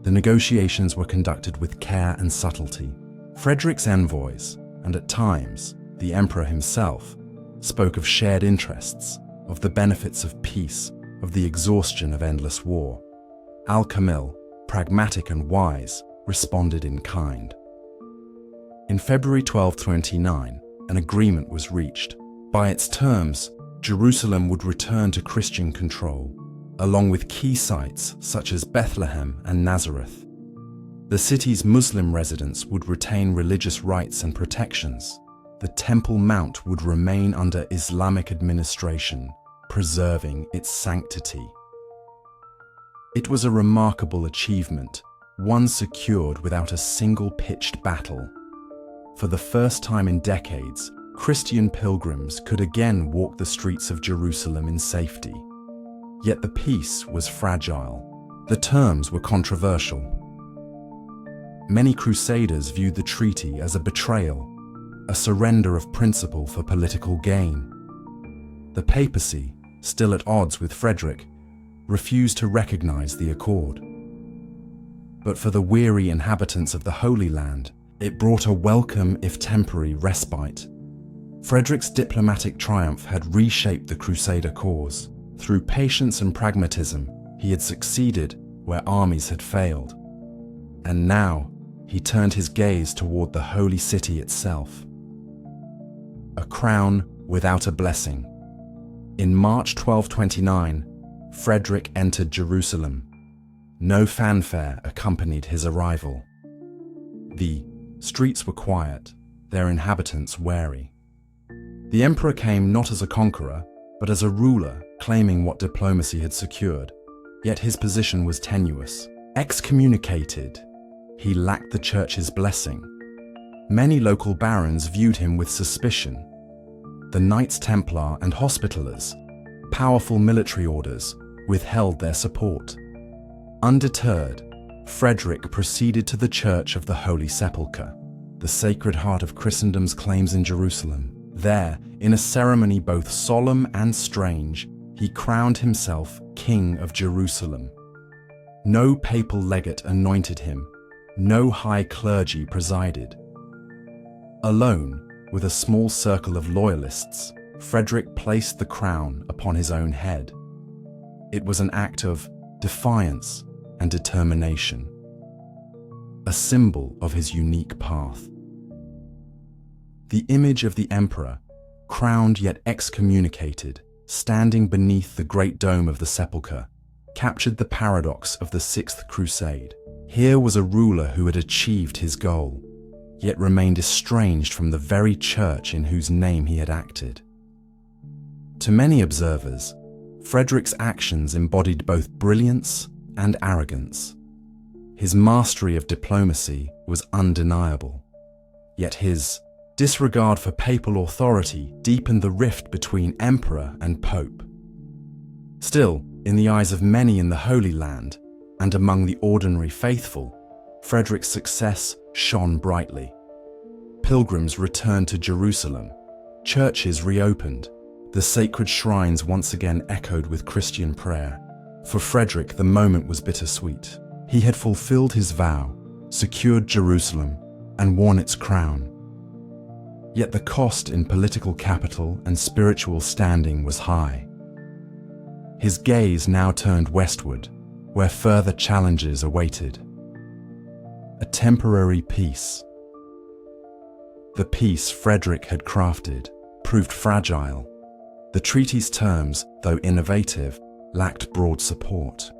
The negotiations were conducted with care and subtlety. Frederick's envoys, and at times the emperor himself, spoke of shared interests, of the benefits of peace, of the exhaustion of endless war. Al-Kamil, pragmatic and wise, responded in kind. In February 1229, an agreement was reached. By its terms, Jerusalem would return to Christian control, along with key sites such as Bethlehem and Nazareth. The city's Muslim residents would retain religious rights and protections. The Temple Mount would remain under Islamic administration, preserving its sanctity. It was a remarkable achievement, one secured without a single pitched battle. For the first time in decades, Christian pilgrims could again walk the streets of Jerusalem in safety. Yet the peace was fragile. The terms were controversial. Many Crusaders viewed the treaty as a betrayal, a surrender of principle for political gain. The papacy, still at odds with Frederick, refused to recognize the accord. But for the weary inhabitants of the Holy Land, it brought a welcome, if temporary, respite. Frederick's diplomatic triumph had reshaped the Crusader cause. Through patience and pragmatism, he had succeeded where armies had failed. And now, he turned his gaze toward the holy city itself. A crown without a blessing. In March 1229, Frederick entered Jerusalem. No fanfare accompanied his arrival. The streets were quiet, their inhabitants wary. The emperor came not as a conqueror, but as a ruler claiming what diplomacy had secured. Yet his position was tenuous. Excommunicated, he lacked the church's blessing. Many local barons viewed him with suspicion. The Knights Templar and Hospitallers, powerful military orders, withheld their support. Undeterred, Frederick proceeded to the Church of the Holy Sepulchre, the Sacred Heart of Christendom's claims in Jerusalem. There, in a ceremony both solemn and strange, he crowned himself King of Jerusalem. No papal legate anointed him, no high clergy presided. Alone, with a small circle of loyalists, Frederick placed the crown upon his own head. It was an act of defiance and determination, a symbol of his unique path. The image of the emperor, crowned yet excommunicated, standing beneath the great dome of the sepulchre, captured the paradox of the Sixth Crusade. Here was a ruler who had achieved his goal, yet remained estranged from the very church in whose name he had acted. To many observers, Frederick's actions embodied both brilliance and arrogance. His mastery of diplomacy was undeniable, yet his disregard for papal authority deepened the rift between emperor and pope. Still, in the eyes of many in the Holy Land and among the ordinary faithful, Frederick's success shone brightly. Pilgrims returned to Jerusalem, churches reopened, the sacred shrines once again echoed with Christian prayer. For Frederick, the moment was bittersweet. He had fulfilled his vow, secured Jerusalem, and worn its crown. Yet the cost in political capital and spiritual standing was high. His gaze now turned westward, where further challenges awaited. A temporary peace. The peace Frederick had crafted proved fragile. The treaty's terms, though innovative, lacked broad support.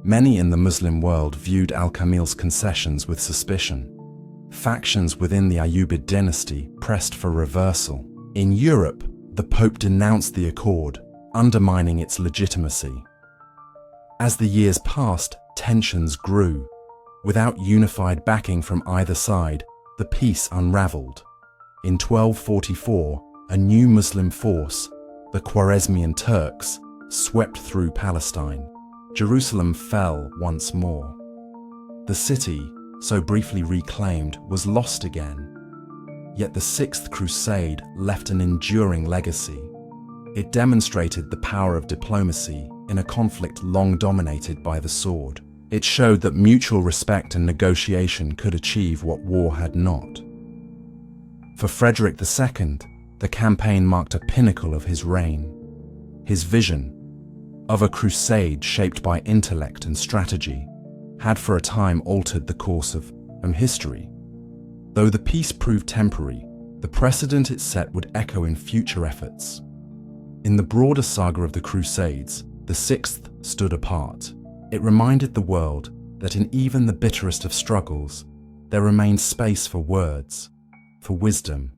Many in the Muslim world viewed Al-Kamil's concessions with suspicion. Factions within the Ayyubid dynasty pressed for reversal. In Europe, the Pope denounced the accord, undermining its legitimacy. As the years passed, tensions grew. Without unified backing from either side, the peace unraveled. In 1244, a new Muslim force, the Khwarezmian Turks, swept through Palestine. Jerusalem fell once more. The city, so briefly reclaimed, was lost again. Yet the Sixth Crusade left an enduring legacy. It demonstrated the power of diplomacy in a conflict long dominated by the sword. It showed that mutual respect and negotiation could achieve what war had not. For Frederick II, the campaign marked a pinnacle of his reign. His vision of a crusade shaped by intellect and strategy had for a time altered the course of history. Though the peace proved temporary, the precedent it set would echo in future efforts. In the broader saga of the Crusades, the Sixth stood apart. It reminded the world that in even the bitterest of struggles, there remained space for words, for wisdom,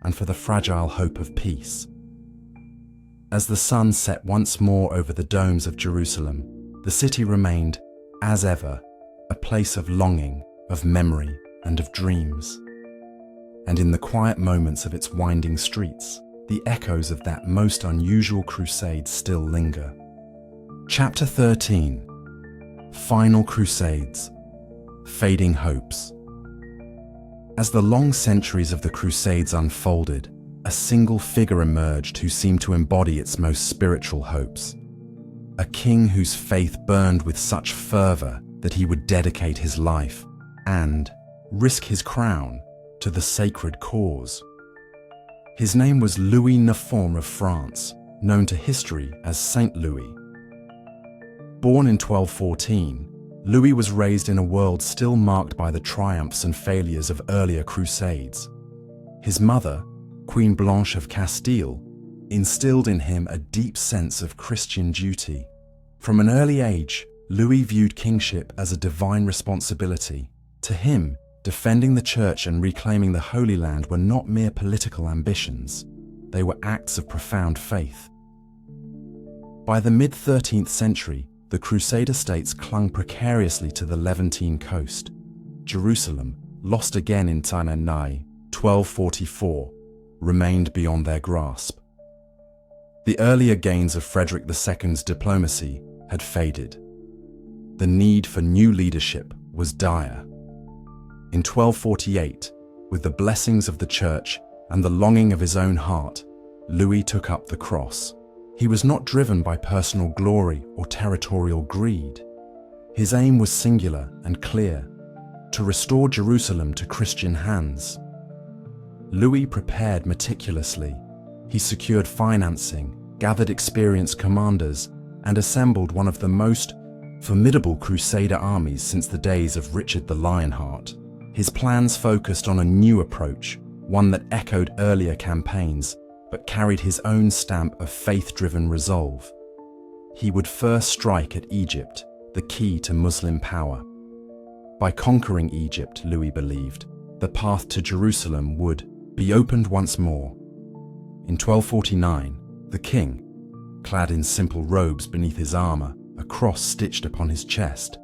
and for the fragile hope of peace. As the sun set once more over the domes of Jerusalem, the city remained, as ever, a place of longing, of memory, and of dreams. And in the quiet moments of its winding streets, the echoes of that most unusual crusade still linger. Chapter 13. Final Crusades. Fading Hopes. As the long centuries of the Crusades unfolded, a single figure emerged who seemed to embody its most spiritual hopes. A king whose faith burned with such fervor that he would dedicate his life and risk his crown to the sacred cause. His name was Louis IX of France, known to history as Saint Louis. Born in 1214, Louis was raised in a world still marked by the triumphs and failures of earlier crusades. His mother, Queen Blanche of Castile, instilled in him a deep sense of Christian duty. From an early age, Louis viewed kingship as a divine responsibility. To him, defending the church and reclaiming the Holy Land were not mere political ambitions. They were acts of profound faith. By the mid-13th century, the Crusader states clung precariously to the Levantine coast. Jerusalem, lost again in Tananai, 1244, remained beyond their grasp. The earlier gains of Frederick II's diplomacy had faded. The need for new leadership was dire. In 1248, with the blessings of the Church and the longing of his own heart, Louis took up the cross. He was not driven by personal glory or territorial greed. His aim was singular and clear: to restore Jerusalem to Christian hands. Louis prepared meticulously. He secured financing, gathered experienced commanders, and assembled one of the most formidable Crusader armies since the days of Richard the Lionheart. His plans focused on a new approach, one that echoed earlier campaigns, but carried his own stamp of faith-driven resolve. He would first strike at Egypt, the key to Muslim power. By conquering Egypt, Louis believed, the path to Jerusalem would be opened once more. In 1249, the king, clad in simple robes beneath his armor, a cross stitched upon his chest,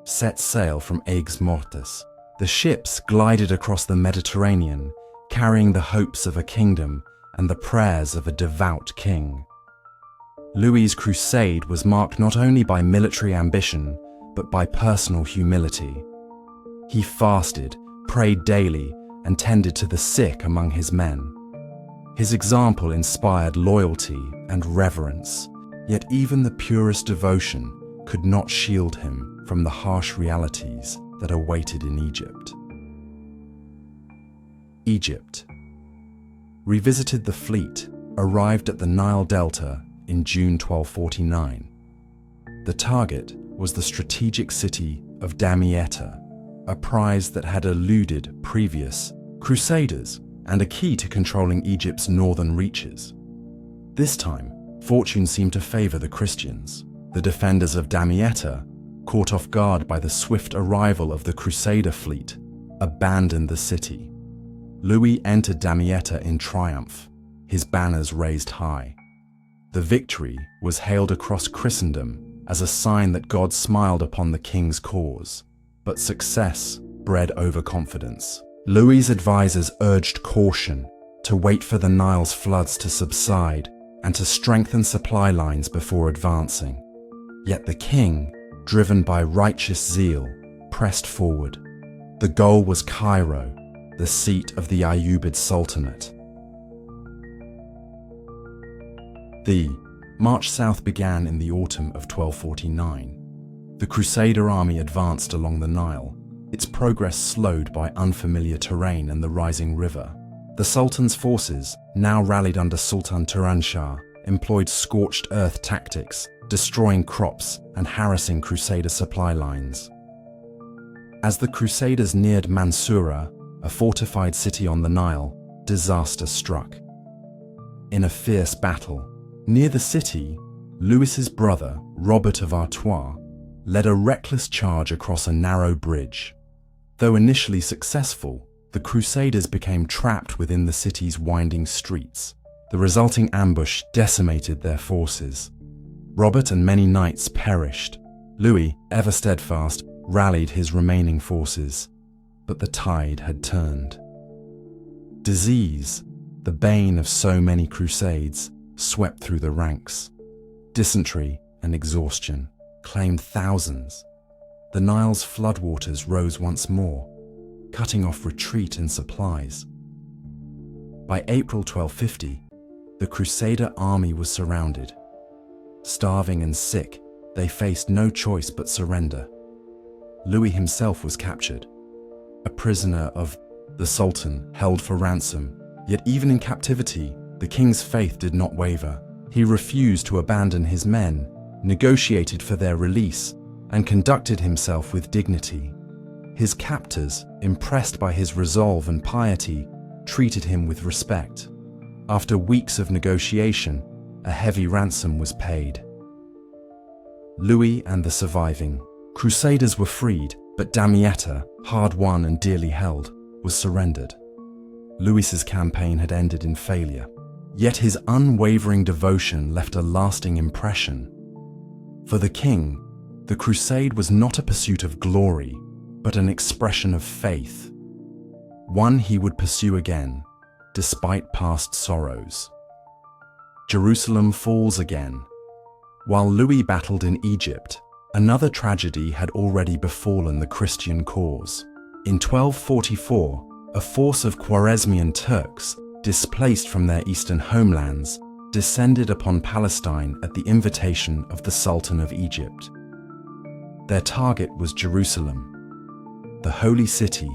set sail from Aigues Mortes. The ships glided across the Mediterranean, carrying the hopes of a kingdom and the prayers of a devout king. Louis's crusade was marked not only by military ambition, but by personal humility. He fasted, prayed daily, and tended to the sick among his men. His example inspired loyalty and reverence, yet even the purest devotion could not shield him from the harsh realities that awaited in Egypt. Egypt. Revisited the fleet, arrived at the Nile Delta in June 1249. The target was the strategic city of Damietta, a prize that had eluded previous Crusaders and a key to controlling Egypt's northern reaches. This time, fortune seemed to favor the Christians. The defenders of Damietta, caught off guard by the swift arrival of the Crusader fleet, abandoned the city. Louis entered Damietta in triumph, his banners raised high. The victory was hailed across Christendom as a sign that God smiled upon the king's cause. But success bred overconfidence. Louis's advisors urged caution, to wait for the Nile's floods to subside and to strengthen supply lines before advancing. Yet the king, driven by righteous zeal, pressed forward. The goal was Cairo, the seat of the Ayyubid Sultanate. The march south began in the autumn of 1249. The Crusader army advanced along the Nile, its progress slowed by unfamiliar terrain and the rising river. The Sultan's forces, now rallied under Sultan Turanshah, employed scorched earth tactics, destroying crops and harassing Crusader supply lines. As the Crusaders neared Mansoura, a fortified city on the Nile, disaster struck. In a fierce battle, near the city, Louis's brother, Robert of Artois, led a reckless charge across a narrow bridge. Though initially successful, the Crusaders became trapped within the city's winding streets. The resulting ambush decimated their forces. Robert and many knights perished. Louis, ever steadfast, rallied his remaining forces, but the tide had turned. Disease, the bane of so many crusades, swept through the ranks. Dysentery and exhaustion claimed thousands. The Nile's floodwaters rose once more, cutting off retreat and supplies. By April 1250, the Crusader army was surrounded. Starving and sick, they faced no choice but surrender. Louis himself was captured, a prisoner of the Sultan held for ransom. Yet even in captivity, the king's faith did not waver. He refused to abandon his men, negotiated for their release, and conducted himself with dignity. His captors, impressed by his resolve and piety, treated him with respect. After weeks of negotiation, a heavy ransom was paid. Louis and the surviving Crusaders were freed, but Damietta, hard won and dearly held, was surrendered. Louis's campaign had ended in failure, yet his unwavering devotion left a lasting impression. For the king, the crusade was not a pursuit of glory, but an expression of faith, one he would pursue again, despite past sorrows. Jerusalem falls again. While Louis battled in Egypt, another tragedy had already befallen the Christian cause. In 1244, a force of Khwarezmian Turks, displaced from their eastern homelands, descended upon Palestine at the invitation of the Sultan of Egypt. Their target was Jerusalem. The holy city,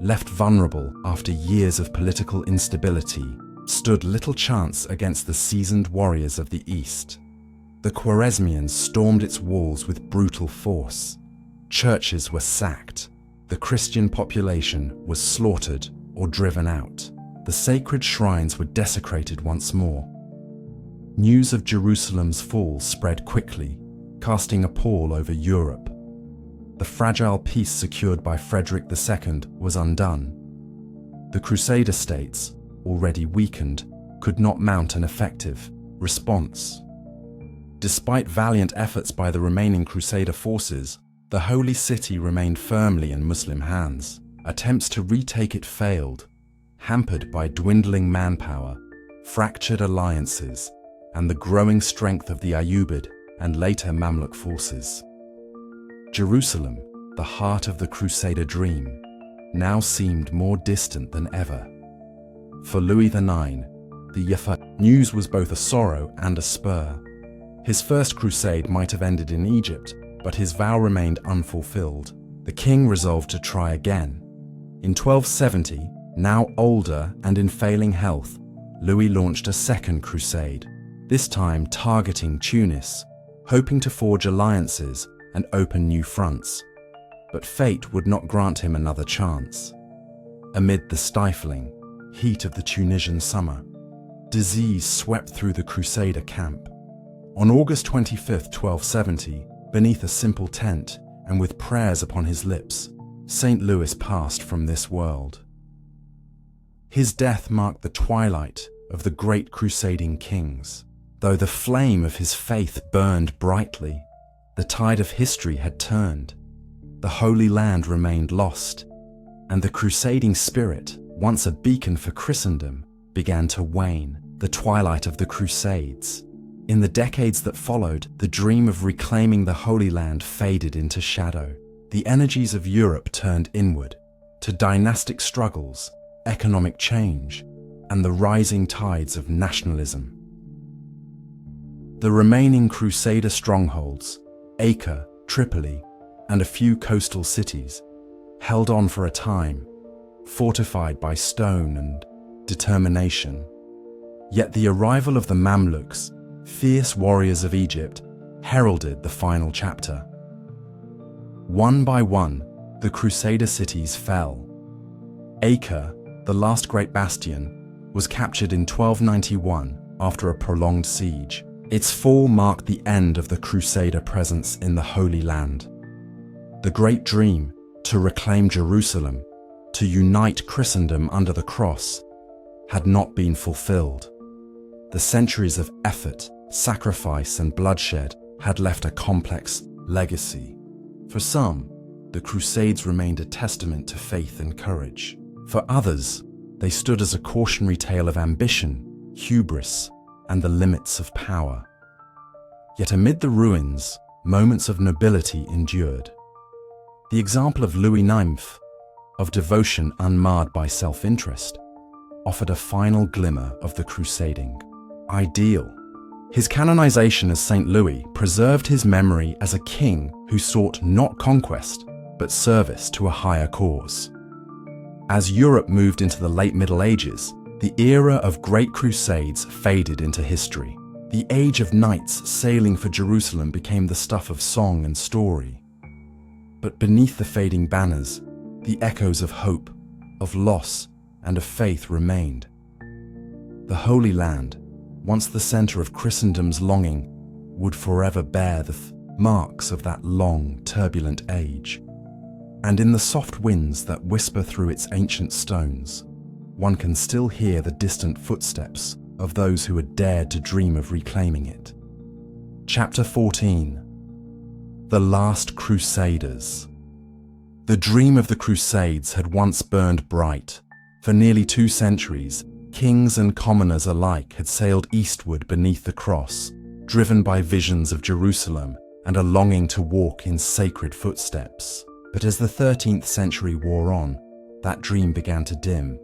left vulnerable after years of political instability, stood little chance against the seasoned warriors of the East. The Khwarezmians stormed its walls with brutal force. Churches were sacked. The Christian population was slaughtered or driven out. The sacred shrines were desecrated once more. News of Jerusalem's fall spread quickly, casting a pall over Europe. The fragile peace secured by Frederick II was undone. The Crusader states, already weakened, could not mount an effective response. Despite valiant efforts by the remaining Crusader forces, the Holy City remained firmly in Muslim hands. Attempts to retake it failed, hampered by dwindling manpower, fractured alliances, and the growing strength of the Ayyubid and later Mamluk forces. Jerusalem, the heart of the Crusader dream, now seemed more distant than ever. For Louis IX, the Yafa news was both a sorrow and a spur. His first crusade might have ended in Egypt, but his vow remained unfulfilled. The king resolved to try again. In 1270, now older and in failing health, Louis launched a second crusade, this time targeting Tunis, hoping to forge alliances and open new fronts. But fate would not grant him another chance. Amid the stifling heat of the Tunisian summer, disease swept through the Crusader camp. On August 25, 1270, beneath a simple tent and with prayers upon his lips, St. Louis passed from this world. His death marked the twilight of the great crusading kings. Though the flame of his faith burned brightly, the tide of history had turned. The Holy Land remained lost, and the crusading spirit, once a beacon for Christendom, began to wane. The twilight of the Crusades. In the decades that followed, the dream of reclaiming the Holy Land faded into shadow. The energies of Europe turned inward, to dynastic struggles, economic change, and the rising tides of nationalism. The remaining Crusader strongholds, Acre, Tripoli, and a few coastal cities, held on for a time, fortified by stone and determination. Yet the arrival of the Mamluks, fierce warriors of Egypt, heralded the final chapter. One by one, the Crusader cities fell. Acre, the last great bastion, was captured in 1291 after a prolonged siege. Its fall marked the end of the Crusader presence in the Holy Land. The great dream, to reclaim Jerusalem, to unite Christendom under the cross, had not been fulfilled. The centuries of effort, sacrifice, and bloodshed had left a complex legacy. For some, the Crusades remained a testament to faith and courage. For others, they stood as a cautionary tale of ambition, hubris, and the limits of power. Yet amid the ruins, moments of nobility endured. The example of Louis IX, of devotion unmarred by self-interest, offered a final glimmer of the crusading ideal. His canonization as St. Louis preserved his memory as a king who sought not conquest, but service to a higher cause. As Europe moved into the late Middle Ages, the era of great crusades faded into history. The age of knights sailing for Jerusalem became the stuff of song and story. But beneath the fading banners, the echoes of hope, of loss, and of faith remained. The Holy Land, once the center of Christendom's longing, would forever bear the marks of that long, turbulent age. And in the soft winds that whisper through its ancient stones, one can still hear the distant footsteps of those who had dared to dream of reclaiming it. Chapter 14. The Last Crusaders. The dream of the Crusades had once burned bright. For nearly 2 centuries, kings and commoners alike had sailed eastward beneath the cross, driven by visions of Jerusalem and a longing to walk in sacred footsteps. But as the 13th century wore on, that dream began to dim.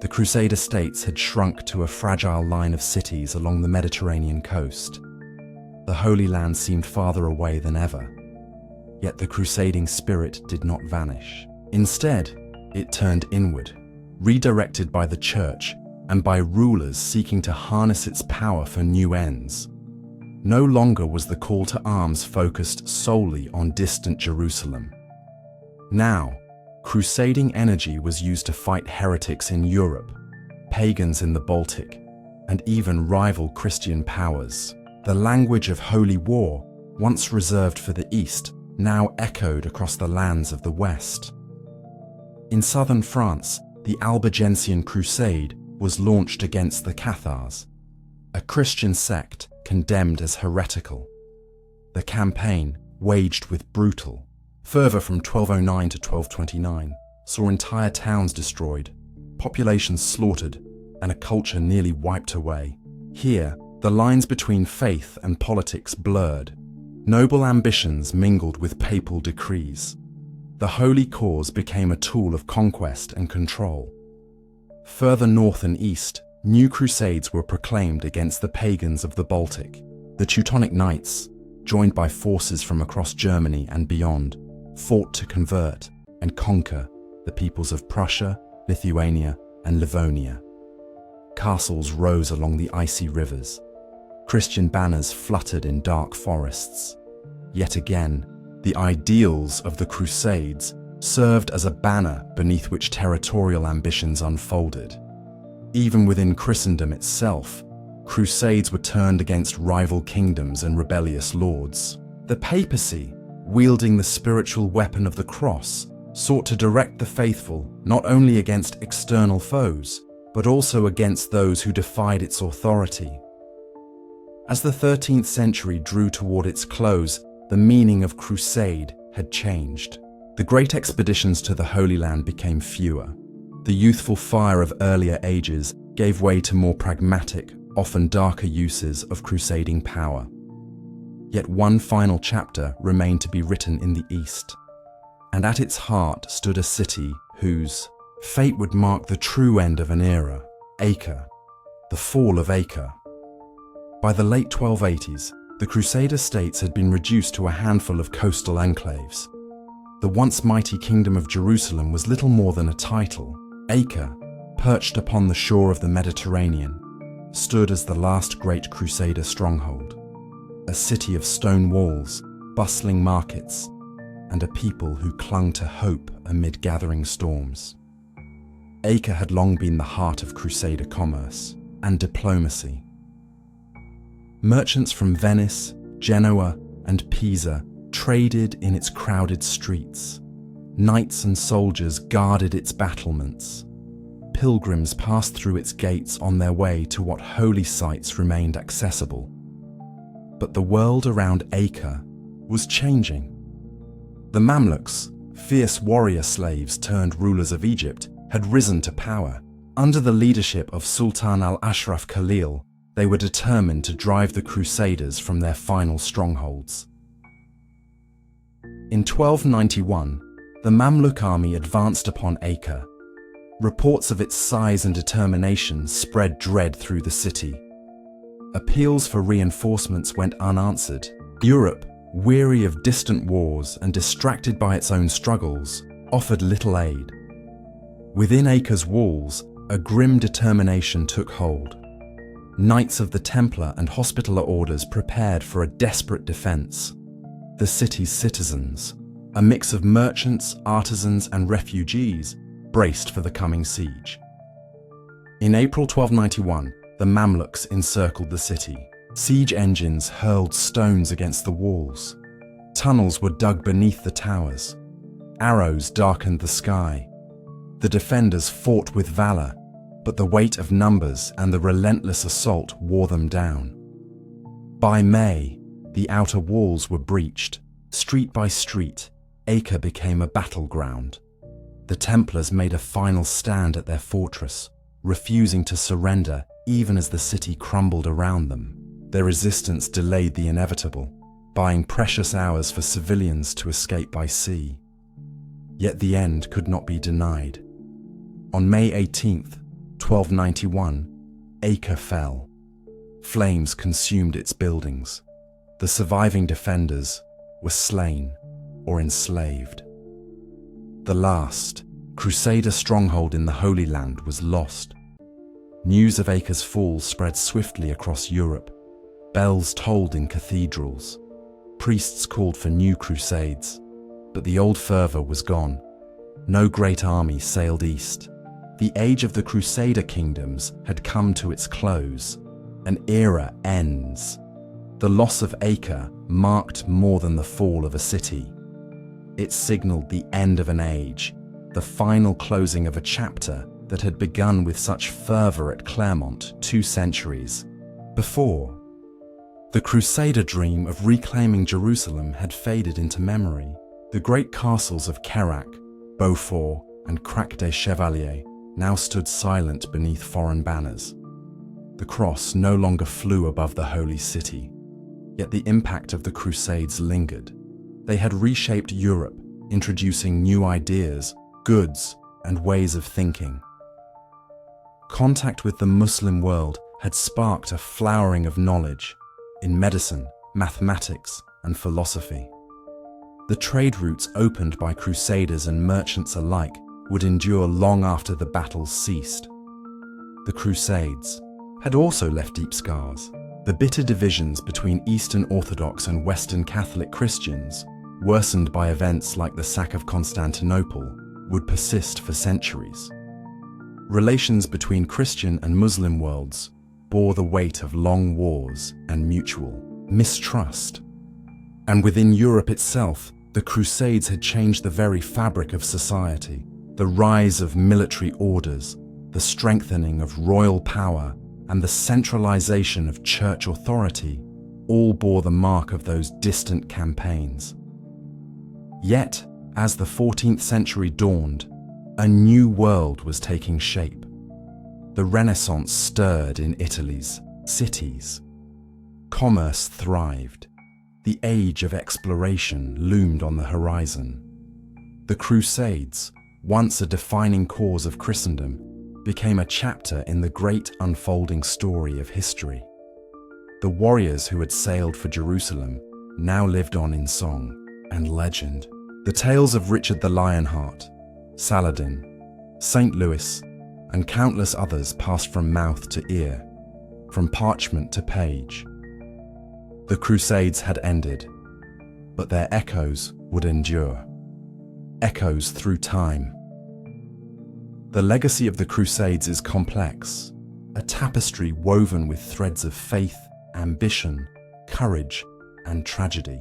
The Crusader states had shrunk to a fragile line of cities along the Mediterranean coast. The Holy Land seemed farther away than ever. Yet the crusading spirit did not vanish. Instead, it turned inward, redirected by the Church and by rulers seeking to harness its power for new ends. No longer was the call to arms focused solely on distant Jerusalem. Now, crusading energy was used to fight heretics in Europe, pagans in the Baltic, and even rival Christian powers. The language of holy war, once reserved for the East, now echoed across the lands of the West. In southern France, the Albigensian Crusade was launched against the Cathars, a Christian sect condemned as heretical. The campaign, waged with brutal fervor from 1209 to 1229, saw entire towns destroyed, populations slaughtered, and a culture nearly wiped away. Here, the lines between faith and politics blurred. Noble ambitions mingled with papal decrees. The holy cause became a tool of conquest and control. Further north and east, new crusades were proclaimed against the pagans of the Baltic. The Teutonic Knights, joined by forces from across Germany and beyond, fought to convert and conquer the peoples of Prussia, Lithuania, and Livonia. Castles rose along the icy rivers. Christian banners fluttered in dark forests. Yet again, the ideals of the Crusades served as a banner beneath which territorial ambitions unfolded. Even within Christendom itself, crusades were turned against rival kingdoms and rebellious lords. The papacy, wielding the spiritual weapon of the cross, sought to direct the faithful not only against external foes, but also against those who defied its authority. As the 13th century drew toward its close, the meaning of crusade had changed. The great expeditions to the Holy Land became fewer. The youthful fire of earlier ages gave way to more pragmatic, often darker uses of crusading power. Yet one final chapter remained to be written in the East, and at its heart stood a city whose fate would mark the true end of an era, Acre, the fall of Acre. By the late 1280s, the Crusader states had been reduced to a handful of coastal enclaves. The once mighty Kingdom of Jerusalem was little more than a title. Acre, perched upon the shore of the Mediterranean, stood as the last great Crusader stronghold, a city of stone walls, bustling markets, and a people who clung to hope amid gathering storms. Acre had long been the heart of Crusader commerce and diplomacy. Merchants from Venice, Genoa, and Pisa traded in its crowded streets. Knights and soldiers guarded its battlements. Pilgrims passed through its gates on their way to what holy sites remained accessible. But the world around Acre was changing. The Mamluks, fierce warrior slaves turned rulers of Egypt, had risen to power. Under the leadership of Sultan al-Ashraf Khalil, they were determined to drive the Crusaders from their final strongholds. In 1291, the Mamluk army advanced upon Acre. Reports of its size and determination spread dread through the city. Appeals for reinforcements went unanswered. Europe, weary of distant wars and distracted by its own struggles, offered little aid. Within Acre's walls, a grim determination took hold. Knights of the Templar and Hospitaller orders prepared for a desperate defense. The city's citizens, a mix of merchants, artisans, and refugees, braced for the coming siege. In April 1291, the Mamluks encircled the city. Siege engines hurled stones against the walls. Tunnels were dug beneath the towers. Arrows darkened the sky. The defenders fought with valor, but the weight of numbers and the relentless assault wore them down. By May, the outer walls were breached. Street by street, Acre became a battleground. The Templars made a final stand at their fortress, refusing to surrender even as the city crumbled around them. Their resistance delayed the inevitable, buying precious hours for civilians to escape by sea. Yet the end could not be denied. On May 18th, 1291, Acre fell. Flames consumed its buildings. The surviving defenders were slain or enslaved. The last Crusader stronghold in the Holy Land was lost. News of Acre's fall spread swiftly across Europe. Bells tolled in cathedrals. Priests called for new crusades, but the old fervor was gone. No great army sailed east. The age of the Crusader kingdoms had come to its close. An era ends. The loss of Acre marked more than the fall of a city. It signaled the end of an age, the final closing of a chapter that had begun with such fervor at Clermont 2 centuries before. The Crusader dream of reclaiming Jerusalem had faded into memory. The great castles of Kerak, Beaufort, and Crac des Chevaliers now stood silent beneath foreign banners. The cross no longer flew above the holy city, yet the impact of the Crusades lingered. They had reshaped Europe, introducing new ideas, goods, and ways of thinking. Contact with the Muslim world had sparked a flowering of knowledge in medicine, mathematics, and philosophy. The trade routes opened by crusaders and merchants alike would endure long after the battles ceased. The Crusades had also left deep scars. The bitter divisions between Eastern Orthodox and Western Catholic Christians, worsened by events like the sack of Constantinople, would persist for centuries. Relations between Christian and Muslim worlds bore the weight of long wars and mutual mistrust. And within Europe itself, the Crusades had changed the very fabric of society. The rise of military orders, the strengthening of royal power, and the centralization of church authority all bore the mark of those distant campaigns. Yet, as the 14th century dawned, a new world was taking shape. The Renaissance stirred in Italy's cities. Commerce thrived. The age of exploration loomed on the horizon. The Crusades, once a defining cause of Christendom, became a chapter in the great unfolding story of history. The warriors who had sailed for Jerusalem now lived on in song and legend. The tales of Richard the Lionheart, Saladin, St. Louis, and countless others passed from mouth to ear, from parchment to page. The Crusades had ended, but their echoes would endure. Echoes through time. The legacy of the Crusades is complex, a tapestry woven with threads of faith, ambition, courage, and tragedy.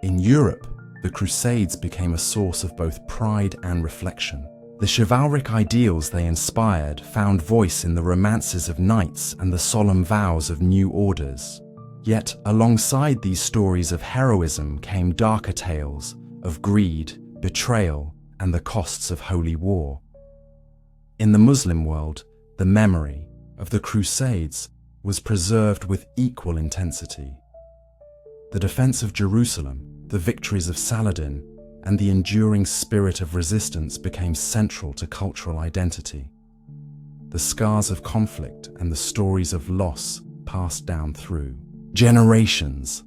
In Europe, the Crusades became a source of both pride and reflection. The chivalric ideals they inspired found voice in the romances of knights and the solemn vows of new orders. Yet, alongside these stories of heroism came darker tales of greed, betrayal, and the costs of holy war. In the Muslim world, the memory of the Crusades was preserved with equal intensity. The defense of Jerusalem, the victories of Saladin, and the enduring spirit of resistance became central to cultural identity. The scars of conflict and the stories of loss passed down through generations.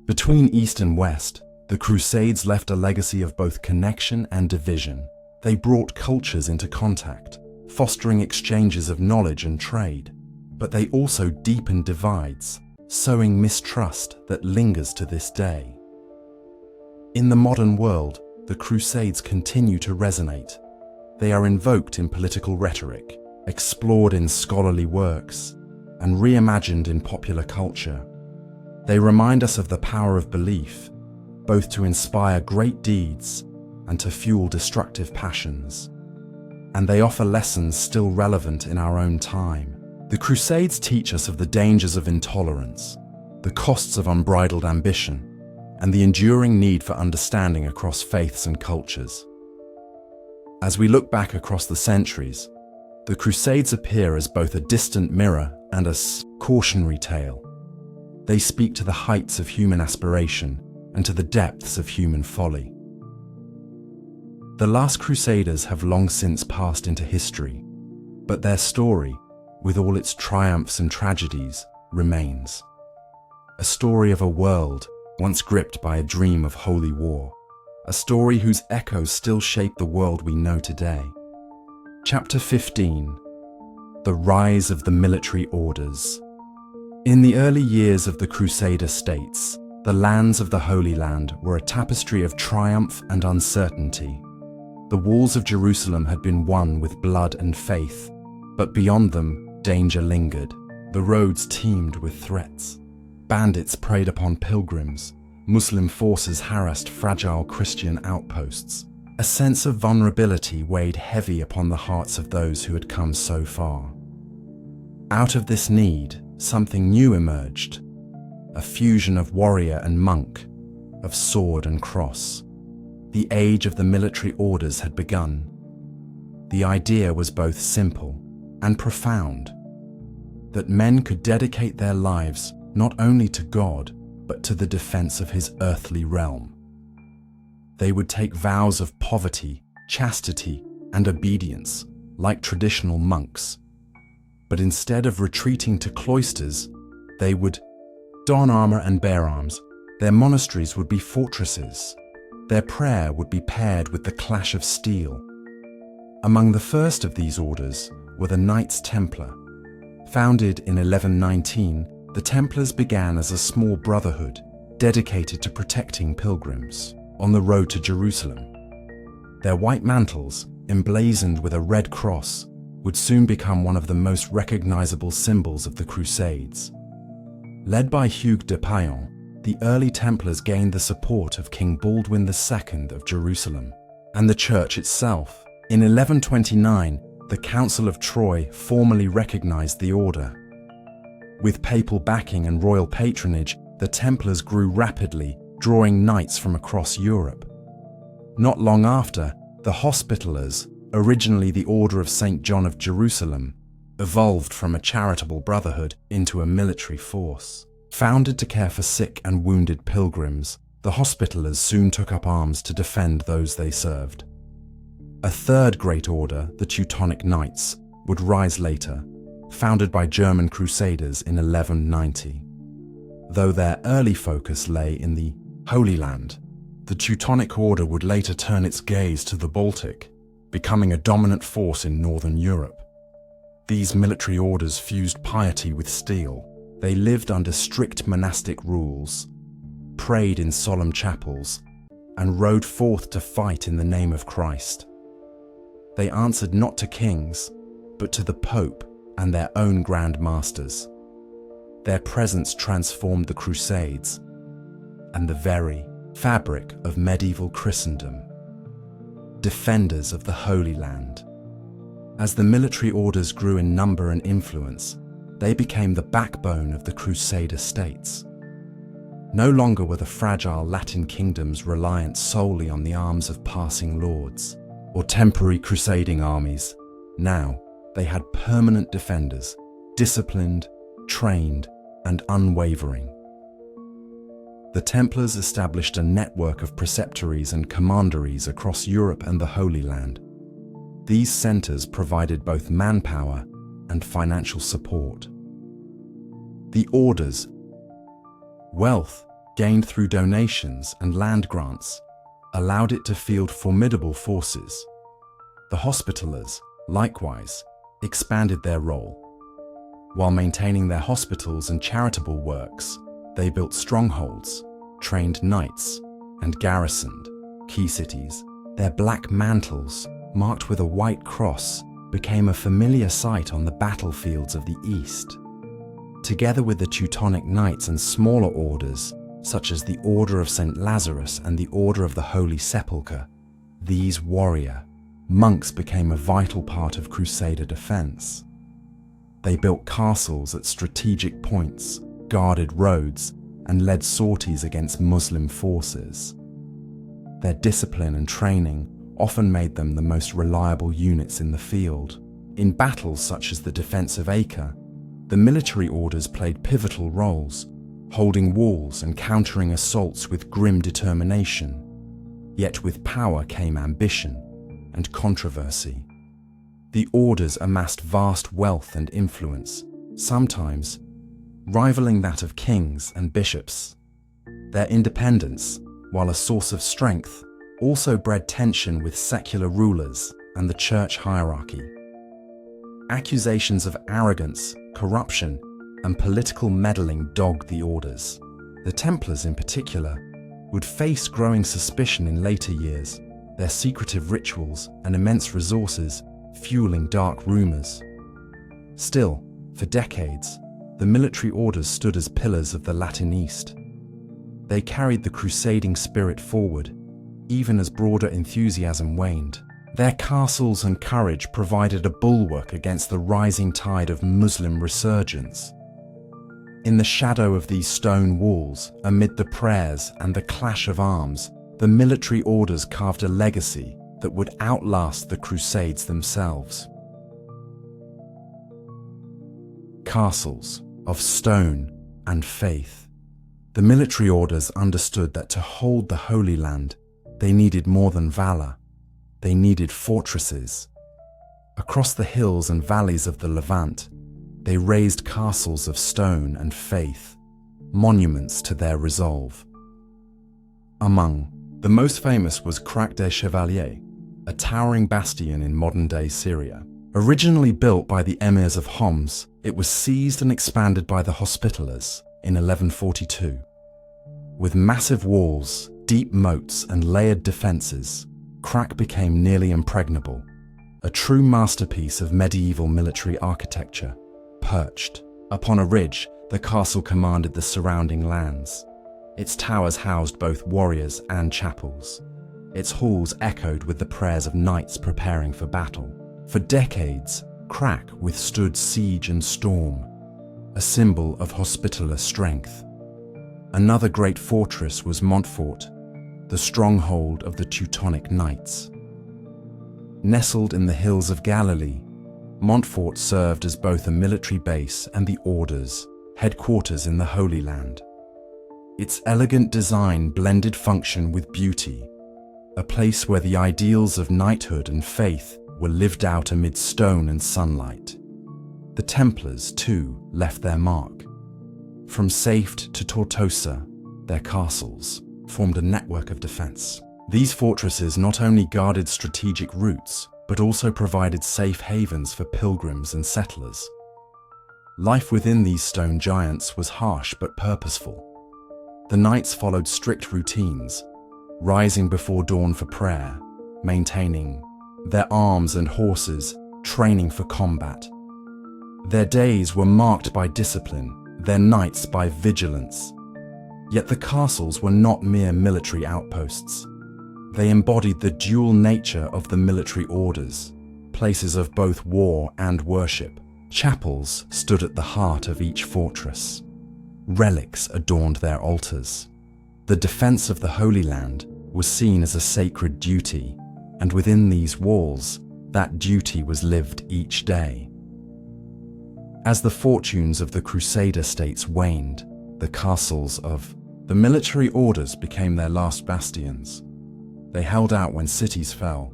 Between East and West, the Crusades left a legacy of both connection and division. They brought cultures into contact, fostering exchanges of knowledge and trade. But they also deepened divides, sowing mistrust that lingers to this day. In the modern world, the Crusades continue to resonate. They are invoked in political rhetoric, explored in scholarly works, and reimagined in popular culture. They remind us of the power of belief, both to inspire great deeds and to fuel destructive passions. And they offer lessons still relevant in our own time. The Crusades teach us of the dangers of intolerance, the costs of unbridled ambition, and the enduring need for understanding across faiths and cultures. As we look back across the centuries, the Crusades appear as both a distant mirror and a cautionary tale. They speak to the heights of human aspiration and to the depths of human folly. The last Crusaders have long since passed into history, but their story, with all its triumphs and tragedies, remains. A story of a world once gripped by a dream of holy war, a story whose echoes still shape the world we know today. Chapter 15: The Rise of the Military Orders. In the early years of the Crusader states, the lands of the Holy Land were a tapestry of triumph and uncertainty. The walls of Jerusalem had been won with blood and faith, but beyond them, danger lingered. The roads teemed with threats. Bandits preyed upon pilgrims. Muslim forces harassed fragile Christian outposts. A sense of vulnerability weighed heavy upon the hearts of those who had come so far. Out of this need, something new emerged. A fusion of warrior and monk, of sword and cross. The age of the military orders had begun. The idea was both simple and profound, that men could dedicate their lives not only to God, but to the defense of his earthly realm. They would take vows of poverty, chastity, and obedience, like traditional monks. But instead of retreating to cloisters, they would don armor and bear arms. Their monasteries would be fortresses. Their prayer would be paired with the clash of steel. Among the first of these orders were the Knights Templar. Founded in 1119, the Templars began as a small brotherhood dedicated to protecting pilgrims on the road to Jerusalem. Their white mantles, emblazoned with a red cross, would soon become one of the most recognizable symbols of the Crusades. Led by Hugues de Payan, the early Templars gained the support of King Baldwin II of Jerusalem and the Church itself. In 1129, the Council of Troyes formally recognized the order. With papal backing and royal patronage, the Templars grew rapidly, drawing knights from across Europe. Not long after, the Hospitallers, originally the Order of St. John of Jerusalem, evolved from a charitable brotherhood into a military force. Founded to care for sick and wounded pilgrims, the Hospitallers soon took up arms to defend those they served. A third great order, the Teutonic Knights, would rise later, founded by German Crusaders in 1190. Though their early focus lay in the Holy Land, the Teutonic Order would later turn its gaze to the Baltic, becoming a dominant force in northern Europe. These military orders fused piety with steel. They lived under strict monastic rules, prayed in solemn chapels, and rode forth to fight in the name of Christ. They answered not to kings, but to the Pope and their own Grand Masters. Their presence transformed the Crusades and the very fabric of medieval Christendom. Defenders of the Holy Land. As the military orders grew in number and influence, they became the backbone of the Crusader states. No longer were the fragile Latin kingdoms reliant solely on the arms of passing lords or temporary crusading armies. Now, they had permanent defenders, disciplined, trained, and unwavering. The Templars established a network of preceptories and commanderies across Europe and the Holy Land. These centers provided both manpower and financial support. The orders, wealth gained through donations and land grants, allowed it to field formidable forces. The Hospitallers, likewise, expanded their role. While maintaining their hospitals and charitable works, they built strongholds, trained knights, and garrisoned key cities. Their black mantles, marked with a white cross, became a familiar sight on the battlefields of the East. Together with the Teutonic Knights and smaller orders, such as the Order of St. Lazarus and the Order of the Holy Sepulchre, these warrior monks became a vital part of Crusader defense. They built castles at strategic points, guarded roads, and led sorties against Muslim forces. Their discipline and training often made them the most reliable units in the field. In battles such as the defense of Acre, the military orders played pivotal roles, holding walls and countering assaults with grim determination. Yet with power came ambition and controversy. The orders amassed vast wealth and influence, sometimes rivaling that of kings and bishops. Their independence, while a source of strength, also bred tension with secular rulers and the church hierarchy. Accusations of arrogance, corruption, and political meddling dogged the orders. The Templars, in particular, would face growing suspicion in later years, their secretive rituals and immense resources fueling dark rumors. Still, for decades, the military orders stood as pillars of the Latin East. They carried the crusading spirit forward, even as broader enthusiasm waned. Their castles and courage provided a bulwark against the rising tide of Muslim resurgence. In the shadow of these stone walls, amid the prayers and the clash of arms, the military orders carved a legacy that would outlast the Crusades themselves. Castles of stone and faith. The military orders understood that to hold the Holy Land, they needed more than valor. They needed fortresses. Across the hills and valleys of the Levant, they raised castles of stone and faith, monuments to their resolve. Among the most famous was Crac des Chevaliers, a towering bastion in modern-day Syria. Originally built by the emirs of Homs, it was seized and expanded by the Hospitallers in 1142. With massive walls, deep moats, and layered defenses, Crac became nearly impregnable, a true masterpiece of medieval military architecture. Perched upon a ridge, the castle commanded the surrounding lands. Its towers housed both warriors and chapels. Its halls echoed with the prayers of knights preparing for battle. For decades, Crac withstood siege and storm, a symbol of Hospitaller strength. Another great fortress was Montfort, the stronghold of the Teutonic Knights. Nestled in the hills of Galilee, Montfort served as both a military base and the Order's headquarters in the Holy Land. Its elegant design blended function with beauty, a place where the ideals of knighthood and faith were lived out amid stone and sunlight. The Templars, too, left their mark. From Safed to Tortosa, their castles formed a network of defense. These fortresses not only guarded strategic routes, but also provided safe havens for pilgrims and settlers. Life within these stone giants was harsh but purposeful. The knights followed strict routines, rising before dawn for prayer, maintaining their arms and horses, training for combat. Their days were marked by discipline, their nights by vigilance. Yet the castles were not mere military outposts. They embodied the dual nature of the military orders, places of both war and worship. Chapels stood at the heart of each fortress. Relics adorned their altars. The defense of the Holy Land was seen as a sacred duty, and within these walls, that duty was lived each day. As the fortunes of the Crusader states waned, the castles of the military orders became their last bastions. They held out when cities fell.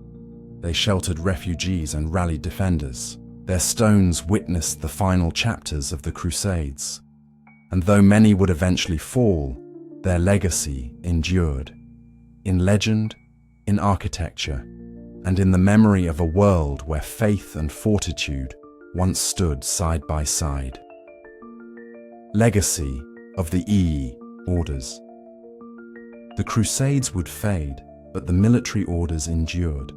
They sheltered refugees and rallied defenders. Their stones witnessed the final chapters of the Crusades. And though many would eventually fall, their legacy endured. In legend, in architecture, and in the memory of a world where faith and fortitude once stood side by side. Legacy of the EE orders. The Crusades would fade, but the military orders endured.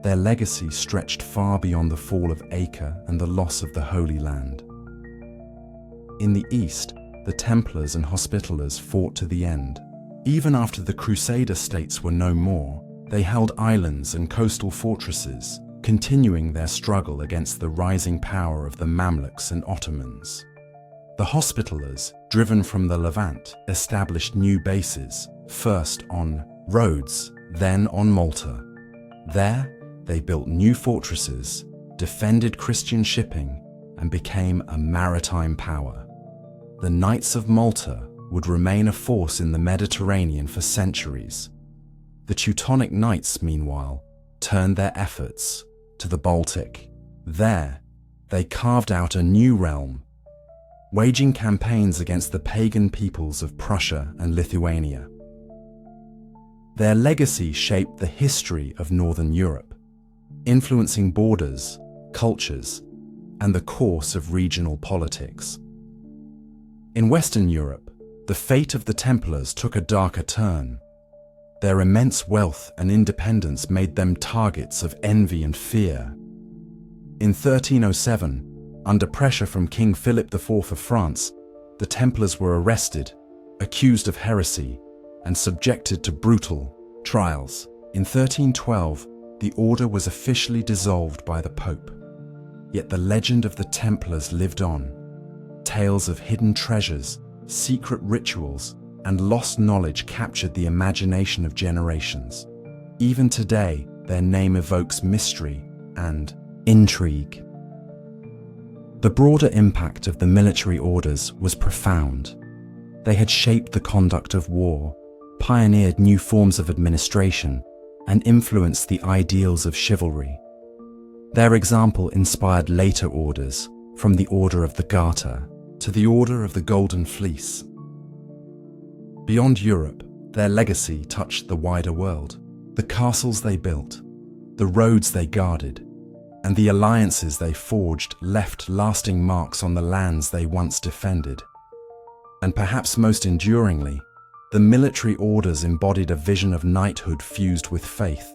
Their legacy stretched far beyond the fall of Acre and the loss of the Holy Land. In the East, the Templars and Hospitallers fought to the end. Even after the Crusader states were no more, they held islands and coastal fortresses, continuing their struggle against the rising power of the Mamluks and Ottomans. The Hospitallers, driven from the Levant, established new bases, first on Rhodes, then on Malta. There, they built new fortresses, defended Christian shipping, and became a maritime power. The Knights of Malta would remain a force in the Mediterranean for centuries. The Teutonic Knights, meanwhile, turned their efforts to the Baltic. There, they carved out a new realm, waging campaigns against the pagan peoples of Prussia and Lithuania. Their legacy shaped the history of Northern Europe, influencing borders, cultures, and the course of regional politics. In Western Europe, the fate of the Templars took a darker turn. Their immense wealth and independence made them targets of envy and fear. In 1307, under pressure from King Philip IV of France, the Templars were arrested, accused of heresy, and subjected to brutal trials. In 1312, the order was officially dissolved by the Pope. Yet the legend of the Templars lived on. Tales of hidden treasures, secret rituals, and lost knowledge captured the imagination of generations. Even today, their name evokes mystery and intrigue. The broader impact of the military orders was profound. They had shaped the conduct of war, pioneered new forms of administration, and influenced the ideals of chivalry. Their example inspired later orders, from the Order of the Garter to the Order of the Golden Fleece. Beyond Europe, their legacy touched the wider world. The castles they built, the roads they guarded, and the alliances they forged left lasting marks on the lands they once defended. And perhaps most enduringly, the military orders embodied a vision of knighthood fused with faith.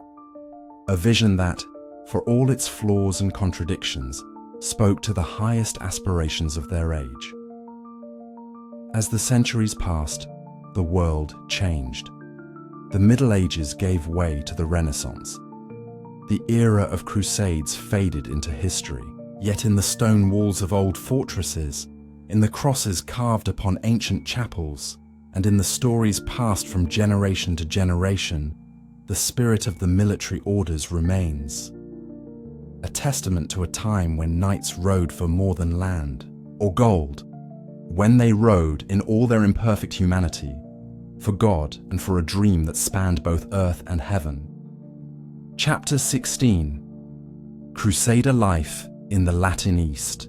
A vision that, for all its flaws and contradictions, spoke to the highest aspirations of their age. As the centuries passed, the world changed. The Middle Ages gave way to the Renaissance. The era of Crusades faded into history, yet in the stone walls of old fortresses, in the crosses carved upon ancient chapels, and in the stories passed from generation to generation, the spirit of the military orders remains. A testament to a time when knights rode for more than land or gold, when they rode in all their imperfect humanity, for God and for a dream that spanned both earth and heaven. Chapter 16. Crusader Life in the Latin East.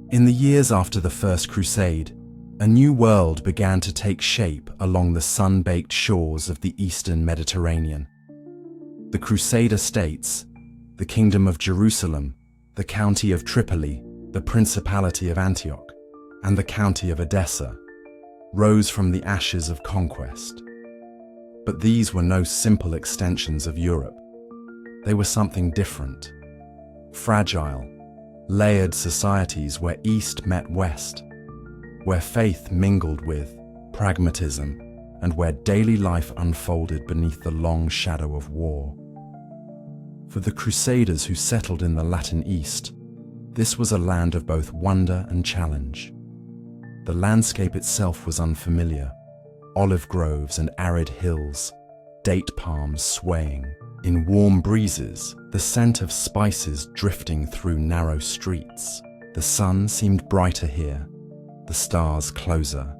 In the years after the First Crusade, a new world began to take shape along the sun-baked shores of the eastern Mediterranean. The Crusader states, the Kingdom of Jerusalem, the County of Tripoli, the Principality of Antioch, and the County of Edessa, rose from the ashes of conquest. But these were no simple extensions of Europe. They were something different. Fragile, layered societies where East met West, where faith mingled with pragmatism, and where daily life unfolded beneath the long shadow of war. For the Crusaders who settled in the Latin East, this was a land of both wonder and challenge. The landscape itself was unfamiliar. Olive groves and arid hills, date palms swaying. In warm breezes, the scent of spices drifting through narrow streets. The sun seemed brighter here, the stars closer,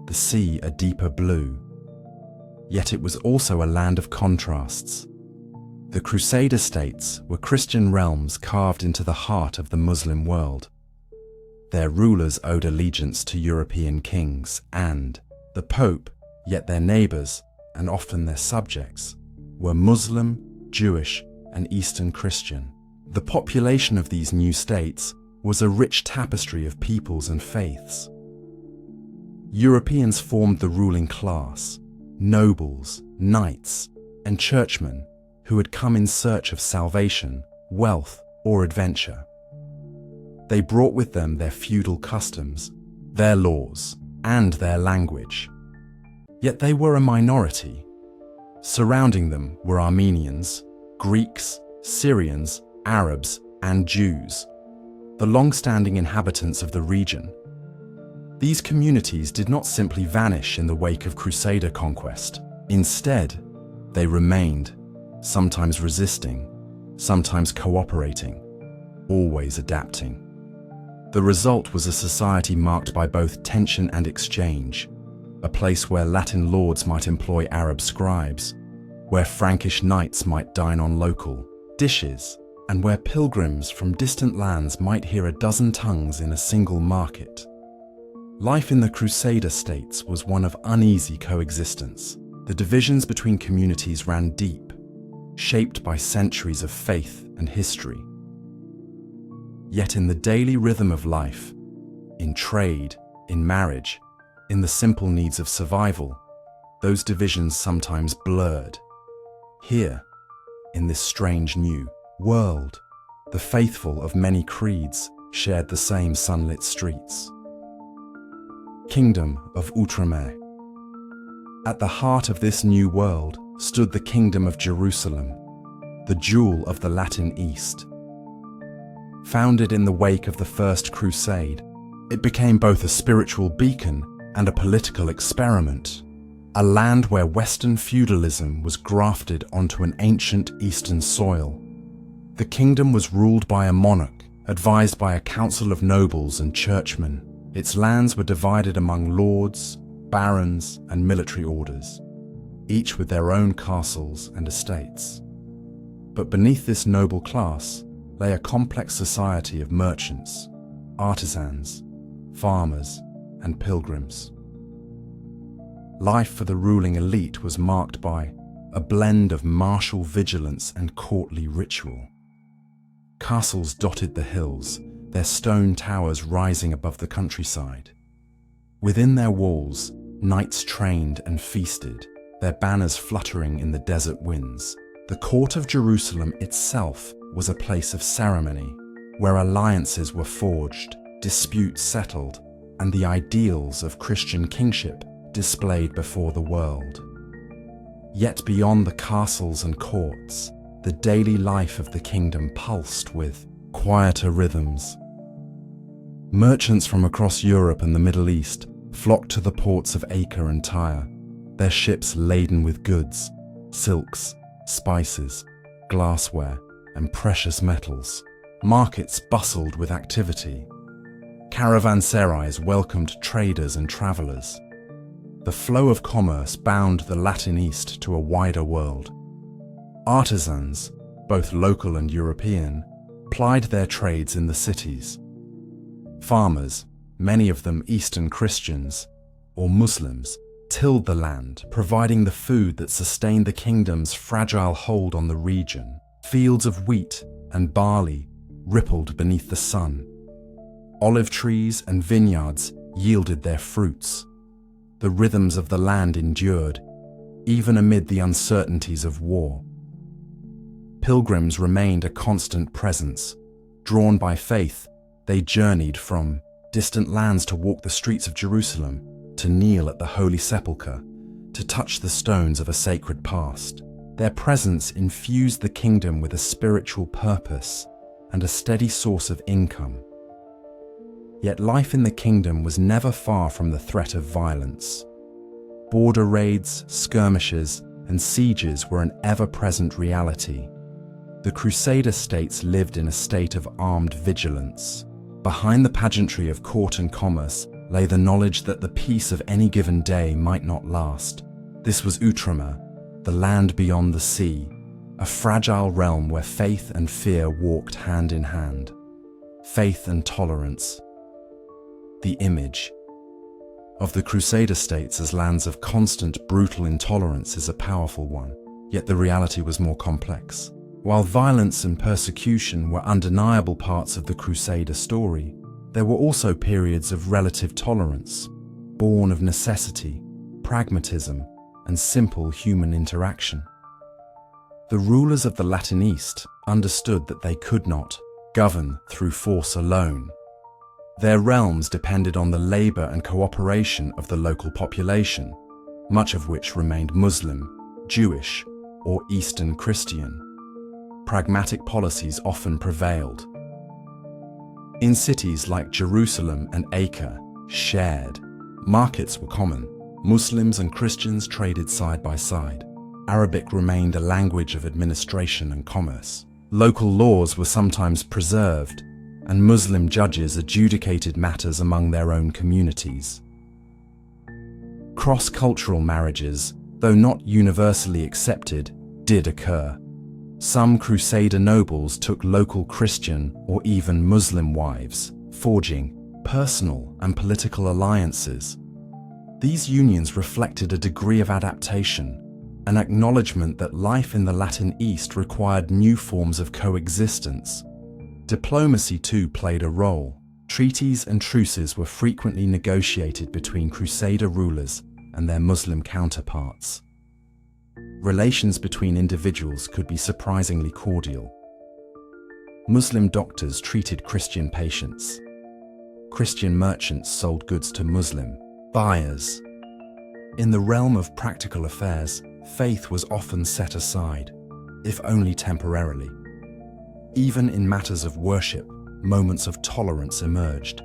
the sea a deeper blue. Yet it was also a land of contrasts. The Crusader states were Christian realms carved into the heart of the Muslim world. Their rulers owed allegiance to European kings and the Pope, yet their neighbors, and often their subjects, were Muslim, Jewish, and Eastern Christian. The population of these new states was a rich tapestry of peoples and faiths. Europeans formed the ruling class, nobles, knights, and churchmen who had come in search of salvation, wealth, or adventure. They brought with them their feudal customs, their laws, and their language. Yet they were a minority. Surrounding them were Armenians, Greeks, Syrians, Arabs, and Jews, the long-standing inhabitants of the region. These communities did not simply vanish in the wake of Crusader conquest. Instead, they remained, sometimes resisting, sometimes cooperating, always adapting. The result was a society marked by both tension and exchange, a place where Latin lords might employ Arab scribes, where Frankish knights might dine on local dishes, and where pilgrims from distant lands might hear a dozen tongues in a single market. Life in the Crusader states was one of uneasy coexistence. The divisions between communities ran deep, shaped by centuries of faith and history. Yet in the daily rhythm of life, in trade, in marriage, in the simple needs of survival, those divisions sometimes blurred. Here, in this strange new world, the faithful of many creeds shared the same sunlit streets. Kingdom of Outremer. At the heart of this new world stood the Kingdom of Jerusalem, the jewel of the Latin East. Founded in the wake of the First Crusade, it became both a spiritual beacon and a political experiment, a land where Western feudalism was grafted onto an ancient Eastern soil. The kingdom was ruled by a monarch, advised by a council of nobles and churchmen. Its lands were divided among lords, barons, and military orders, each with their own castles and estates. But beneath this noble class lay a complex society of merchants, artisans, farmers, and pilgrims. Life for the ruling elite was marked by a blend of martial vigilance and courtly ritual. Castles dotted the hills, their stone towers rising above the countryside. Within their walls, knights trained and feasted, their banners fluttering in the desert winds. The court of Jerusalem itself was a place of ceremony, where alliances were forged, disputes settled, and the ideals of Christian kingship displayed before the world. Yet beyond the castles and courts, the daily life of the kingdom pulsed with quieter rhythms. Merchants from across Europe and the Middle East flocked to the ports of Acre and Tyre, their ships laden with goods, silks, spices, glassware, and precious metals. Markets bustled with activity. Caravanserais welcomed traders and travelers. The flow of commerce bound the Latin East to a wider world. Artisans, both local and European, plied their trades in the cities. Farmers, many of them Eastern Christians or Muslims, tilled the land, providing the food that sustained the kingdom's fragile hold on the region. Fields of wheat and barley rippled beneath the sun. Olive trees and vineyards yielded their fruits. The rhythms of the land endured, even amid the uncertainties of war. Pilgrims remained a constant presence. Drawn by faith, they journeyed from distant lands to walk the streets of Jerusalem, to kneel at the Holy Sepulchre, to touch the stones of a sacred past. Their presence infused the kingdom with a spiritual purpose and a steady source of income. Yet life in the kingdom was never far from the threat of violence. Border raids, skirmishes, and sieges were an ever-present reality. The Crusader states lived in a state of armed vigilance. Behind the pageantry of court and commerce lay the knowledge that the peace of any given day might not last. This was Outremer, the land beyond the sea, a fragile realm where faith and fear walked hand in hand. Faith and tolerance. The image of the Crusader states as lands of constant, brutal intolerance is a powerful one, yet the reality was more complex. While violence and persecution were undeniable parts of the Crusader story, there were also periods of relative tolerance, born of necessity, pragmatism, and simple human interaction. The rulers of the Latin East understood that they could not govern through force alone. Their realms depended on the labor and cooperation of the local population, much of which remained Muslim, Jewish, or Eastern Christian. Pragmatic policies often prevailed. In cities like Jerusalem and Acre, shared. Markets were common. Muslims and Christians traded side by side. Arabic remained a language of administration and commerce. Local laws were sometimes preserved, and Muslim judges adjudicated matters among their own communities. Cross-cultural marriages, though not universally accepted, did occur. Some Crusader nobles took local Christian or even Muslim wives, forging personal and political alliances. These unions reflected a degree of adaptation, an acknowledgement that life in the Latin East required new forms of coexistence. Diplomacy too played a role. Treaties and truces were frequently negotiated between Crusader rulers and their Muslim counterparts. Relations between individuals could be surprisingly cordial. Muslim doctors treated Christian patients. Christian merchants sold goods to Muslim buyers. In the realm of practical affairs, faith was often set aside, if only temporarily. Even in matters of worship, moments of tolerance emerged.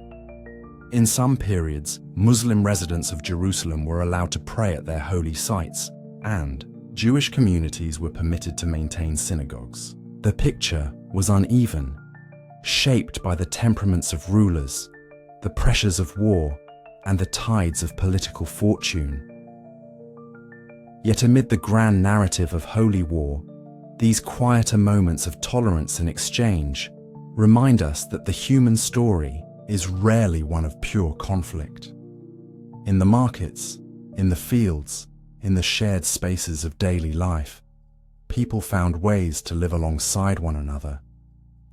In some periods, Muslim residents of Jerusalem were allowed to pray at their holy sites, and Jewish communities were permitted to maintain synagogues. The picture was uneven, shaped by the temperaments of rulers, the pressures of war, and the tides of political fortune. Yet amid the grand narrative of holy war, these quieter moments of tolerance and exchange remind us that the human story is rarely one of pure conflict. In the markets, in the fields, in the shared spaces of daily life, people found ways to live alongside one another,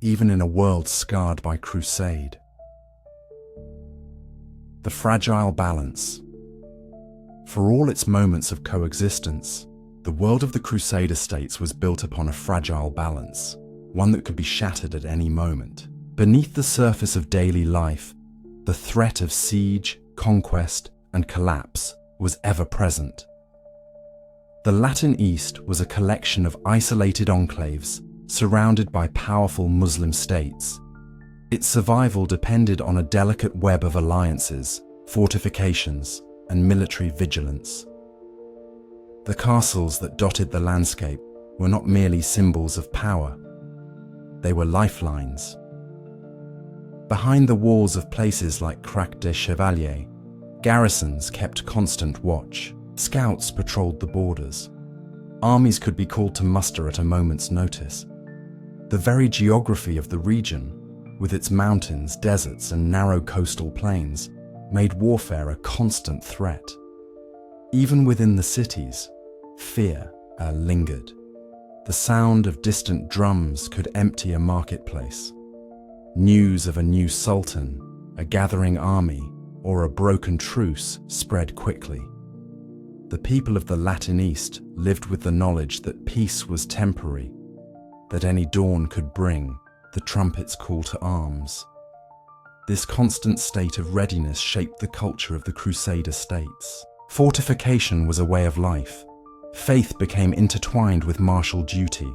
even in a world scarred by crusade. The fragile balance. For all its moments of coexistence, the world of the Crusader states was built upon a fragile balance, one that could be shattered at any moment. Beneath the surface of daily life, the threat of siege, conquest, and collapse was ever present. The Latin East was a collection of isolated enclaves surrounded by powerful Muslim states. Its survival depended on a delicate web of alliances, fortifications, and military vigilance. The castles that dotted the landscape were not merely symbols of power. They were lifelines. Behind the walls of places like Crac des Chevaliers, garrisons kept constant watch. Scouts patrolled the borders. Armies could be called to muster at a moment's notice. The very geography of the region, with its mountains, deserts, and narrow coastal plains, made warfare a constant threat. Even within the cities, fear lingered. The sound of distant drums could empty a marketplace. News of a new sultan, a gathering army, or a broken truce spread quickly. The people of the Latin East lived with the knowledge that peace was temporary, that any dawn could bring the trumpet's call to arms. This constant state of readiness shaped the culture of the Crusader states. Fortification was a way of life. Faith became intertwined with martial duty.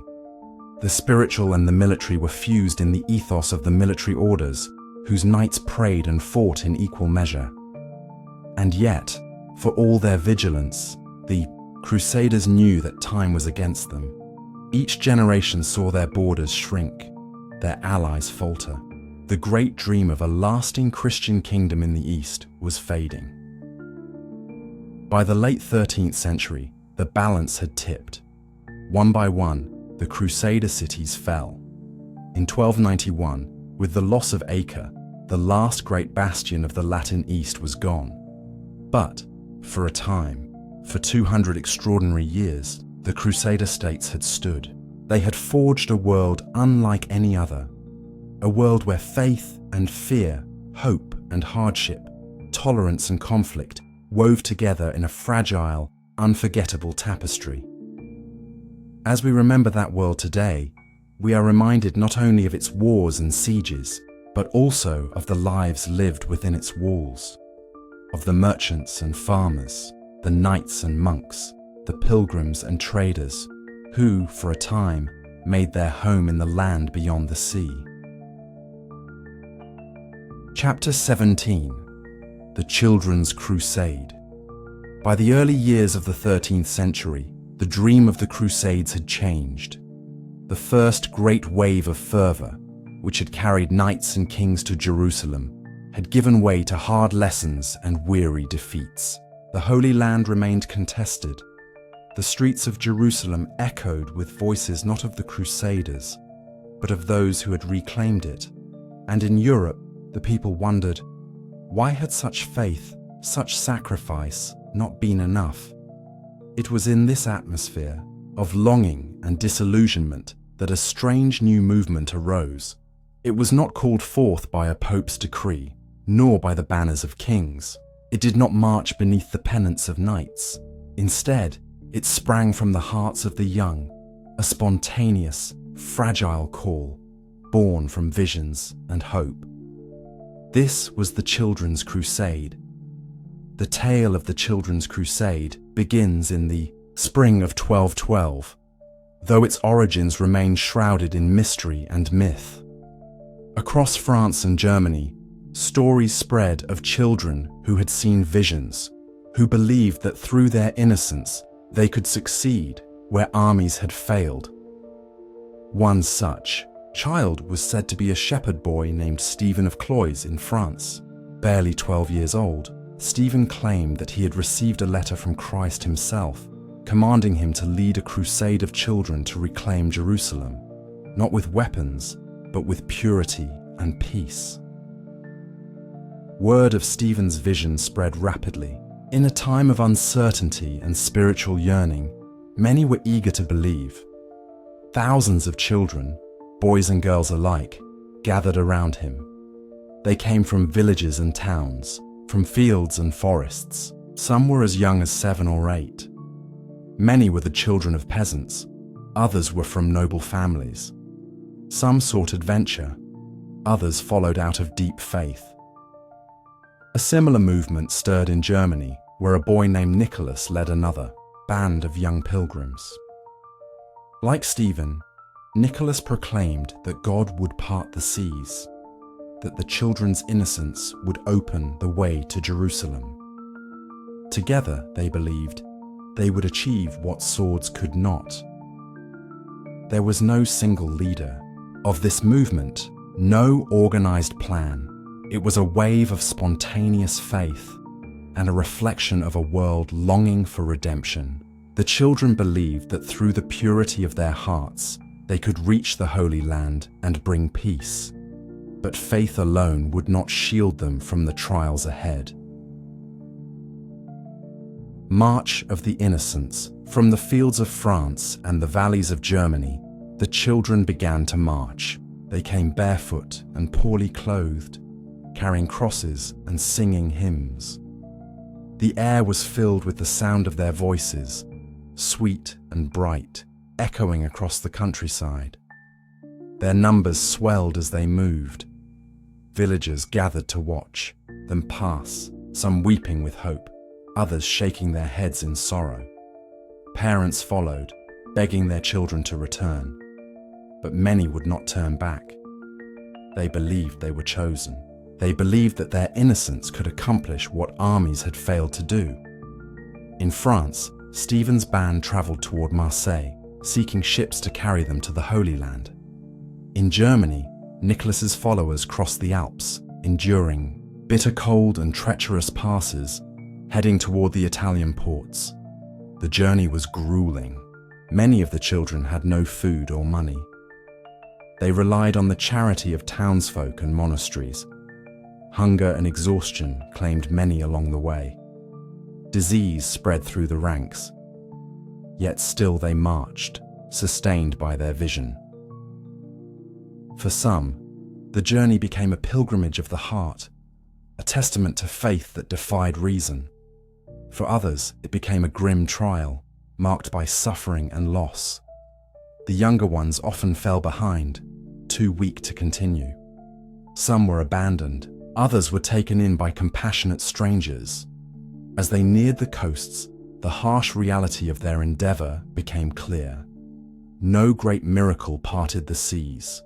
The spiritual and the military were fused in the ethos of the military orders, whose knights prayed and fought in equal measure. And yet, for all their vigilance, the Crusaders knew that time was against them. Each generation saw their borders shrink, their allies falter. The great dream of a lasting Christian kingdom in the East was fading. By the late 13th century, the balance had tipped. One by one, the Crusader cities fell. In 1291, with the loss of Acre, the last great bastion of the Latin East was gone. But, for a time, for 200 extraordinary years, the Crusader states had stood. They had forged a world unlike any other, a world where faith and fear, hope and hardship, tolerance and conflict wove together in a fragile, unforgettable tapestry. As we remember that world today, we are reminded not only of its wars and sieges, but also of the lives lived within its walls, of the merchants and farmers, the knights and monks, the pilgrims and traders, who, for a time, made their home in the land beyond the sea. Chapter 17. the Children's Crusade. By the early years of the 13th century, the dream of the Crusades had changed. The first great wave of fervor, which had carried knights and kings to Jerusalem, had given way to hard lessons and weary defeats. The Holy Land remained contested. The streets of Jerusalem echoed with voices not of the Crusaders, but of those who had reclaimed it. And in Europe, the people wondered, why had such faith, such sacrifice, not been enough? It was in this atmosphere of longing and disillusionment that a strange new movement arose. It was not called forth by a pope's decree, nor by the banners of kings. It did not march beneath the pennants of knights. Instead, it sprang from the hearts of the young, a spontaneous, fragile call, born from visions and hope. This was the Children's Crusade. The tale of the Children's Crusade begins in the spring of 1212, though its origins remain shrouded in mystery and myth. Across France and Germany, stories spread of children who had seen visions, who believed that through their innocence they could succeed where armies had failed. One such child was said to be a shepherd boy named Stephen of Cloyes in France. Barely 12 years old, Stephen claimed that he had received a letter from Christ himself, commanding him to lead a crusade of children to reclaim Jerusalem, not with weapons, but with purity and peace. Word of Stephen's vision spread rapidly. In a time of uncertainty and spiritual yearning, many were eager to believe. Thousands of children, boys and girls alike, gathered around him. They came from villages and towns, from fields and forests. Some were as young as 7 or 8. Many were the children of peasants. Others were from noble families. Some sought adventure. Others followed out of deep faith. A similar movement stirred in Germany, where a boy named Nicholas led another band of young pilgrims. Like Stephen, Nicholas proclaimed that God would part the seas, that the children's innocence would open the way to Jerusalem. Together, they believed, they would achieve what swords could not. There was no single leader of this movement, no organized plan. It was a wave of spontaneous faith and a reflection of a world longing for redemption. The children believed that through the purity of their hearts, they could reach the Holy Land and bring peace. But faith alone would not shield them from the trials ahead. March of the Innocents. From the fields of France and the valleys of Germany, the children began to march. They came barefoot and poorly clothed, carrying crosses and singing hymns. The air was filled with the sound of their voices, sweet and bright, echoing across the countryside. Their numbers swelled as they moved. Villagers gathered to watch them pass, some weeping with hope, others shaking their heads in sorrow. Parents followed, begging their children to return, but many would not turn back. They believed they were chosen. They believed that their innocence could accomplish what armies had failed to do. In France, Stephen's band traveled toward Marseille, seeking ships to carry them to the Holy Land. In Germany, Nicholas's followers crossed the Alps, enduring bitter cold and treacherous passes, heading toward the Italian ports. The journey was grueling. Many of the children had no food or money. They relied on the charity of townsfolk and monasteries. Hunger and exhaustion claimed many along the way. Disease spread through the ranks. Yet still they marched, sustained by their vision. For some, the journey became a pilgrimage of the heart, a testament to faith that defied reason. For others, it became a grim trial, marked by suffering and loss. The younger ones often fell behind, too weak to continue. Some were abandoned. Others were taken in by compassionate strangers. As they neared the coasts, the harsh reality of their endeavor became clear. No great miracle parted the seas.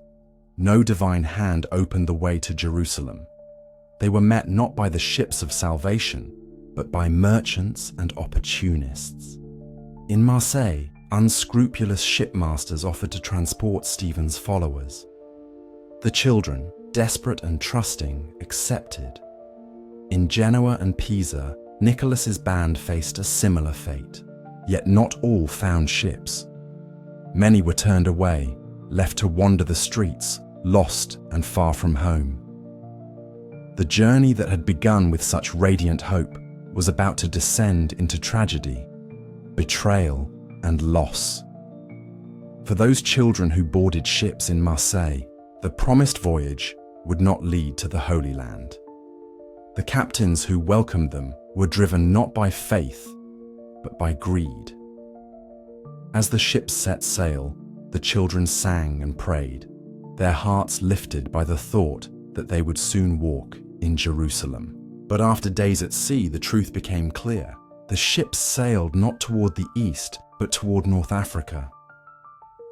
No divine hand opened the way to Jerusalem. they were met not by the ships of salvation, but by merchants and opportunists. In Marseille, unscrupulous shipmasters offered to transport Stephen's followers. The children, desperate and trusting, accepted. In Genoa and Pisa, Nicholas's band faced a similar fate, yet not all found ships. Many were turned away, left to wander the streets, lost and far from home. The journey that had begun with such radiant hope was about to descend into tragedy, betrayal, and loss. For those children who boarded ships in Marseille, the promised voyage would not lead to the Holy Land. The captains who welcomed them were driven not by faith, but by greed. As the ships set sail, the children sang and prayed, their hearts lifted by the thought that they would soon walk in Jerusalem. But after days at sea, the truth became clear. The ships sailed not toward the east, but toward North Africa.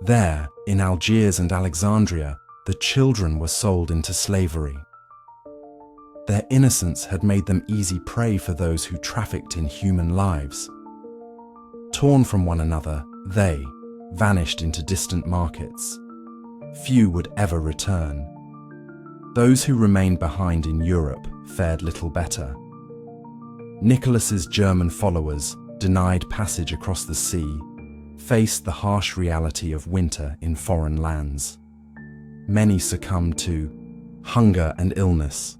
There, in Algiers and Alexandria, the children were sold into slavery. Their innocence had made them easy prey for those who trafficked in human lives. Torn from one another, they vanished into distant markets. Few would ever return. Those who remained behind in Europe fared little better. Nicholas's German followers, denied passage across the sea, faced the harsh reality of winter in foreign lands. Many succumbed to hunger and illness.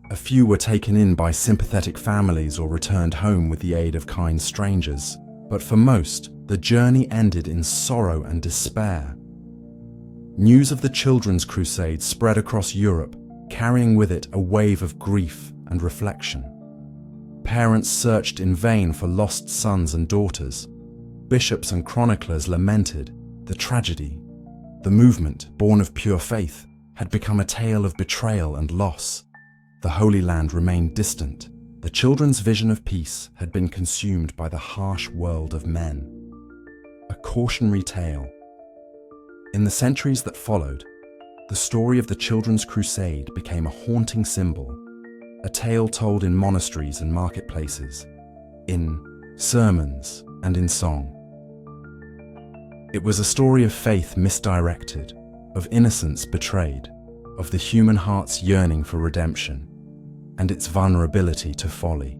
A few were taken in by sympathetic families or returned home with the aid of kind strangers. But for most, the journey ended in sorrow and despair. News of the Children's Crusade spread across Europe, carrying with it a wave of grief and reflection. Parents searched in vain for lost sons and daughters. Bishops and chroniclers lamented the tragedy. The movement, born of pure faith, had become a tale of betrayal and loss. The Holy Land remained distant. The children's vision of peace had been consumed by the harsh world of men. A cautionary tale. In the centuries that followed, the story of the Children's Crusade became a haunting symbol, a tale told in monasteries and marketplaces, in sermons and in song. It was a story of faith misdirected, of innocence betrayed, of the human heart's yearning for redemption, and its vulnerability to folly.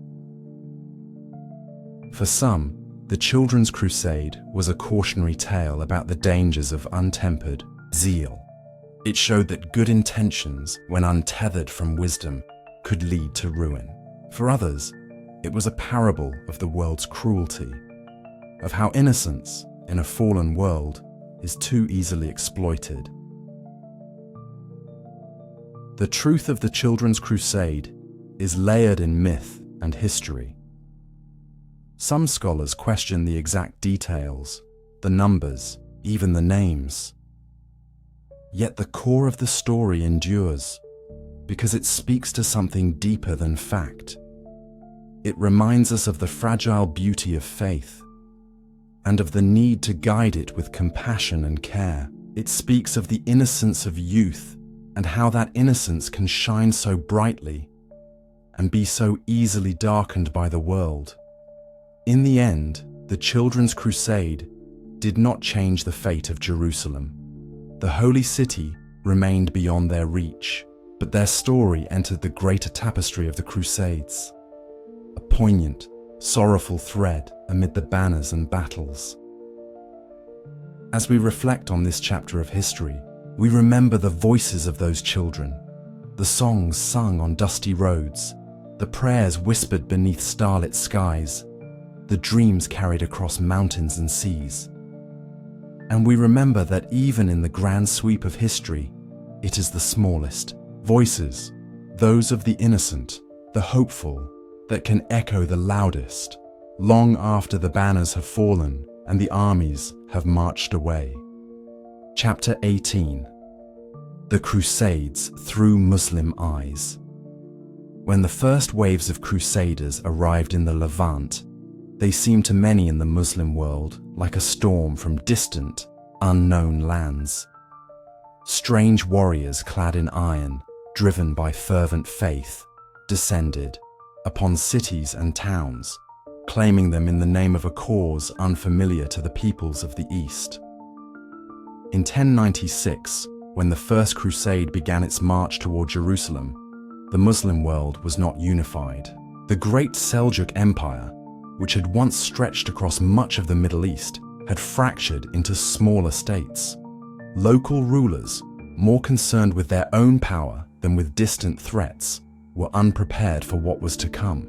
For some, the Children's Crusade was a cautionary tale about the dangers of untempered zeal. It showed that good intentions, when untethered from wisdom, could lead to ruin. For others, it was a parable of the world's cruelty, of how innocence, in a fallen world, is too easily exploited. The truth of the Children's Crusade is layered in myth and history. Some scholars question the exact details, the numbers, even the names. Yet the core of the story endures, because it speaks to something deeper than fact. It reminds us of the fragile beauty of faith, and of the need to guide it with compassion and care. It speaks of the innocence of youth, and how that innocence can shine so brightly and be so easily darkened by the world. In the end, the Children's Crusade did not change the fate of Jerusalem. The Holy City remained beyond their reach, but their story entered the greater tapestry of the Crusades, a poignant, sorrowful thread amid the banners and battles. As we reflect on this chapter of history, we remember the voices of those children, the songs sung on dusty roads, the prayers whispered beneath starlit skies, the dreams carried across mountains and seas. And we remember that even in the grand sweep of history, it is the smallest voices, those of the innocent, the hopeful, that can echo the loudest, long after the banners have fallen and the armies have marched away. Chapter 18. The Crusades Through Muslim Eyes. When the first waves of Crusaders arrived in the Levant, they seemed to many in the Muslim world like a storm from distant, unknown lands. Strange warriors clad in iron, driven by fervent faith, descended upon cities and towns, claiming them in the name of a cause unfamiliar to the peoples of the East. In 1096, when the First Crusade began its march toward Jerusalem, the Muslim world was not unified. The Great Seljuk Empire, which had once stretched across much of the Middle East, had fractured into smaller states. Local rulers, more concerned with their own power than with distant threats, were unprepared for what was to come.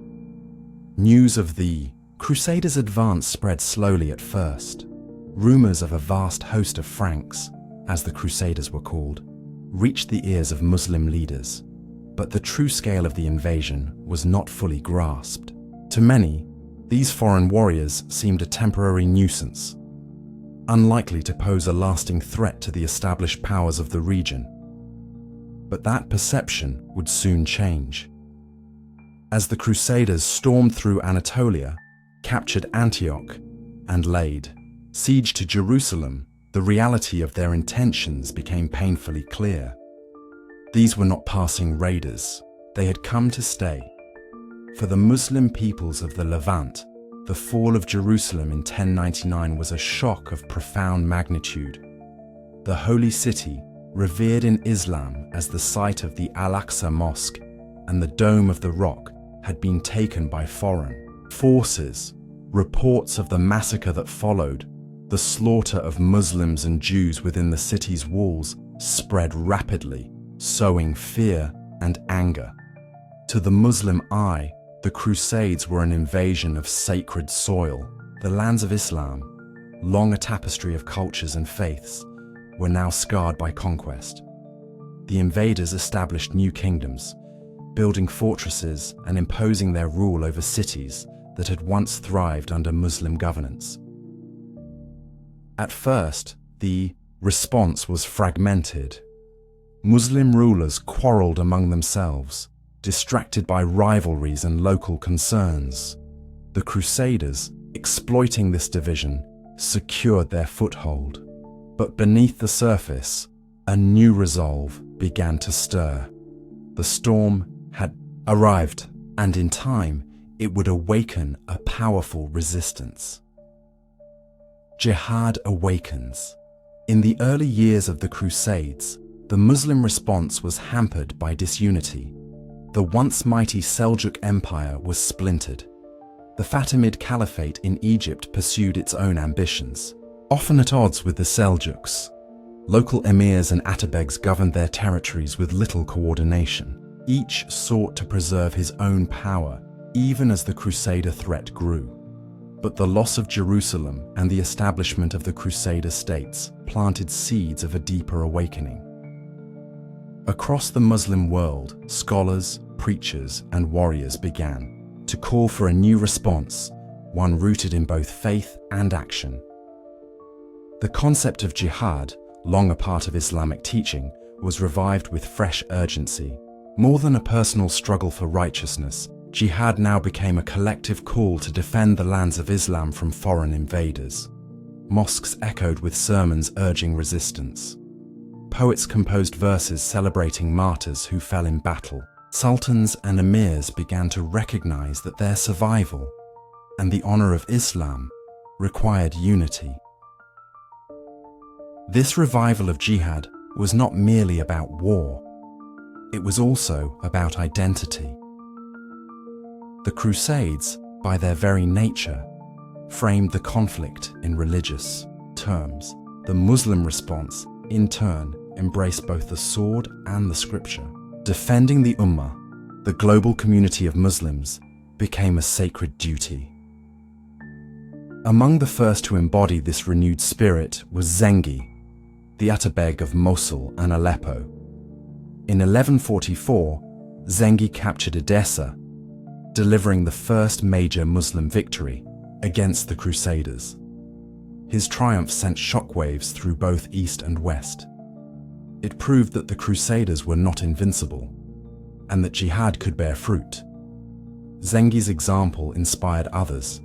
News of the Crusaders' advance spread slowly at first. Rumors of a vast host of Franks, as the Crusaders were called, reached the ears of Muslim leaders, but the true scale of the invasion was not fully grasped. To many, these foreign warriors seemed a temporary nuisance, unlikely to pose a lasting threat to the established powers of the region. But that perception would soon change. As the Crusaders stormed through Anatolia, captured Antioch, and laid siege to Jerusalem, the reality of their intentions became painfully clear. These were not passing raiders. They had come to stay. For the Muslim peoples of the Levant, the fall of Jerusalem in 1099 was a shock of profound magnitude. The holy city, revered in Islam as the site of the Al-Aqsa Mosque and the Dome of the Rock, had been taken by foreign forces. Reports of the massacre that followed, the slaughter of Muslims and Jews within the city's walls, spread rapidly, sowing fear and anger. To the Muslim eye, the Crusades were an invasion of sacred soil. The lands of Islam, long a tapestry of cultures and faiths, were now scarred by conquest. The invaders established new kingdoms, building fortresses and imposing their rule over cities that had once thrived under Muslim governance. At first, the response was fragmented. Muslim rulers quarreled among themselves, distracted by rivalries and local concerns. The Crusaders, exploiting this division, secured their foothold. But beneath the surface, a new resolve began to stir. The storm had arrived, and in time, it would awaken a powerful resistance. Jihad awakens. In the early years of the Crusades, the Muslim response was hampered by disunity. The once mighty Seljuk Empire was splintered. The Fatimid Caliphate in Egypt pursued its own ambitions, often at odds with the Seljuks. Local emirs and atabegs governed their territories with little coordination. Each sought to preserve his own power, even as the Crusader threat grew. But the loss of Jerusalem and the establishment of the Crusader states planted seeds of a deeper awakening. Across the Muslim world, scholars, preachers, and warriors began to call for a new response, one rooted in both faith and action. The concept of jihad, long a part of Islamic teaching, was revived with fresh urgency. More than a personal struggle for righteousness, jihad now became a collective call to defend the lands of Islam from foreign invaders. Mosques echoed with sermons urging resistance. Poets composed verses celebrating martyrs who fell in battle. Sultans and emirs began to recognize that their survival and the honor of Islam required unity. This revival of jihad was not merely about war. It was also about identity. The Crusades, by their very nature, framed the conflict in religious terms. The Muslim response, in turn, embraced both the sword and the scripture. Defending the Ummah, the global community of Muslims, became a sacred duty. Among the first to embody this renewed spirit was Zengi, the Atabeg of Mosul and Aleppo. In 1144, Zengi captured Edessa, delivering the first major Muslim victory against the Crusaders. His triumph sent shockwaves through both East and West. It proved that the Crusaders were not invincible, and that jihad could bear fruit. Zengi's example inspired others.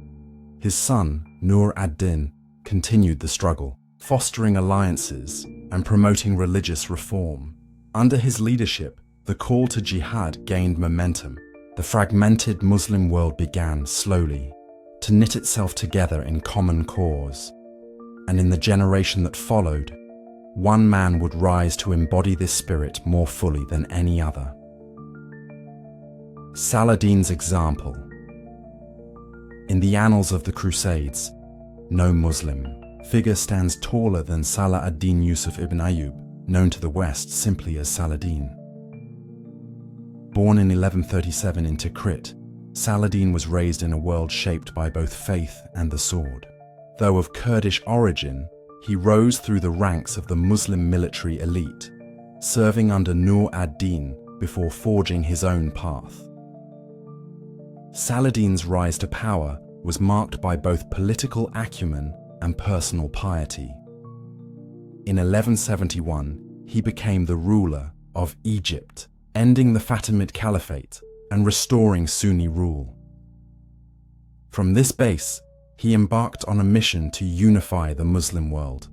His son, Nur ad-Din, continued the struggle, fostering alliances and promoting religious reform. Under his leadership, the call to jihad gained momentum, the fragmented Muslim world began slowly to knit itself together in common cause, and in the generation that followed, one man would rise to embody this spirit more fully than any other. Saladin's example. In the annals of the Crusades, no Muslim figure stands taller than Salah ad-Din Yusuf ibn Ayyub, known to the West simply as Saladin. Born in 1137 in Tikrit, Saladin was raised in a world shaped by both faith and the sword. Though of Kurdish origin, he rose through the ranks of the Muslim military elite, serving under Nur ad-Din before forging his own path. Saladin's rise to power was marked by both political acumen and personal piety. In 1171, he became the ruler of Egypt, ending the Fatimid Caliphate and restoring Sunni rule. From this base, he embarked on a mission to unify the Muslim world,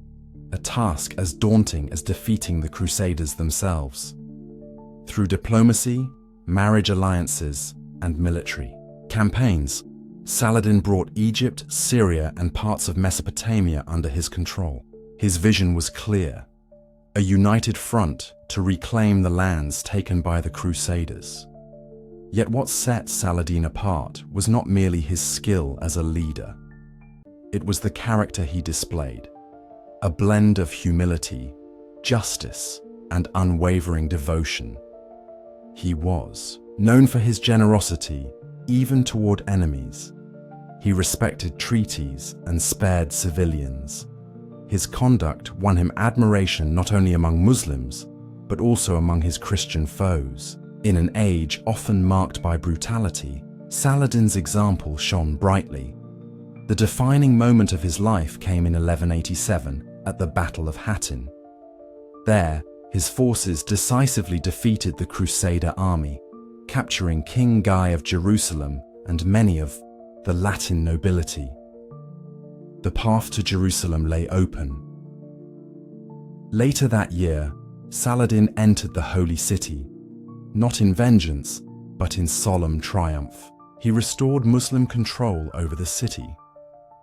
a task as daunting as defeating the Crusaders themselves. Through diplomacy, marriage alliances, and military campaigns, Saladin brought Egypt, Syria, and parts of Mesopotamia under his control. His vision was clear: a united front to reclaim the lands taken by the Crusaders. Yet what set Saladin apart was not merely his skill as a leader. It was the character he displayed, a blend of humility, justice, and unwavering devotion. He was known for his generosity, even toward enemies. He respected treaties and spared civilians. His conduct won him admiration not only among Muslims, but also among his Christian foes. In an age often marked by brutality, Saladin's example shone brightly. The defining moment of his life came in 1187 at the Battle of Hattin. There, his forces decisively defeated the Crusader army, capturing King Guy of Jerusalem and many of the Latin nobility. The path to Jerusalem lay open. Later that year, Saladin entered the Holy City, not in vengeance, but in solemn triumph. He restored Muslim control over the city,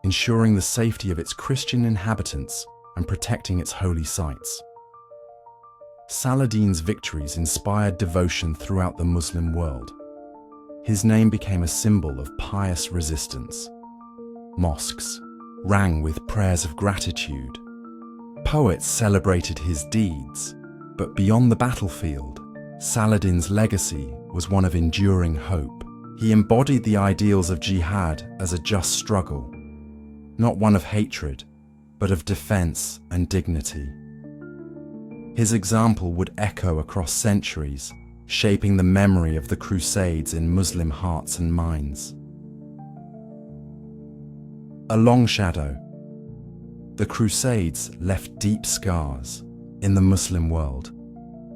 ensuring the safety of its Christian inhabitants and protecting its holy sites. Saladin's victories inspired devotion throughout the Muslim world. His name became a symbol of pious resistance. Mosques rang with prayers of gratitude. Poets celebrated his deeds, but beyond the battlefield, Saladin's legacy was one of enduring hope. He embodied the ideals of jihad as a just struggle, not one of hatred, but of defense and dignity. His example would echo across centuries, shaping the memory of the Crusades in Muslim hearts and minds. A long shadow. The Crusades left deep scars in the Muslim world.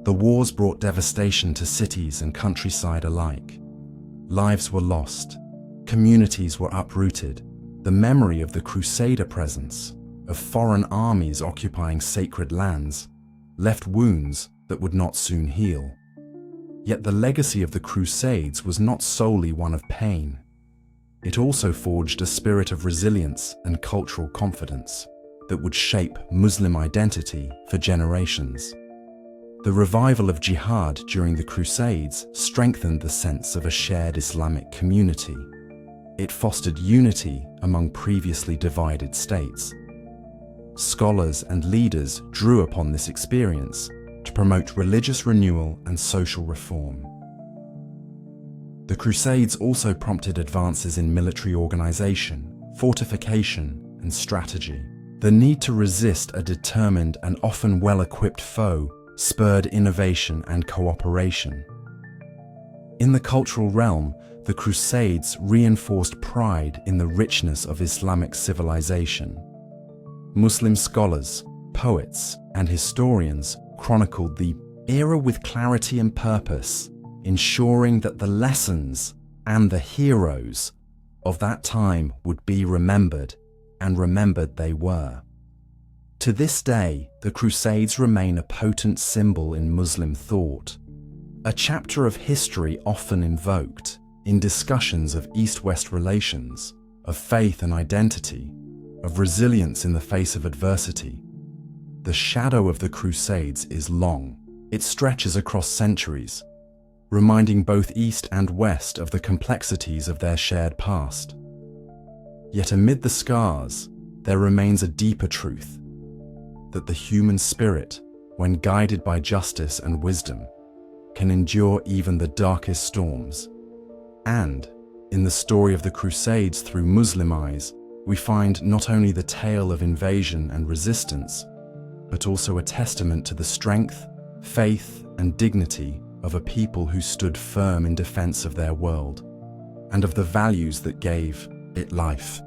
The wars brought devastation to cities and countryside alike. Lives were lost, communities were uprooted. The memory of the Crusader presence, of foreign armies occupying sacred lands, left wounds that would not soon heal. Yet the legacy of the Crusades was not solely one of pain. It also forged a spirit of resilience and cultural confidence that would shape Muslim identity for generations. The revival of jihad during the Crusades strengthened the sense of a shared Islamic community. It fostered unity among previously divided states. Scholars and leaders drew upon this experience to promote religious renewal and social reform. The Crusades also prompted advances in military organization, fortification, and strategy. The need to resist a determined and often well-equipped foe spurred innovation and cooperation. In the cultural realm, the Crusades reinforced pride in the richness of Islamic civilization. Muslim scholars, poets, and historians chronicled the era with clarity and purpose, ensuring that the lessons and the heroes of that time would be remembered, and remembered they were. To this day, the Crusades remain a potent symbol in Muslim thought, a chapter of history often invoked in discussions of East-West relations, of faith and identity, of resilience in the face of adversity. The shadow of the Crusades is long. It stretches across centuries, reminding both East and West of the complexities of their shared past. Yet amid the scars, there remains a deeper truth, that the human spirit, when guided by justice and wisdom, can endure even the darkest storms. And, in the story of the Crusades through Muslim eyes, we find not only the tale of invasion and resistance, but also a testament to the strength, faith, and dignity of a people who stood firm in defense of their world, and of the values that gave it life.